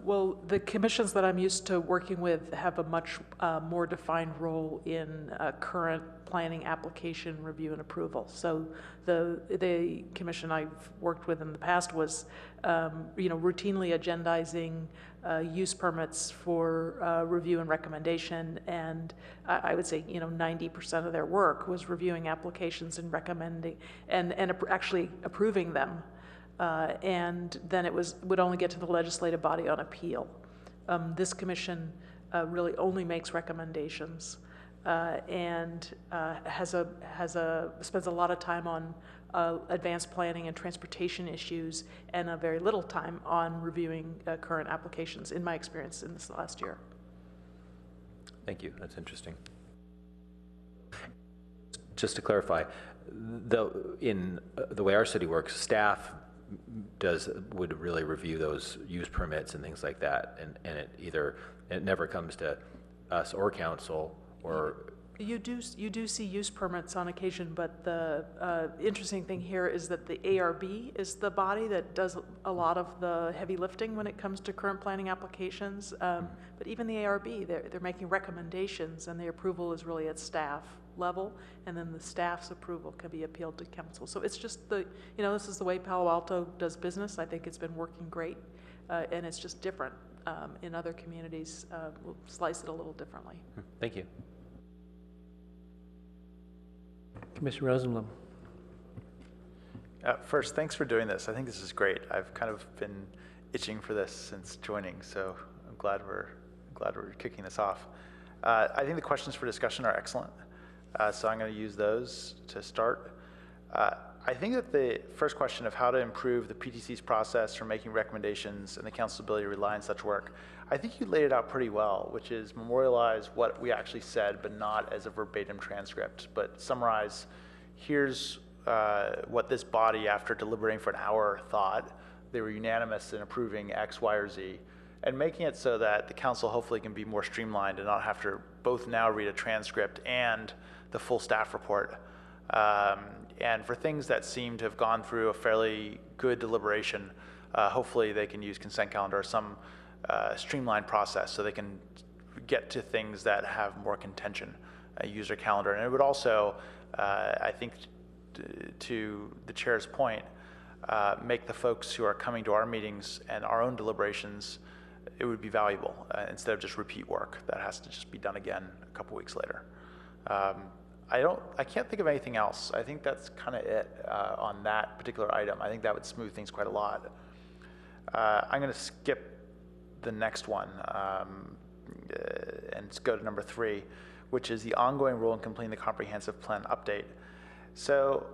Well, the commissions that I'm used to working with have a much more defined role in current planning application review and approval. So the commission I've worked with in the past was, you know, routinely agendizing use permits for review and recommendation, and I would say, you know, 90% of their work was reviewing applications and recommending and actually approving them. And then it would only get to the legislative body on appeal. This commission really only makes recommendations and spends a lot of time on advanced planning and transportation issues and a very little time on reviewing current applications, in my experience in this last year. Thank you. That's interesting. Just to clarify, in the way our city works, staff would really review those use permits and things like that, and it never comes to us or council or. You do see use permits on occasion, but the interesting thing here is that the ARB is the body that does a lot of the heavy lifting when it comes to current planning applications. But even the ARB, they're making recommendations, and the approval is really at staff level, and then the staff's approval can be appealed to council. So it's just this is the way Palo Alto does business. I think it's been working great, and it's just different. In other communities, we'll slice it a little differently. Thank you. Commissioner Rosenblum. First, thanks for doing this. I think this is great. I've kind of been itching for this since joining, so I'm glad we're kicking this off. I think the questions for discussion are excellent, so I'm going to use those to start. I think that the first question of how to improve the PTC's process for making recommendations and the council's ability to rely on such work, I think you laid it out pretty well, which is memorialize what we actually said, but not as a verbatim transcript, but summarize, here's what this body, after deliberating for an hour, thought. They were unanimous in approving X, Y, or Z, and making it so that the council hopefully can be more streamlined and not have to both now read a transcript and the full staff report. And for things that seem to have gone through a fairly good deliberation, hopefully they can use consent calendar or some streamlined process so they can get to things that have more contention, user calendar. And it would also, I think, to the chair's point, make the folks who are coming to our meetings and our own deliberations, it would be valuable instead of just repeat work that has to just be done again a couple weeks later. I can't think of anything else. I think that's kind of it on that particular item. I think that would smooth things quite a lot. I'm going to skip the next one and go to number 3, which is the ongoing role in completing the comprehensive plan update. So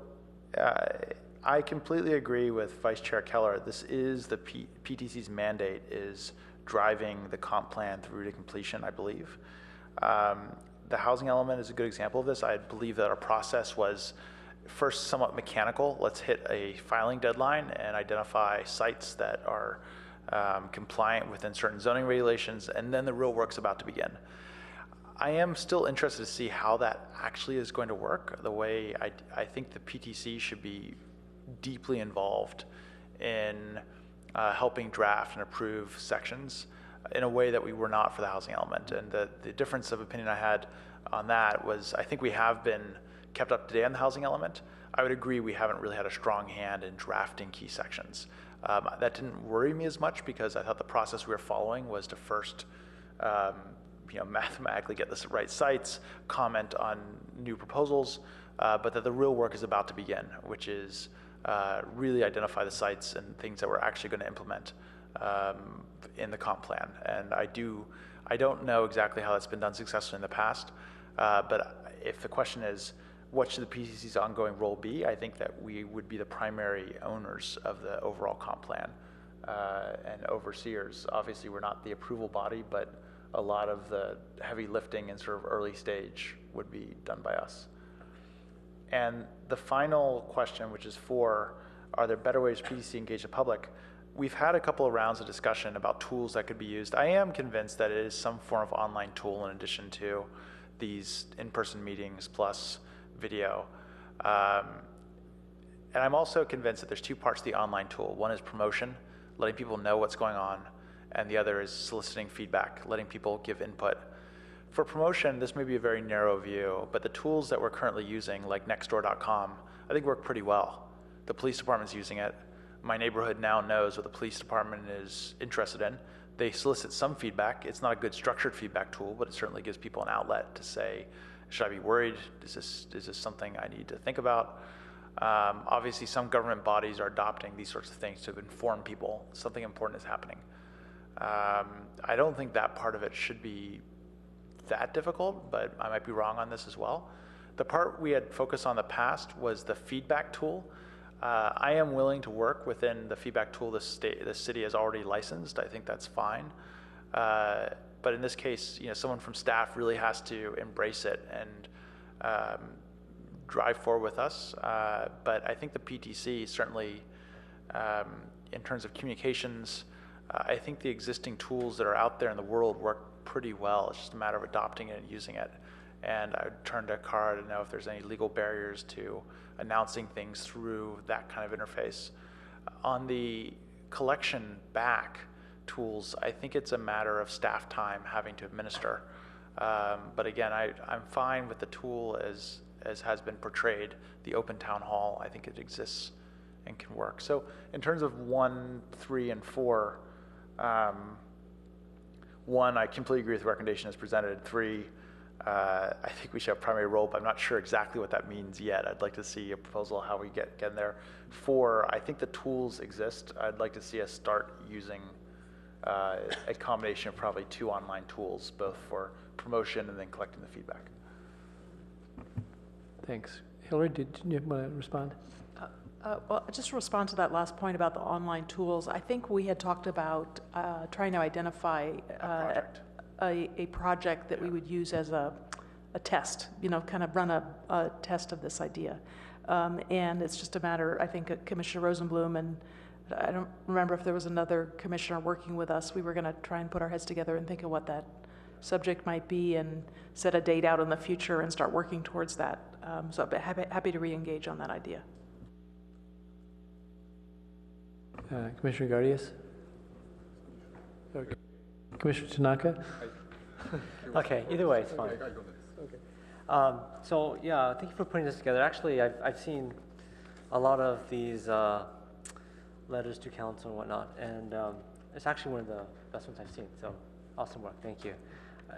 I completely agree with Vice Chair Keller. This is the PTC's mandate is driving the comp plan through to completion, I believe. The housing element is a good example of this. I believe that our process was first somewhat mechanical. Let's hit a filing deadline and identify sites that are compliant within certain zoning regulations, and then the real work's about to begin. I am still interested to see how that actually is going to work. The way I think the PTC should be deeply involved in helping draft and approve sections in a way that we were not for the housing element. And the difference of opinion I had on that was I think we have been kept up to date on the housing element. I would agree we haven't really had a strong hand in drafting key sections. That didn't worry me as much because I thought the process we were following was to first mathematically get the right sites, comment on new proposals, but that the real work is about to begin, which is really identify the sites and things that we're actually going to implement in the comp plan. And I don't know exactly how that's been done successfully in the past, but if the question is, what should the PTC's ongoing role be? I think that we would be the primary owners of the overall comp plan and overseers. Obviously, we're not the approval body, but a lot of the heavy lifting and sort of early stage would be done by us. And the final question, which is 4, are there better ways PTC engage the public? We've had a couple of rounds of discussion about tools that could be used. I am convinced that it is some form of online tool in addition to these in-person meetings plus video. And I'm also convinced that there's 2 parts to the online tool. One is promotion, letting people know what's going on, and the other is soliciting feedback, letting people give input. For promotion, this may be a very narrow view, but the tools that we're currently using, like nextdoor.com, I think work pretty well. The police department's using it. My neighborhood now knows what the police department is interested in. They solicit some feedback. It's not a good structured feedback tool, but it certainly gives people an outlet to say, should I be worried? Is this something I need to think about? Obviously, some government bodies are adopting these sorts of things to inform people something important is happening. I don't think that part of it should be that difficult, but I might be wrong on this as well. The part we had focused on in the past was the feedback tool. I am willing to work within the feedback tool the city has already licensed. I think that's fine. But in this case, someone from staff really has to embrace it and drive forward with us. But I think the PTC certainly, in terms of communications, I think the existing tools that are out there in the world work pretty well. It's just a matter of adopting it and using it. And I would turn to Cara to know if there's any legal barriers to announcing things through that kind of interface. On the collection back tools, I think it's a matter of staff time having to administer. But again, I'm fine with the tool as has been portrayed, the open town hall. I think it exists and can work. So in terms of 1, 3, and 4, 1, I completely agree with the recommendation as presented. 3, I think we should have primary role, but I'm not sure exactly what that means yet. I'd like to see a proposal how we get in there. 4, I think the tools exist. I'd like to see us start using a combination of probably 2 online tools, both for promotion and then collecting the feedback. Thanks. Hillary, did you want to respond? Well, just to respond to that last point about the online tools, I think we had talked about trying to identify a project that we would use as a test, kind of run a test of this idea. And it's just a matter, I think Commissioner Rosenblum and I don't remember if there was another commissioner working with us. We were going to try and put our heads together and think of what that subject might be and set a date out in the future and start working towards that. So I'd be happy to re-engage on that idea. Commissioner Gardias? Okay. Commissioner Tanaka? Okay, either way, it's fine. Okay. So yeah, thank you for putting this together. Actually, I've seen a lot of these letters to council and whatnot, and it's actually one of the best ones I've seen, so awesome work, thank you.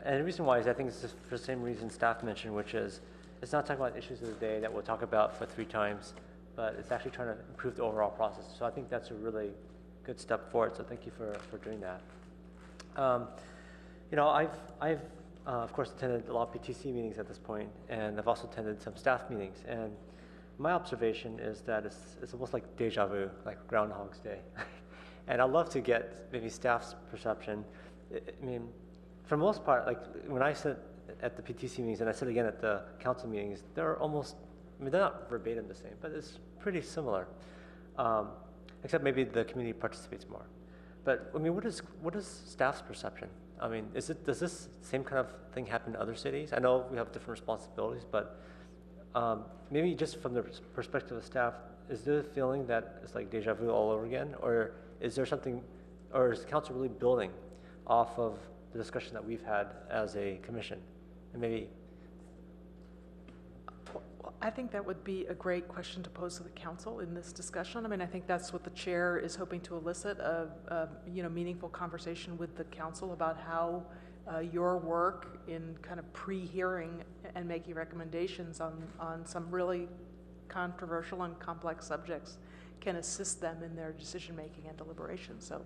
And the reason why is I think it's just for the same reason staff mentioned, which is it's not talking about issues of the day that we'll talk about for 3 times, but it's actually trying to improve the overall process. So I think that's a really good step forward, so thank you for doing that. You know, I've of course attended a lot of PTC meetings at this point, and I've also attended some staff meetings, and my observation is that it's almost like deja vu, like Groundhog's Day. And I'd love to get maybe staff's perception. I mean, for the most part, like when I sit at the PTC meetings and I sit again at the council meetings, they're almost, I mean, they're not verbatim the same, but it's pretty similar. Except maybe the community participates more. But I mean, what is staff's perception? I mean, does this same kind of thing happen in other cities? I know we have different responsibilities, but maybe just from the perspective of staff, is there a feeling that it's like deja vu all over again? Or is there something, or is the council really building off of the discussion that we've had as a commission? And maybe. Well, I think that would be a great question to pose to the council in this discussion. I mean, I think that's what the chair is hoping to elicit, a meaningful conversation with the council about how your work in kind of pre-hearing and making recommendations on some really controversial and complex subjects can assist them in their decision-making and deliberation. So,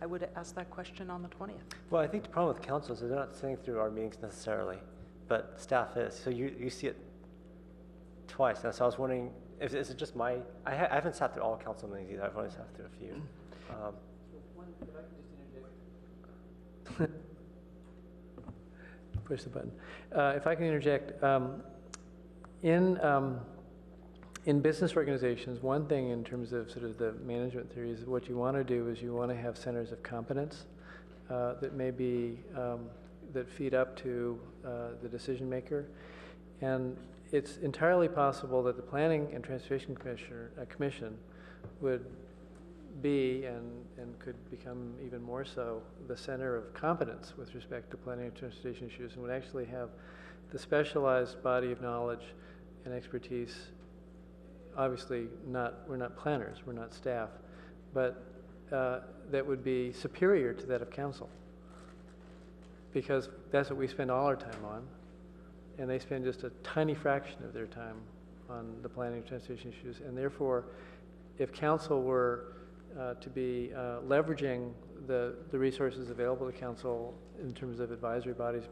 I would ask that question on the 20th. Well, I think the problem with council is they're not sitting through our meetings necessarily, but staff is. So you see it twice. And so I was wondering, is it just I haven't sat through all council meetings either. I've only sat through a few. Push the button. If I can interject, in business organizations, one thing in terms of sort of the management theory is what you want to do is you want to have centers of competence that may be, that feed up to the decision maker. And it's entirely possible that the Planning and Transportation Commission would be and could become even more so the center of competence with respect to planning and transportation issues, and would actually have the specialized body of knowledge and expertise. Obviously we're not planners, we're not staff, but that would be superior to that of council, because that's what we spend all our time on, and they spend just a tiny fraction of their time on the planning and transportation issues. And therefore, if council were to be leveraging the resources available to council in terms of advisory bodies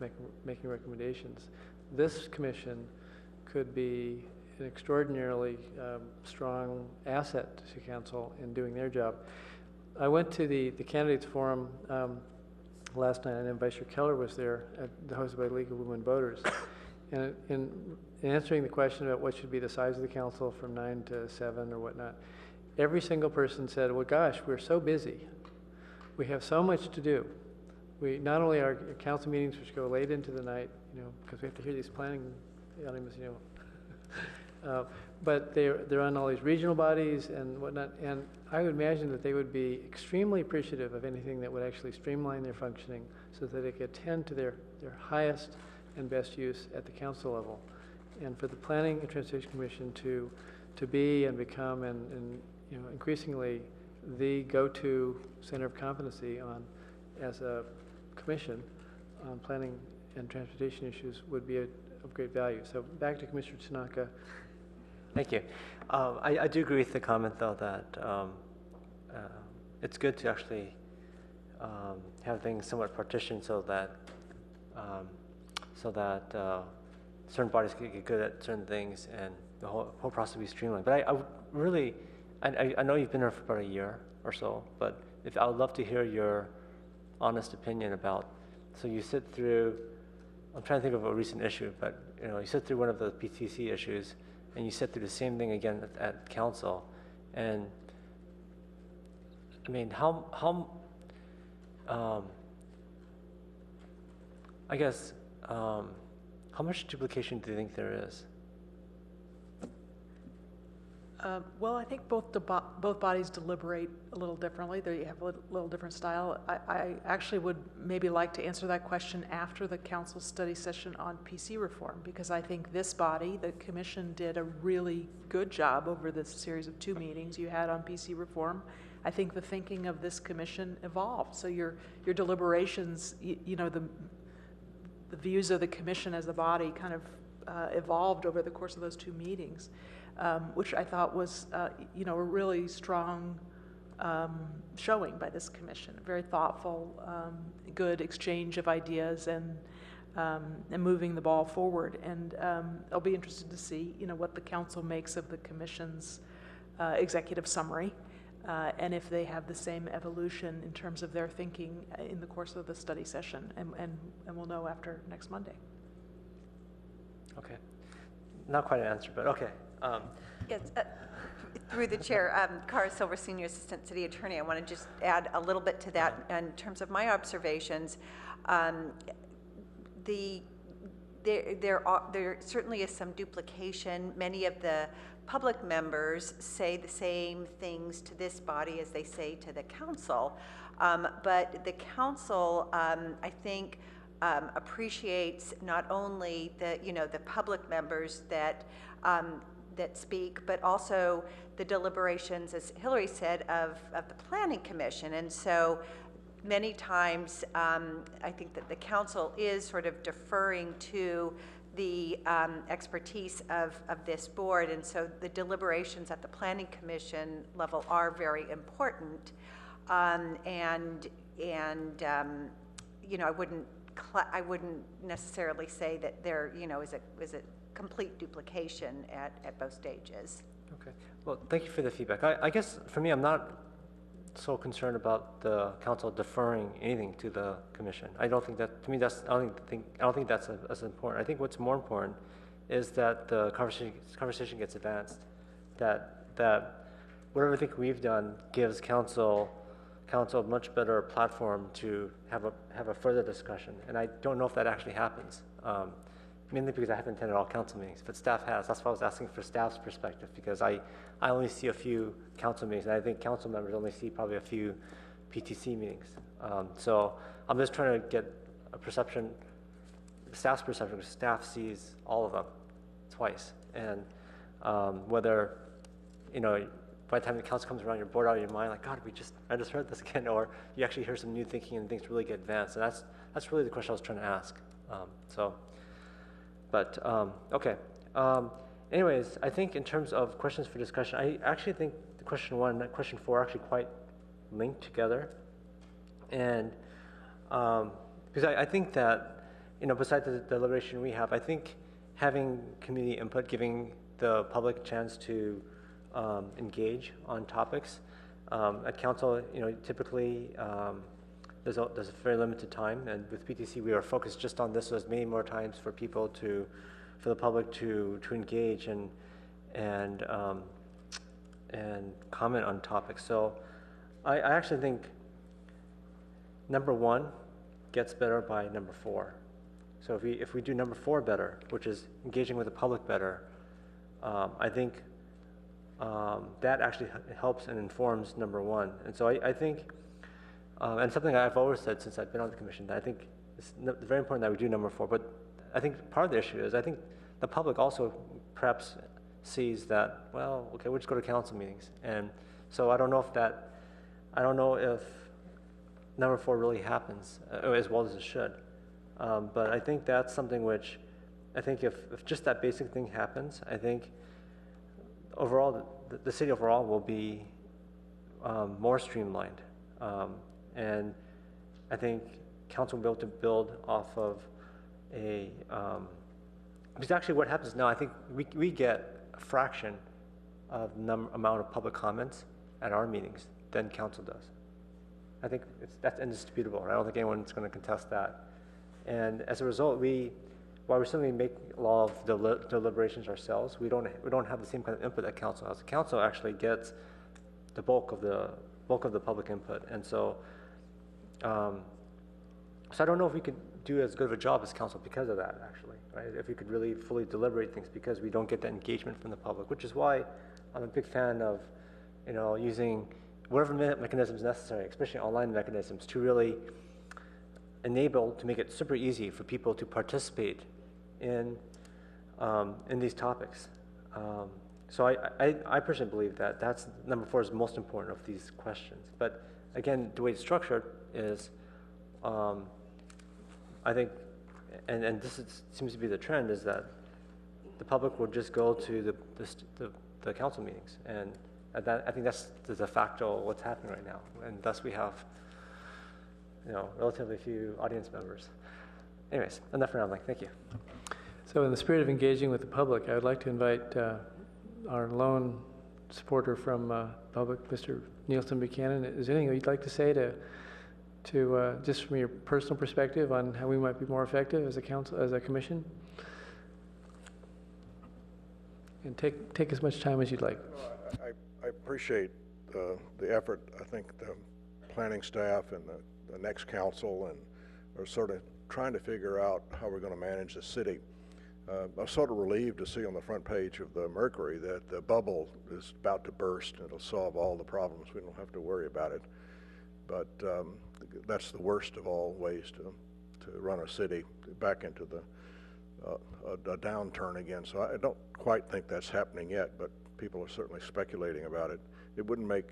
making recommendations, this commission could be an extraordinarily strong asset to council in doing their job. I went to the candidates forum last night, and Vice Chair Keller was there, hosted by League of Women Voters. And in answering the question about what should be the size of the council from 9 to 7 or whatnot, every single person said, well, gosh, we're so busy. We have so much to do. We not only our council meetings, which go late into the night, because we have to hear these planning elements, but they're on all these regional bodies and whatnot. And I would imagine that they would be extremely appreciative of anything that would actually streamline their functioning so that they could attend to their highest and best use at the council level. And for the Planning and Transportation Commission to be and become and increasingly the go-to center of competency as a commission on planning and transportation issues would be of great value. So back to Commissioner Tanaka. Thank you. I do agree with the comment, though, that it's good to actually have things somewhat partitioned so that certain bodies can get good at certain things and the whole process will be streamlined. But I would really, I know you've been here for about a year or so, but I would love to hear your honest opinion about, so you sit through, I'm trying to think of a recent issue, but you sit through one of the PTC issues and you sit through the same thing again at council. And I mean, how much duplication do you think there is? Well, I think both bodies deliberate a little differently. They have a little different style. I actually would maybe like to answer that question after the council study session on PC reform, because I think this body, the commission, did a really good job over this series of 2 meetings you had on PC reform. I think the thinking of this commission evolved. So your deliberations, the views of the commission as a body kind of evolved over the course of those 2 meetings. Which I thought was, a really strong showing by this commission. Very thoughtful, good exchange of ideas and moving the ball forward. And I'll be interested to see, what the council makes of the commission's executive summary, and if they have the same evolution in terms of their thinking in the course of the study session. And we'll know after next Monday. Okay. Not quite an answer, but okay. Yes, through the chair, Cara Silver, Senior Assistant City Attorney. I want to just add a little bit to that in terms of my observations. There certainly is some duplication. Many of the public members say the same things to this body as they say to the council, but the council, I think, appreciates not only the public members that speak, but also the deliberations, as Hillary said, of the Planning Commission. And so many times I think that the council is sort of deferring to the expertise of this board, and so the deliberations at the Planning Commission level are very important. And I wouldn't necessarily say that there is a complete duplication at both stages. Okay. Well, thank you for the feedback. I guess for me, I'm not so concerned about the council deferring anything to the commission. I don't think that, to me, I don't think that's as important. I think what's more important is that the conversation gets advanced. That whatever I think we've done gives council a much better platform to have a further discussion. And I don't know if that actually happens. Mainly because I haven't attended all council meetings, but staff has. That's why I was asking for staff's perspective, because I only see a few council meetings, and I think council members only see probably a few PTC meetings. So I'm just trying to get a perception, staff's perception, because staff sees all of them twice. And whether, by the time the council comes around, you're bored out of your mind, like, God, I just heard this again, or you actually hear some new thinking and things really get advanced. And that's really the question I was trying to ask. Okay. Anyways, I think in terms of questions for discussion, I actually think the question 1 and question 4 are actually quite linked together. And because I think that, besides the deliberation we have, I think having community input, giving the public a chance to engage on topics at council, typically there's a very limited time, and with PTC we are focused just on this, so there's many more times for the public to engage and comment on topics. So I actually think number 1 gets better by number 4. So if we do number 4 better, which is engaging with the public better, I think that actually helps and informs number 1. And so I think, and something I've always said since I've been on the commission, that I think it's very important that we do number 4. But I think part of the issue is I think the public also perhaps sees that, well, okay, we'll just go to council meetings. And so I don't know if number 4 really happens as well as it should. But I think that's something which, I think if just that basic thing happens, I think overall, the city overall will be more streamlined. And I think council will be able to build off of because actually what happens now, I think we get a fraction of amount of public comments at our meetings than council does. I think that's indisputable. I don't think anyone's going to contest that. And as a result, while we certainly make a lot of deliberations ourselves, we don't have the same kind of input that council has. The council actually gets the bulk of the public input, and so I don't know if we could do as good of a job as council because of that, actually, right? If we could really fully deliberate things, because we don't get that engagement from the public, which is why I'm a big fan of, using whatever mechanisms necessary, especially online mechanisms, to really enable, to make it super easy for people to participate in these topics. So I personally believe that that's number 4 is the most important of these questions. But again, the way it's structured is, I think, and seems to be the trend, is that the public will just go to the council meetings, and I think that's the de facto what's happening right now, and thus we have, relatively few audience members. Anyways, enough rambling. Thank you. So in the spirit of engaging with the public, I would like to invite our lone supporter from public, Mr. Nielsen Buchanan. Is there anything you'd like to say to just from your personal perspective on how we might be more effective as a council, as a commission? And take as much time as you'd like. I appreciate the effort. I think the planning staff and the next council are sort of trying to figure out how we're going to manage the city. I'm sort of relieved to see on the front page of the Mercury that the bubble is about to burst and it'll solve all the problems. We don't have to worry about it. But that's the worst of all ways to run a city back into a downturn again. So I don't quite think that's happening yet, but people are certainly speculating about it. It wouldn't make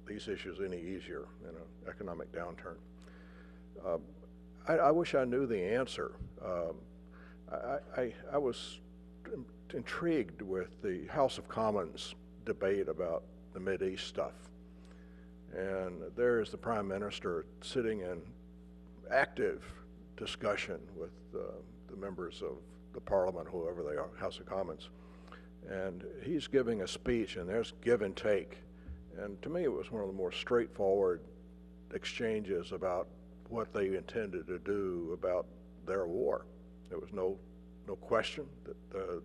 these issues any easier in an economic downturn. I wish I knew the answer. I was intrigued with the House of Commons debate about the Mideast stuff. And there is the Prime Minister sitting in active discussion with the members of the Parliament, whoever they are, House of Commons. And he's giving a speech, and there's give and take. And to me, it was one of the more straightforward exchanges about what they intended to do about their war. There was no question that,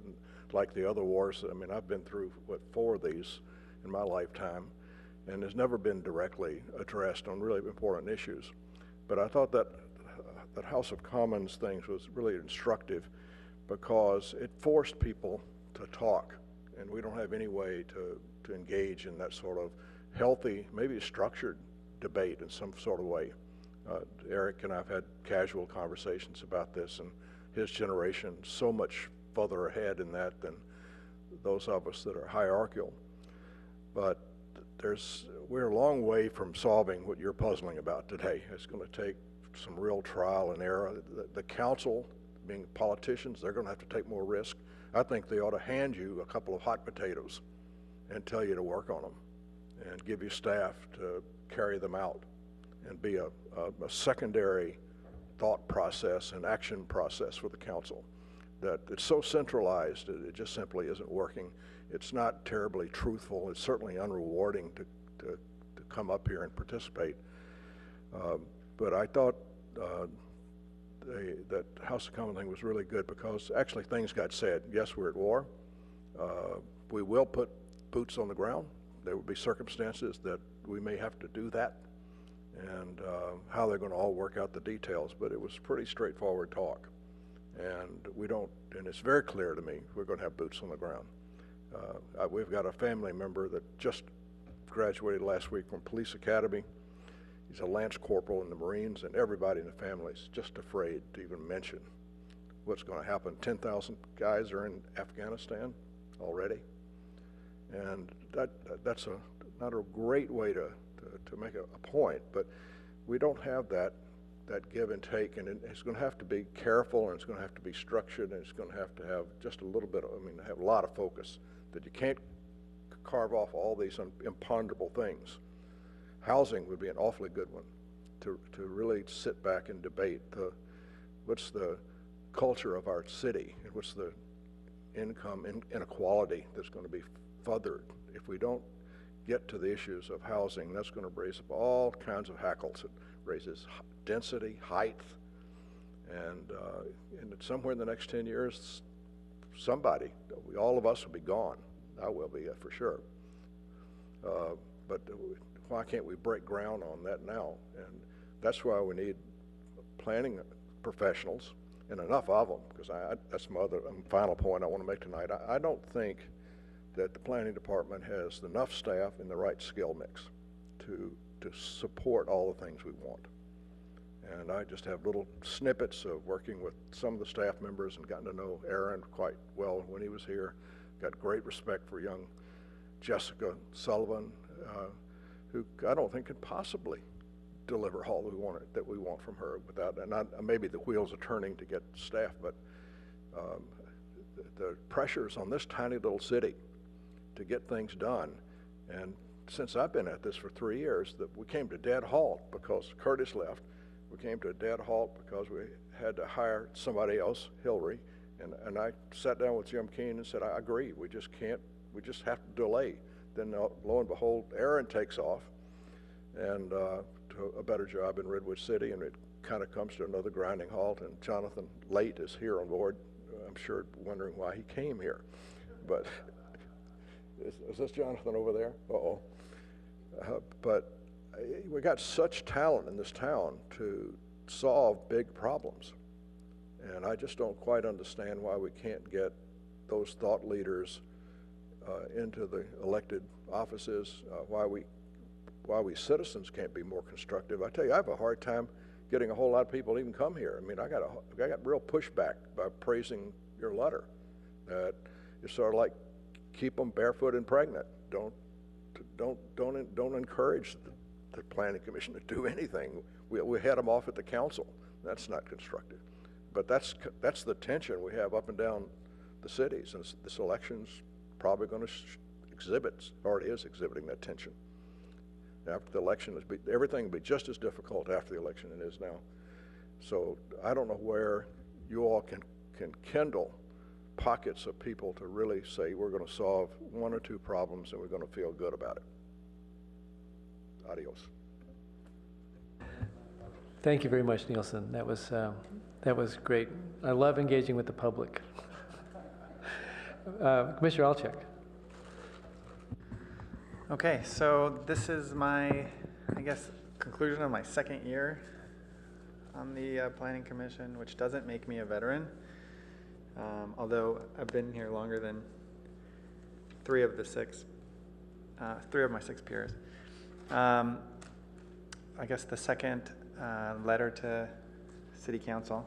like the other wars, I mean, I've been through, 4 of these in my lifetime, and has never been directly addressed on really important issues. But I thought that that House of Commons things was really instructive because it forced people to talk, and we don't have any way to engage in that sort of healthy, maybe structured debate in some sort of way. Eric and I've had casual conversations about this, and his generation so much further ahead in that than those of us that are hierarchical. But we're a long way from solving what you're puzzling about today. It's going to take some real trial and error. The council, being politicians, they're going to have to take more risk. I think they ought to hand you a couple of hot potatoes and tell you to work on them and give you staff to carry them out and be a secondary thought process and action process for the council. That it's so centralized, it just simply isn't working. It's not terribly truthful. It's certainly unrewarding to come up here and participate. But I thought that House of Commons thing was really good because actually things got said. Yes, we're at war. We will put boots on the ground. There will be circumstances that we may have to do that, and how they're going to all work out the details. But it was pretty straightforward talk. And it's very clear to me we're going to have boots on the ground. We've got a family member that just graduated last week from Police Academy. He's a Lance Corporal in the Marines, and everybody in the family is just afraid to even mention what's going to happen. 10,000 guys are in Afghanistan already, and that's not a great way to make a point, but we don't have that give and take, and it's going to have to be careful, and it's going to have to be structured, and it's going to have just a little bit of, have a lot of focus, that you can't carve off all these imponderable things. Housing would be an awfully good one to really sit back and debate what's the culture of our city, and what's the income inequality that's going to be furthered. If we don't get to the issues of housing, that's going to raise up all kinds of hackles. It raises density, height, and somewhere in the next 10 years, somebody, all of us will be gone. I will be, for sure. But why can't we break ground on that now? And that's why we need planning professionals, and enough of them, because that's my other final point I want to make tonight. I don't think that the planning department has enough staff and the right skill mix to support all the things we want. And I just have little snippets of working with some of the staff members and gotten to know Aaron quite well when he was here. Got great respect for young Jessica Sullivan, who I don't think could possibly deliver all that we want from her without, and maybe the wheels are turning to get staff, but the pressures on this tiny little city to get things done. And since I've been at this for 3 years, that we came to dead halt because Curtis left. We came to a dead halt because we had to hire somebody else, Hillary, and I sat down with Jim Keene and said, I agree, we just have to delay. Then lo and behold, Aaron takes off and to a better job in Redwood City, and it kind of comes to another grinding halt, and Jonathan Late is here on board. I'm sure wondering why he came here, but is this Jonathan over there? Uh-oh. But we got such talent in this town to solve big problems, and I just don't quite understand why we can't get those thought leaders into the elected offices, why we citizens can't be more constructive. I tell you, I have a hard time getting a whole lot of people to even come here. I mean, I got real pushback by praising your letter. That it's sort of like keep them barefoot and pregnant. Don't encourage the Planning Commission to do anything. We head them off at the council. That's not constructive. But that's the tension we have up and down the cities, and this election's probably going to exhibit, already is exhibiting that tension. After the election, everything will be just as difficult after the election it is now. So I don't know where you all can kindle pockets of people to really say we're going to solve 1 or 2 problems and we're going to feel good about it. Adios. Thank you very much, Nielsen. That was great. I love engaging with the public. Commissioner Alchek. Okay, so this is my, I guess, conclusion of my 2nd year on the Planning Commission, which doesn't make me a veteran, although I've been here longer than 3 of my 6 peers. I guess the 2nd letter to City Council.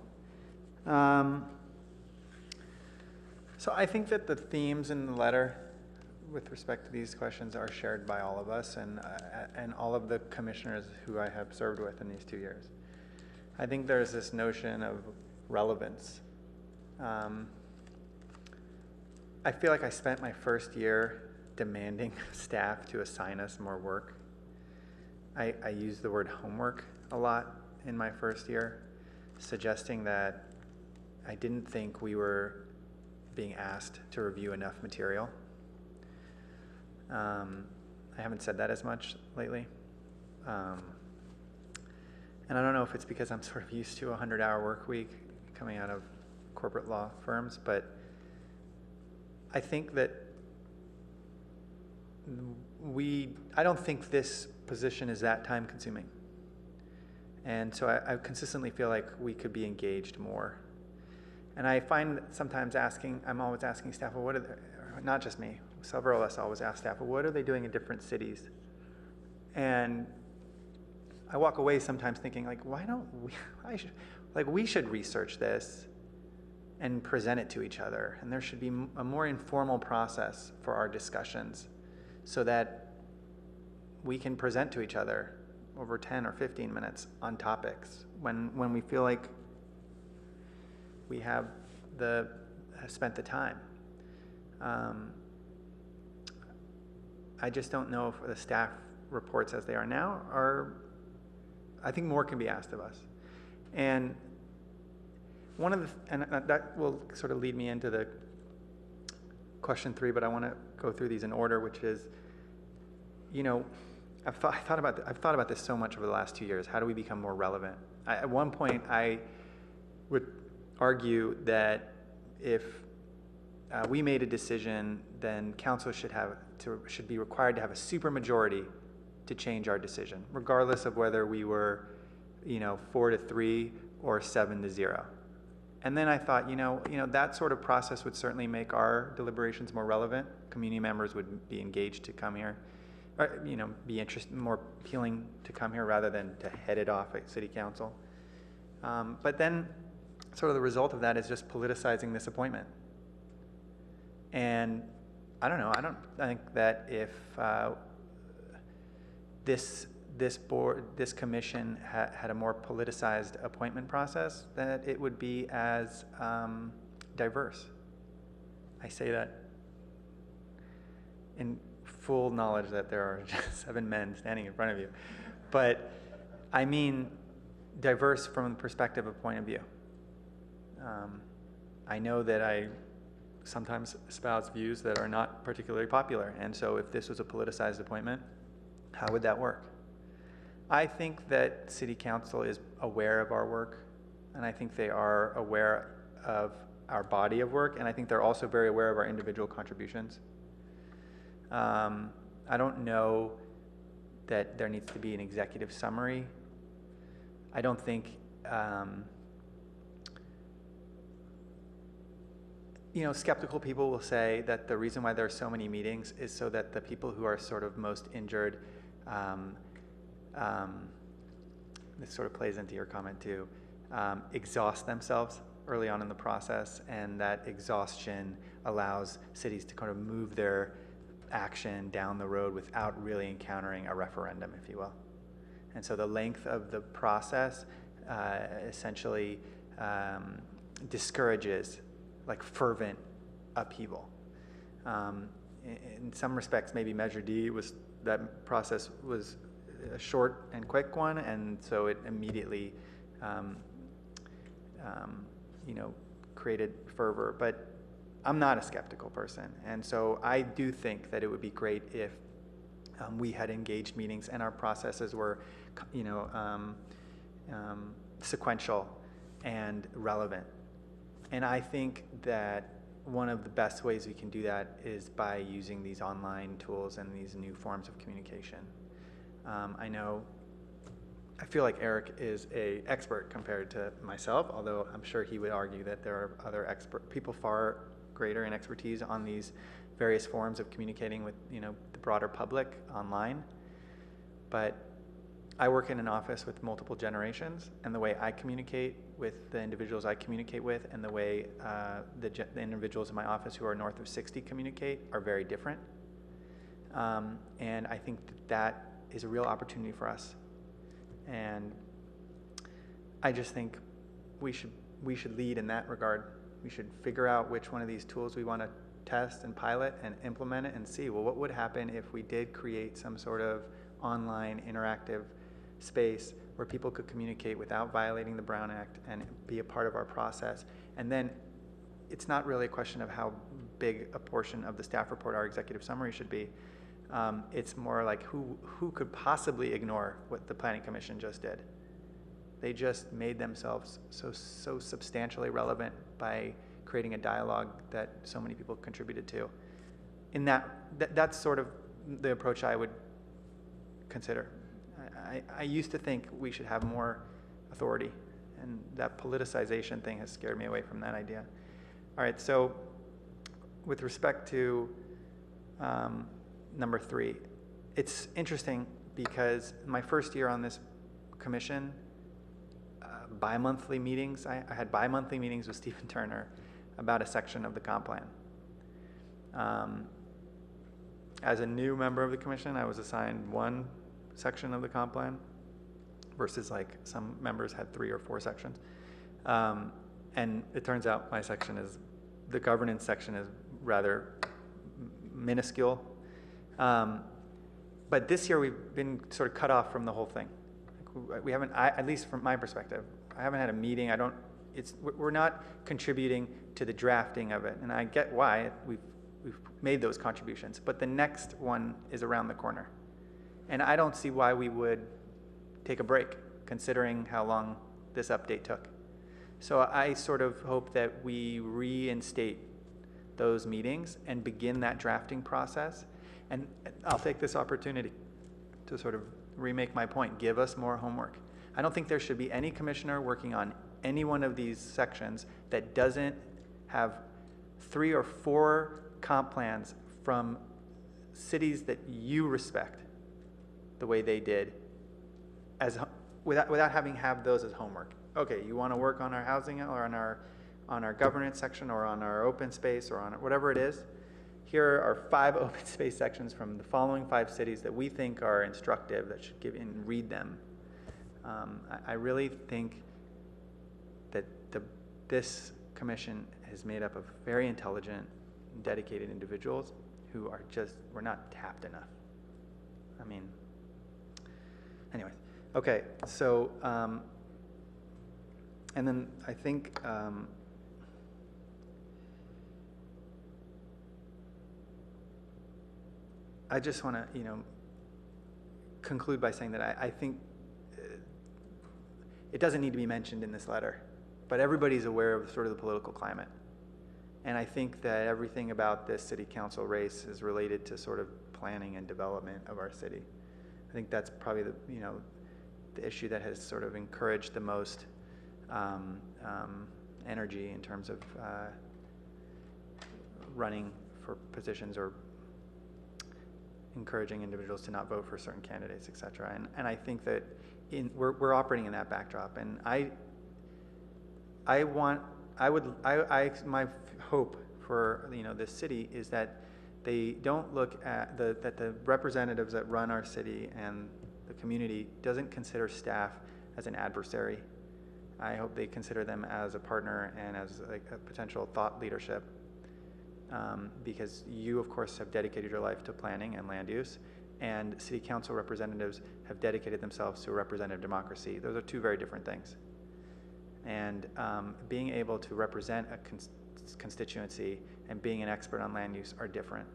So I think that the themes in the letter with respect to these questions are shared by all of us and all of the commissioners who I have served with in these 2 years. I think there's this notion of relevance. I feel like I spent my first year demanding staff to assign us more work. I used the word homework a lot in my first year, suggesting that I didn't think we were being asked to review enough material. I haven't said that as much lately. And I don't know if it's because I'm sort of used to a 100-hour work week coming out of corporate law firms, but I think that I don't think this position is that time consuming. And so I consistently feel like we could be engaged more. And I find that sometimes I'm always asking staff, well, what are they, not just me, several of us always ask staff, well, what are they doing in different cities? And I walk away sometimes thinking, like, why don't we, we should research this and present it to each other. And there should be a more informal process for our discussions so that we can present to each other over 10 or 15 minutes on topics when we feel like we have spent the time. I just don't know if the staff reports as they are now I think more can be asked of us. And that will sort of lead me into the question 3, but I want to go through these in order, which is, I've thought about this so much over the last 2 years. How do we become more relevant? At one point, I would argue that if we made a decision, then council should be required to have a supermajority to change our decision, regardless of whether we were, 4-3 or 7-0. And then I thought, that sort of process would certainly make our deliberations more relevant. Community members would be engaged to come here, or, be interested, more appealing to come here rather than to head it off at City Council. But then sort of the result of that is just politicizing this appointment. And I don't know, I don't think that if this board, this commission had a more politicized appointment process, that it would be as diverse. I say that in full knowledge that there are just 7 men standing in front of you. But I mean diverse from the perspective of point of view. I know that I sometimes espouse views that are not particularly popular, and so if this was a politicized appointment, how would that work? I think that City Council is aware of our work, and I think they are aware of our body of work, and I think they're also very aware of our individual contributions. I don't know that there needs to be an executive summary. I don't think, skeptical people will say that the reason why there are so many meetings is so that the people who are sort of most injured, this sort of plays into your comment too, exhaust themselves early on in the process, and that exhaustion allows cities to kind of move their action down the road without really encountering a referendum, if you will. And so the length of the process essentially discourages like fervent upheaval. In some respects, maybe Measure D was, that process was a short and quick one, and so it immediately created fervor. But I'm not a skeptical person, and so I do think that it would be great if we had engaged meetings and our processes were, sequential and relevant. And I think that one of the best ways we can do that is by using these online tools and these new forms of communication. I feel like Eric is an expert compared to myself, although I'm sure he would argue that there are other people far greater in expertise on these various forms of communicating with the broader public online. But I work in an office with multiple generations, and the way I communicate with the individuals I communicate with and the way the individuals in my office who are north of 60 communicate are very different. And I think that is a real opportunity for us. And I just think we should lead in that regard. We should figure out which one of these tools we want to test and pilot and implement it and see, well, what would happen if we did create some sort of online interactive space where people could communicate without violating the Brown Act and be a part of our process. And then it's not really a question of how big a portion of the staff report our executive summary should be. It's more like who could possibly ignore what the Planning Commission just did. They just made themselves so substantially relevant by creating a dialogue that so many people contributed to. In that's sort of the approach I would consider. I used to think we should have more authority, and that politicization thing has scared me away from that idea. All right, so with respect to number 3, it's interesting because my first year on this commission, bi-monthly meetings, I had bi-monthly meetings with Stephen Turner about a section of the comp plan. As a new member of the commission, I was assigned one section of the comp plan versus like some members had 3 or 4 sections. And it turns out my section the governance section is rather minuscule. But this year we've been sort of cut off from the whole thing. We haven't, at least from my perspective, I haven't had a meeting. We're not contributing to the drafting of it. And I get why we've made those contributions, but the next one is around the corner. And I don't see why we would take a break, considering how long this update took. So I sort of hope that we reinstate those meetings and begin that drafting process. And I'll take this opportunity to sort of remake my point. Give us more homework. I don't think there should be any commissioner working on any one of these sections that doesn't have 3 or 4 comp plans from cities that you respect the way they did, as without having those as homework. Okay, you want to work on our housing or on our governance section or on our open space or on whatever it is. Here are 5 open space sections from the following 5 cities that we think are instructive, that should give and read them. I really think that this commission is made up of very intelligent, dedicated individuals who are we're not tapped enough. I mean, anyways, okay, so, and then I think, I just want to, conclude by saying that I think it doesn't need to be mentioned in this letter, but everybody's aware of sort of the political climate. And I think that everything about this city council race is related to sort of planning and development of our city. I think that's probably the issue that has sort of encouraged the most energy in terms of running for positions or encouraging individuals to not vote for certain candidates, et cetera. And I think that we're operating in that backdrop. And my hope for this city is that they don't look at that the representatives that run our city and the community doesn't consider staff as an adversary. I hope they consider them as a partner and as a potential thought leadership. Because you, of course, have dedicated your life to planning and land use, and city council representatives have dedicated themselves to a representative democracy. Those are 2 very different things. And being able to represent a constituency and being an expert on land use are different.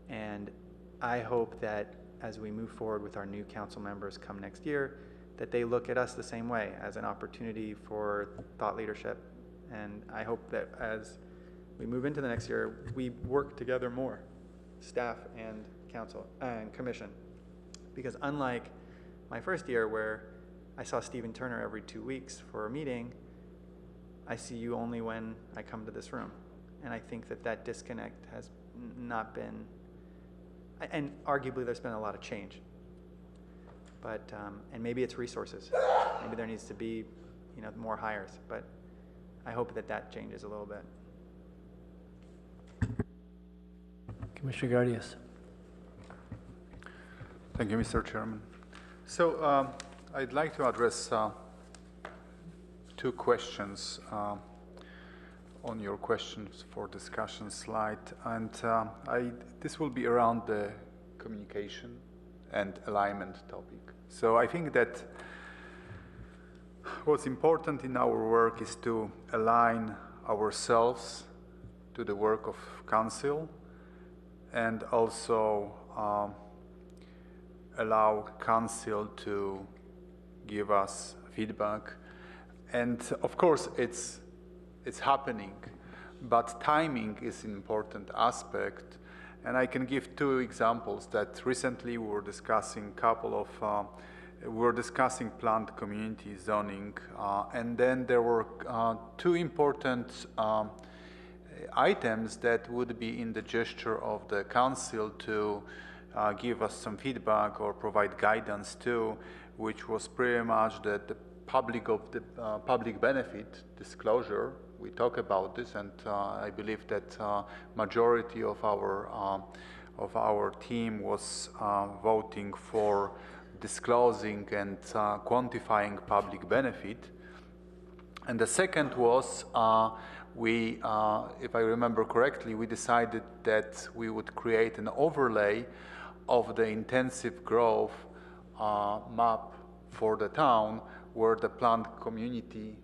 And I hope that as we move forward with our new council members come next year, that they look at us the same way, as an opportunity for thought leadership. And I hope that as we move into the next year, we work together more, staff and council and commission. Because unlike my first year where I saw Stephen Turner every 2 weeks for a meeting, I see you only when I come to this room. And I think that disconnect has not been, and arguably there's been a lot of change. But, and maybe it's resources. Maybe there needs to be, more hires, but I hope that changes a little bit. Commissioner Gardias. Thank you, Mr. Chairman. So I'd like to address 2 questions on your questions for discussion slide. And this will be around the communication and alignment topic. So I think that what's important in our work is to align ourselves to the work of council, and also allow council to give us feedback. And of course, it's happening, but timing is an important aspect. And I can give 2 examples that recently we were discussing planned community zoning, and then there were 2 important items that would be in the gesture of the council to give us some feedback or provide guidance to, which was pretty much the public benefit disclosure. We talk about this, and I believe that majority of our team was voting for disclosing and quantifying public benefit. And the second was if I remember correctly, we decided that we would create an overlay of the intensive growth map for the town, where the planned community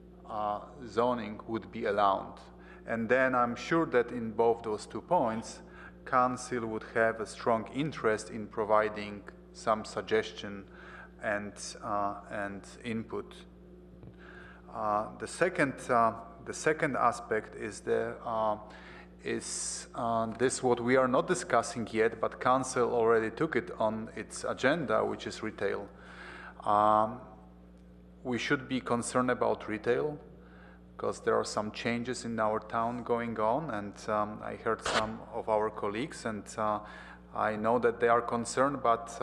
zoning would be allowed. And then I'm sure that in both those 2 points, council would have a strong interest in providing some suggestion and input. The second aspect is this what we are not discussing yet, but council already took it on its agenda, which is retail. we should be concerned about retail because there are some changes in our town going on, and I heard some of our colleagues, and I know that they are concerned, but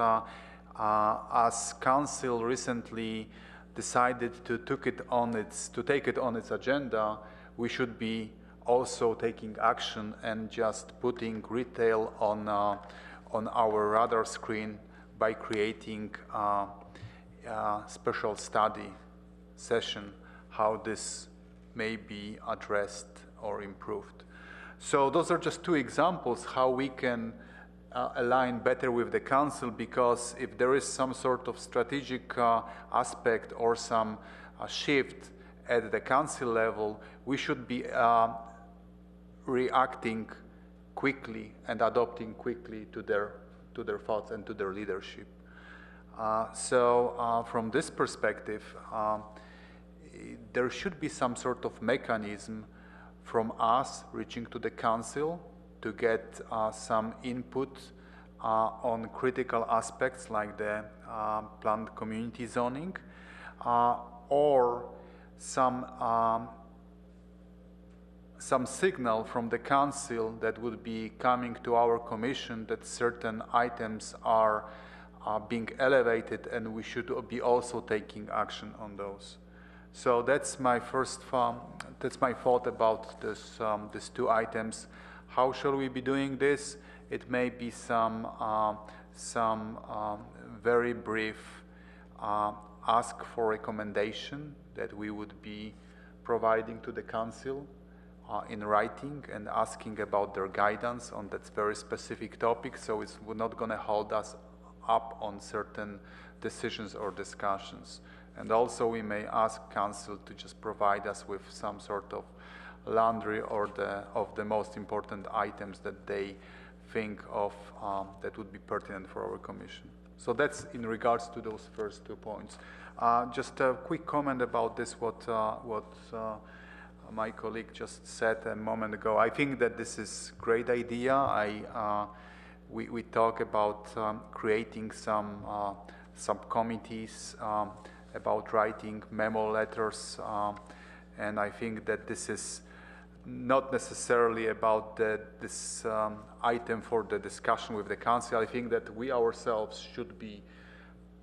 as council recently decided to take it on its agenda, we should be also taking action and just putting retail on our radar screen by creating a special study session how this may be addressed or improved. So those are just two examples how we can align better with the council, because if there is some sort of strategic aspect or some shift at the council level, we should be reacting quickly and adopting quickly to their thoughts and to their leadership. So from this perspective, there should be some sort of mechanism from us reaching to the council to get some input on critical aspects like the planned community zoning, or some signal from the council that would be coming to our commission that certain items are being elevated and we should be also taking action on those. So that's my thought about this, these two items. How shall we be doing this? It may be some very brief ask for recommendation that we would be providing to the council in writing and asking about their guidance on that very specific topic. So we're not going to hold us up on certain decisions or discussions. And also we may ask council to just provide us with some sort of laundry or of the most important items that they think of that would be pertinent for our commission. So that's in regards to those first 2 points. Just a quick comment about this, what my colleague just said a moment ago. I think that this is a great idea. We talk about creating some subcommittees about writing memo letters, and I think that this is not necessarily about this item for the discussion with the council. I think that we ourselves should be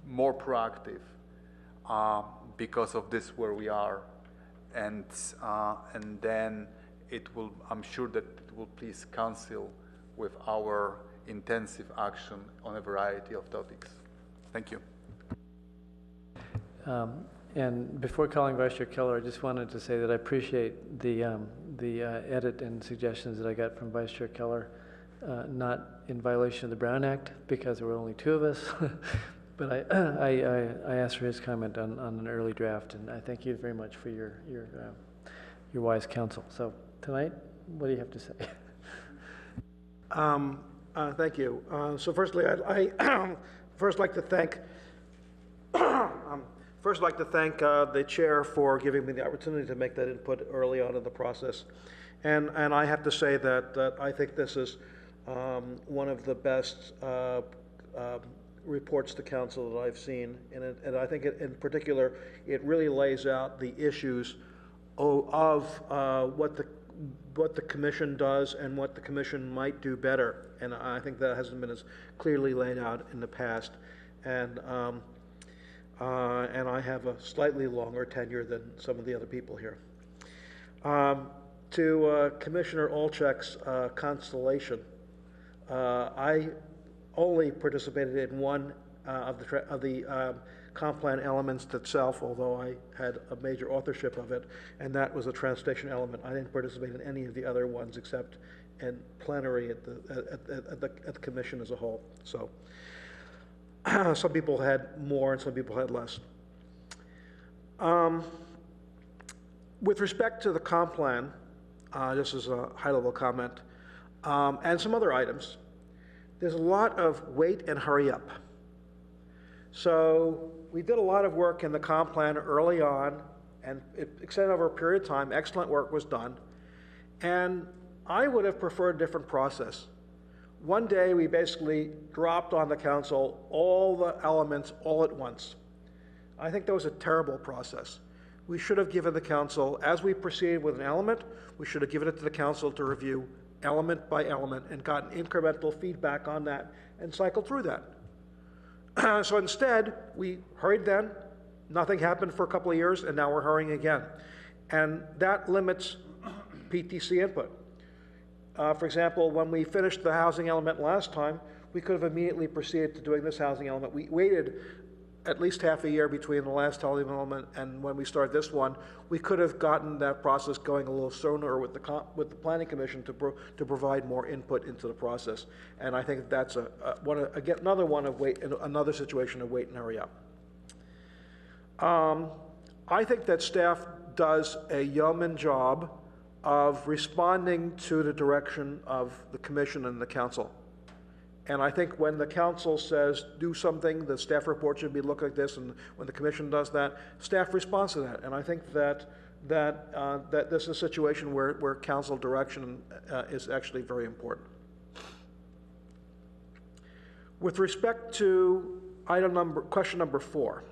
more proactive because of this where we are, and then it will. I'm sure that it will please council with our intensive action on a variety of topics. Thank you. And before calling Vice Chair Keller, I just wanted to say that I appreciate the edit and suggestions that I got from Vice Chair Keller, not in violation of the Brown Act because there were only 2 of us, but I asked for his comment on an early draft, and I thank you very much for your wise counsel. So tonight, what do you have to say? Thank you. So firstly, I first like to thank the chair for giving me the opportunity to make that input early on in the process, and I have to say that I think this is one of the best reports to council that I've seen, and I think in particular it really lays out the issues of what the commission does and what the commission might do better, and I think that hasn't been as clearly laid out in the past, and I have a slightly longer tenure than some of the other people here. To Commissioner Olczyk's constellation, I only participated in one of the comp plan elements itself, although I had a major authorship of it, and that was a transportation element. I didn't participate in any of the other ones except in plenary at the commission as a whole. So some people had more and some people had less. With respect to the comp plan, this is a high-level comment, and some other items, there's a lot of wait and hurry up. So we did a lot of work in the comp plan early on, and it extended over a period of time. Excellent work was done, and I would have preferred a different process. One day we basically dropped on the council all the elements all at once. I think that was a terrible process. We should have given the council, as we proceeded with an element, we should have given it to the council to review element by element and gotten incremental feedback on that and cycled through that. So instead, we hurried then, nothing happened for a couple of years, and now we're hurrying again. And that limits PTC input. For example, when we finished the housing element last time, we could have immediately proceeded to doing this housing element. We waited at least half a year between the last housing element and when we started this one. We could have gotten that process going a little sooner with the Planning Commission to provide more input into the process. And I think that's another situation of wait and hurry up. I think that staff does a yeoman job of responding to the direction of the commission and the council. And I think when the council says do something, the staff report should be looked like this, and when the commission does that, staff responds to that. And I think that this is a situation where council direction is actually very important. With respect to question number 4,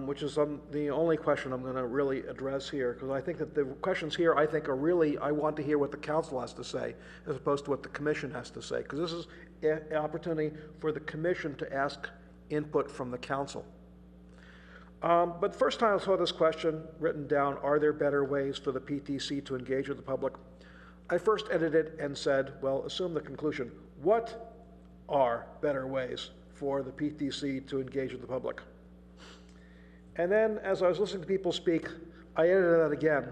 which is the only question I'm going to really address here, because I think that the questions here, I think, are really, I want to hear what the council has to say, as opposed to what the commission has to say, because this is an opportunity for the commission to ask input from the council. But first time I saw this question written down, are there better ways for the PTC to engage with the public? I first edited and said, well, assume the conclusion. What are better ways for the PTC to engage with the public? And then, as I was listening to people speak, I edited that again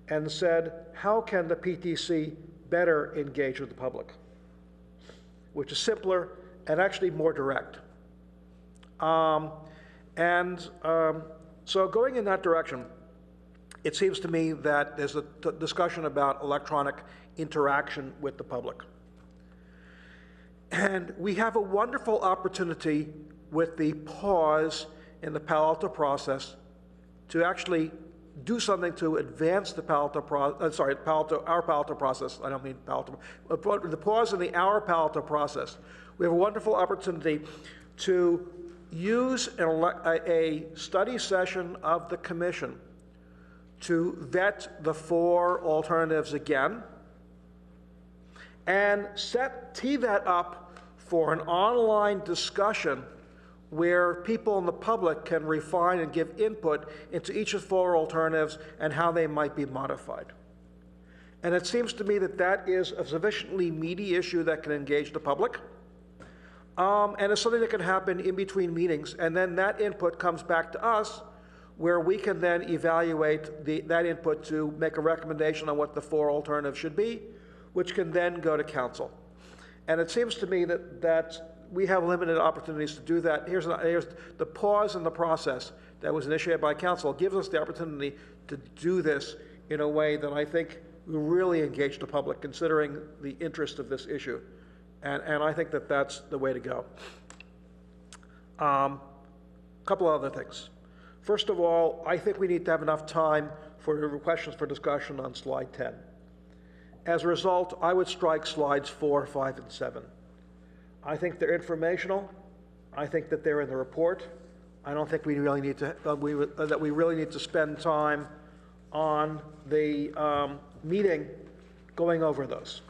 and said, how can the PTC better engage with the public? Which is simpler and actually more direct. So going in that direction, it seems to me that there's a discussion about electronic interaction with the public. And we have a wonderful opportunity with the pause in the Palo Alto process to actually do something to advance the our Palo Alto process. I don't mean Palo Alto, the pause in our Palo Alto process. We have a wonderful opportunity to use a study session of the commission to vet the 4 alternatives again and tee that up for an online discussion where people in the public can refine and give input into each of the 4 alternatives and how they might be modified. And it seems to me that that is a sufficiently meaty issue that can engage the public. And it's something that can happen in between meetings, and then that input comes back to us, where we can then evaluate that input to make a recommendation on what the 4 alternatives should be, which can then go to council. And it seems to me that we have limited opportunities to do that. Here's the pause in the process that was initiated by council gives us the opportunity to do this in a way that I think will really engage the public, considering the interest of this issue. And I think that that's the way to go. Couple other things. First of all, I think we need to have enough time for questions for discussion on slide 10. As a result, I would strike slides 4, 5, and 7. I think they're informational. I think that they're in the report. I don't think we really need to that we really need to spend time on the meeting going over those.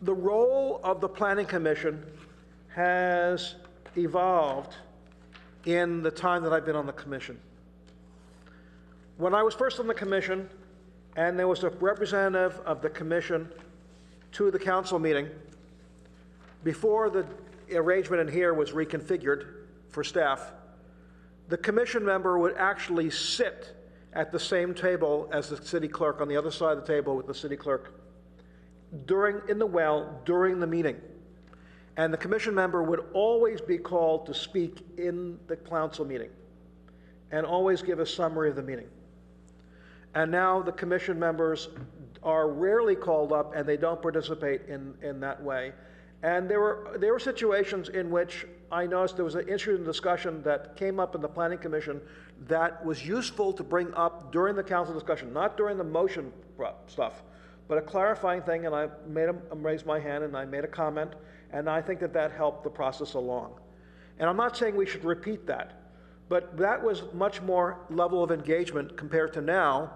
The role of the Planning Commission has evolved in the time that I've been on the Commission. When I was first on the Commission, and there was a representative of the Commission to the council meeting, before the arrangement in here was reconfigured for staff, the Commission member would actually sit at the same table as the city clerk, on the other side of the table with the city clerk, during the meeting. And the Commission member would always be called to speak in the council meeting and always give a summary of the meeting. And now the Commission members are rarely called up and they don't participate in that way. And there were situations in which I noticed there was an interesting discussion that came up in the Planning Commission that was useful to bring up during the council discussion, not during the motion stuff, but a clarifying thing, and I raised my hand and I made a comment, and I think that helped the process along. And I'm not saying we should repeat that, but that was much more level of engagement compared to now,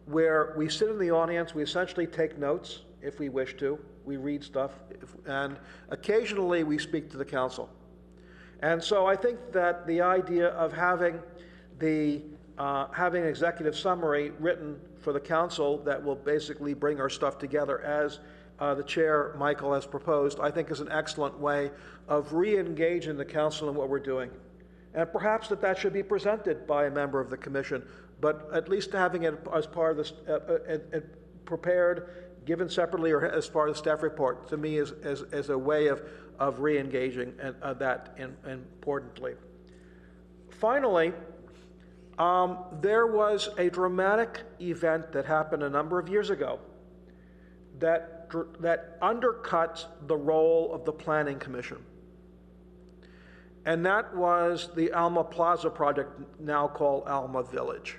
where we sit in the audience, we essentially take notes if we wish to, we read stuff, and occasionally we speak to the council. And so I think that the idea of having an executive summary written for the council that will basically bring our stuff together as the chair, Michael, has proposed, I think is an excellent way of re-engaging the council in what we're doing. And perhaps that should be presented by a member of the commission, but at least having it as part of this, prepared, given separately or as part of the staff report, to me is a way of re-engaging that importantly. Finally, there was a dramatic event that happened a number of years ago that undercut the role of the Planning Commission. And that was the Alma Plaza project, now called Alma Village.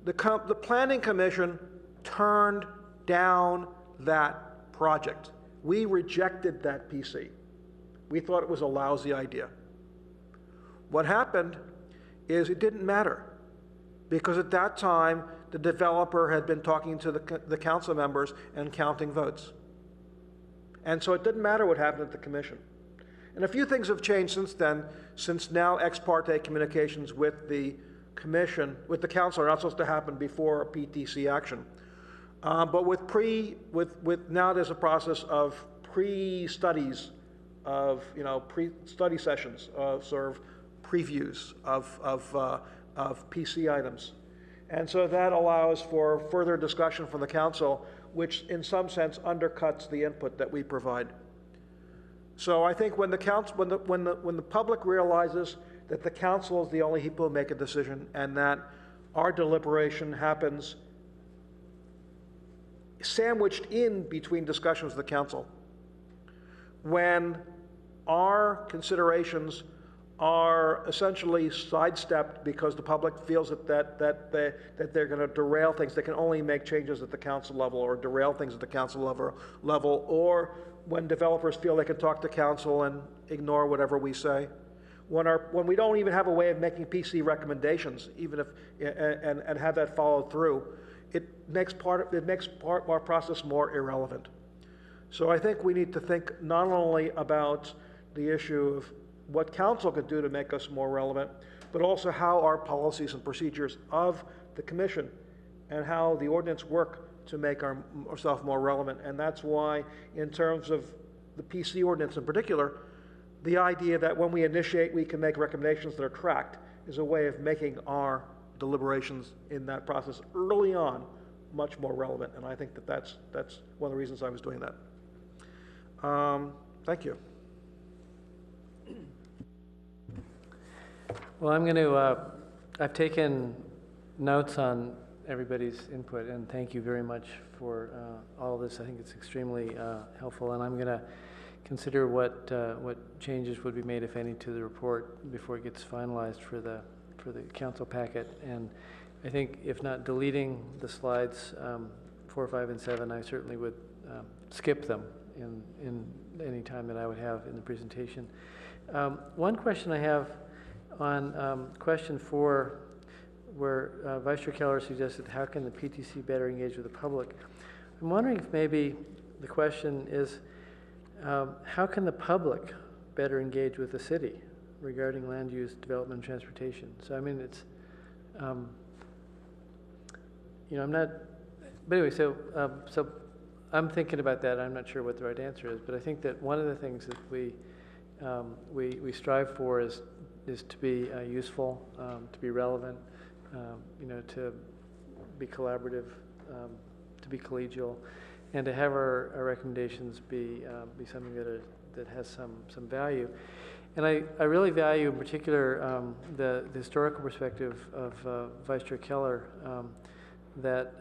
The Planning Commission turned down that project. We rejected that PC. We thought it was a lousy idea. What happened is it didn't matter, because at that time the developer had been talking to the council members and counting votes. And so it didn't matter what happened at the commission. And a few things have changed since then, since now ex parte communications with the commission, with the council, are not supposed to happen before a PTC action. But now there's a process of pre-studies, of pre-study sessions, sort of previews of PC items. And so that allows for further discussion from the council, which in some sense undercuts the input that we provide. So I think when the public realizes that the council is the only people who make a decision, and that our deliberation happens sandwiched in between discussions with the council, when our considerations are essentially sidestepped because the public feels that they're going to derail things, they can only make changes at the council level or derail things at the council level, or when developers feel they can talk to council and ignore whatever we say. When we don't even have a way of making PC recommendations, even if and have that followed through, it makes our process more irrelevant. So I think we need to think not only about the issue of what council could do to make us more relevant, but also how our policies and procedures of the commission and how the ordinance work to make ourselves more relevant. And that's why, in terms of the PC ordinance in particular, the idea that when we initiate, we can make recommendations that are tracked is a way of making our deliberations in that process early on much more relevant. And I think that's one of the reasons I was doing that. Thank you. Well, I'm going to, I've taken notes on everybody's input, and thank you very much for all of this. I think it's extremely helpful, and I'm going to consider what changes would be made, if any, to the report before it gets finalized for the council packet. And I think if not deleting the slides 4, 5, and 7, I certainly would skip them in any time that I would have in the presentation. One question I have on question 4, where Vice Chair Keller suggested, how can the PTC better engage with the public? I'm wondering if maybe the question is, how can the public better engage with the city regarding land use, development, and transportation? So, I mean, it's, I'm not, but anyway, so I'm thinking about that. I'm not sure what the right answer is, but I think that one of the things that we strive for is to be useful, to be relevant, to be collaborative, to be collegial, and to have our recommendations be something that has some value. And I really value in particular the historical perspective of Vice Chair Keller, that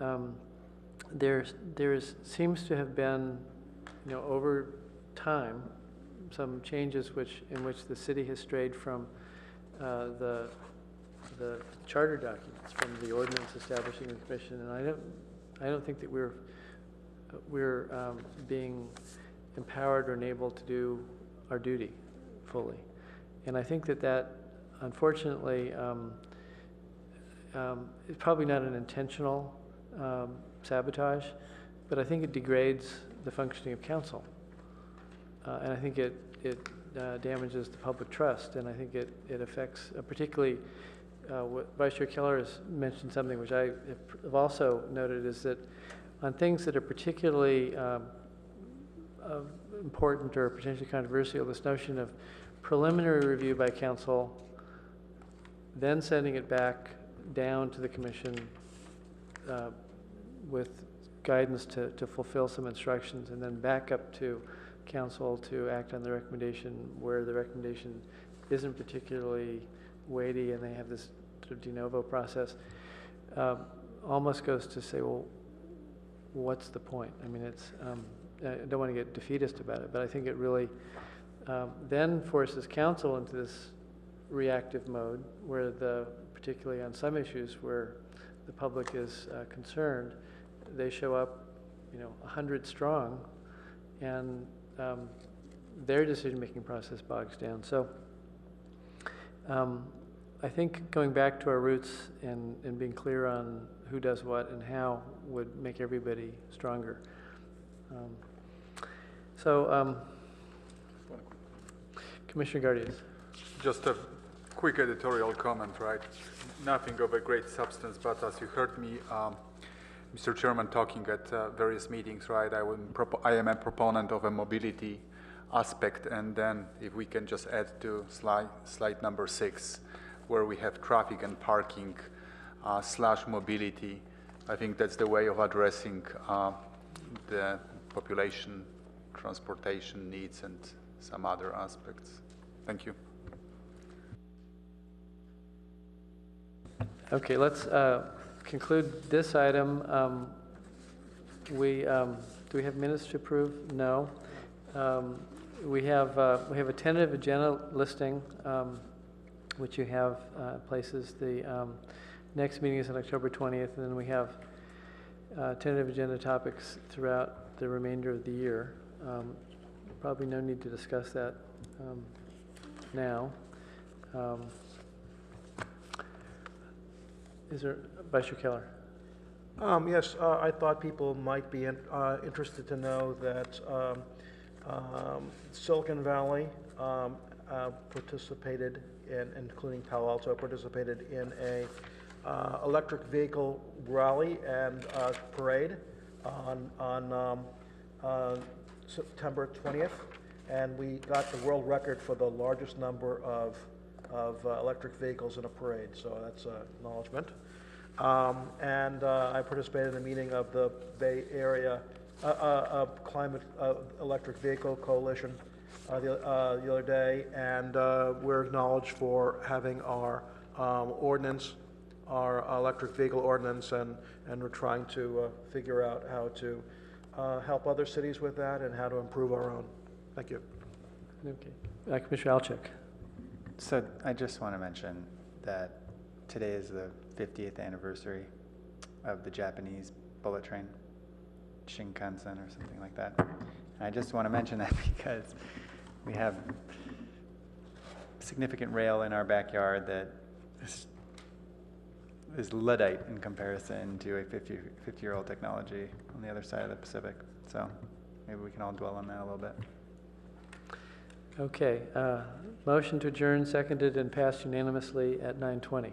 there seems to have been, over time, some changes in which the city has strayed from the charter documents, from the ordinance establishing the commission, and I don't think that we're being empowered or enabled to do our duty fully. And I think that unfortunately, is probably not an intentional sabotage, but I think it degrades the functioning of council. And I think it damages the public trust, and I think it affects, particularly, what Vice Chair Keller has mentioned something which I have also noted, is that on things that are particularly important or potentially controversial, this notion of preliminary review by council, then sending it back down to the commission with guidance to fulfill some instructions, and then back up to council to act on the recommendation where the recommendation isn't particularly weighty and they have this sort of de novo process, almost goes to say, well, what's the point? I mean, it's, I don't want to get defeatist about it, but I think it really then forces council into this reactive mode where particularly on some issues where the public is concerned, they show up, 100 strong, and their decision-making process bogs down. So I think going back to our roots and being clear on who does what and how would make everybody stronger. Commissioner Gardias. Just a quick editorial comment, right? Nothing of a great substance, but as you heard me, Mr. Chairman, talking at various meetings, right? I am a proponent of a mobility aspect, and then if we can just add to slide number 6, where we have traffic and parking / mobility, I think that's the way of addressing the population transportation needs and some other aspects. Thank you. Okay, let's conclude this item. Do we have minutes to approve? No. We have a tentative agenda listing, which you have places. The next meeting is on October 20th, and then we have tentative agenda topics throughout the remainder of the year. Probably no need to discuss that now. Is there, Vice Chair Keller? Yes, I thought people might be interested to know that Silicon Valley participated in, including Palo Alto, participated in a electric vehicle rally and parade on September 20th, and we got the world record for the largest number of electric vehicles in a parade, so that's an acknowledgement. And I participated in a meeting of the Bay Area Climate Electric Vehicle Coalition the other day, and we're acknowledged for having our ordinance, our electric vehicle ordinance, and we're trying to figure out how to help other cities with that and how to improve our own. Thank you. Okay. Commissioner Alchek. So I just want to mention that today is the 50th anniversary of the Japanese bullet train, Shinkansen or something like that. And I just want to mention that because we have significant rail in our backyard that is Luddite in comparison to a 50-year-old technology on the other side of the Pacific. So maybe we can all dwell on that a little bit. Okay. Motion to adjourn, seconded and passed unanimously at 9:20.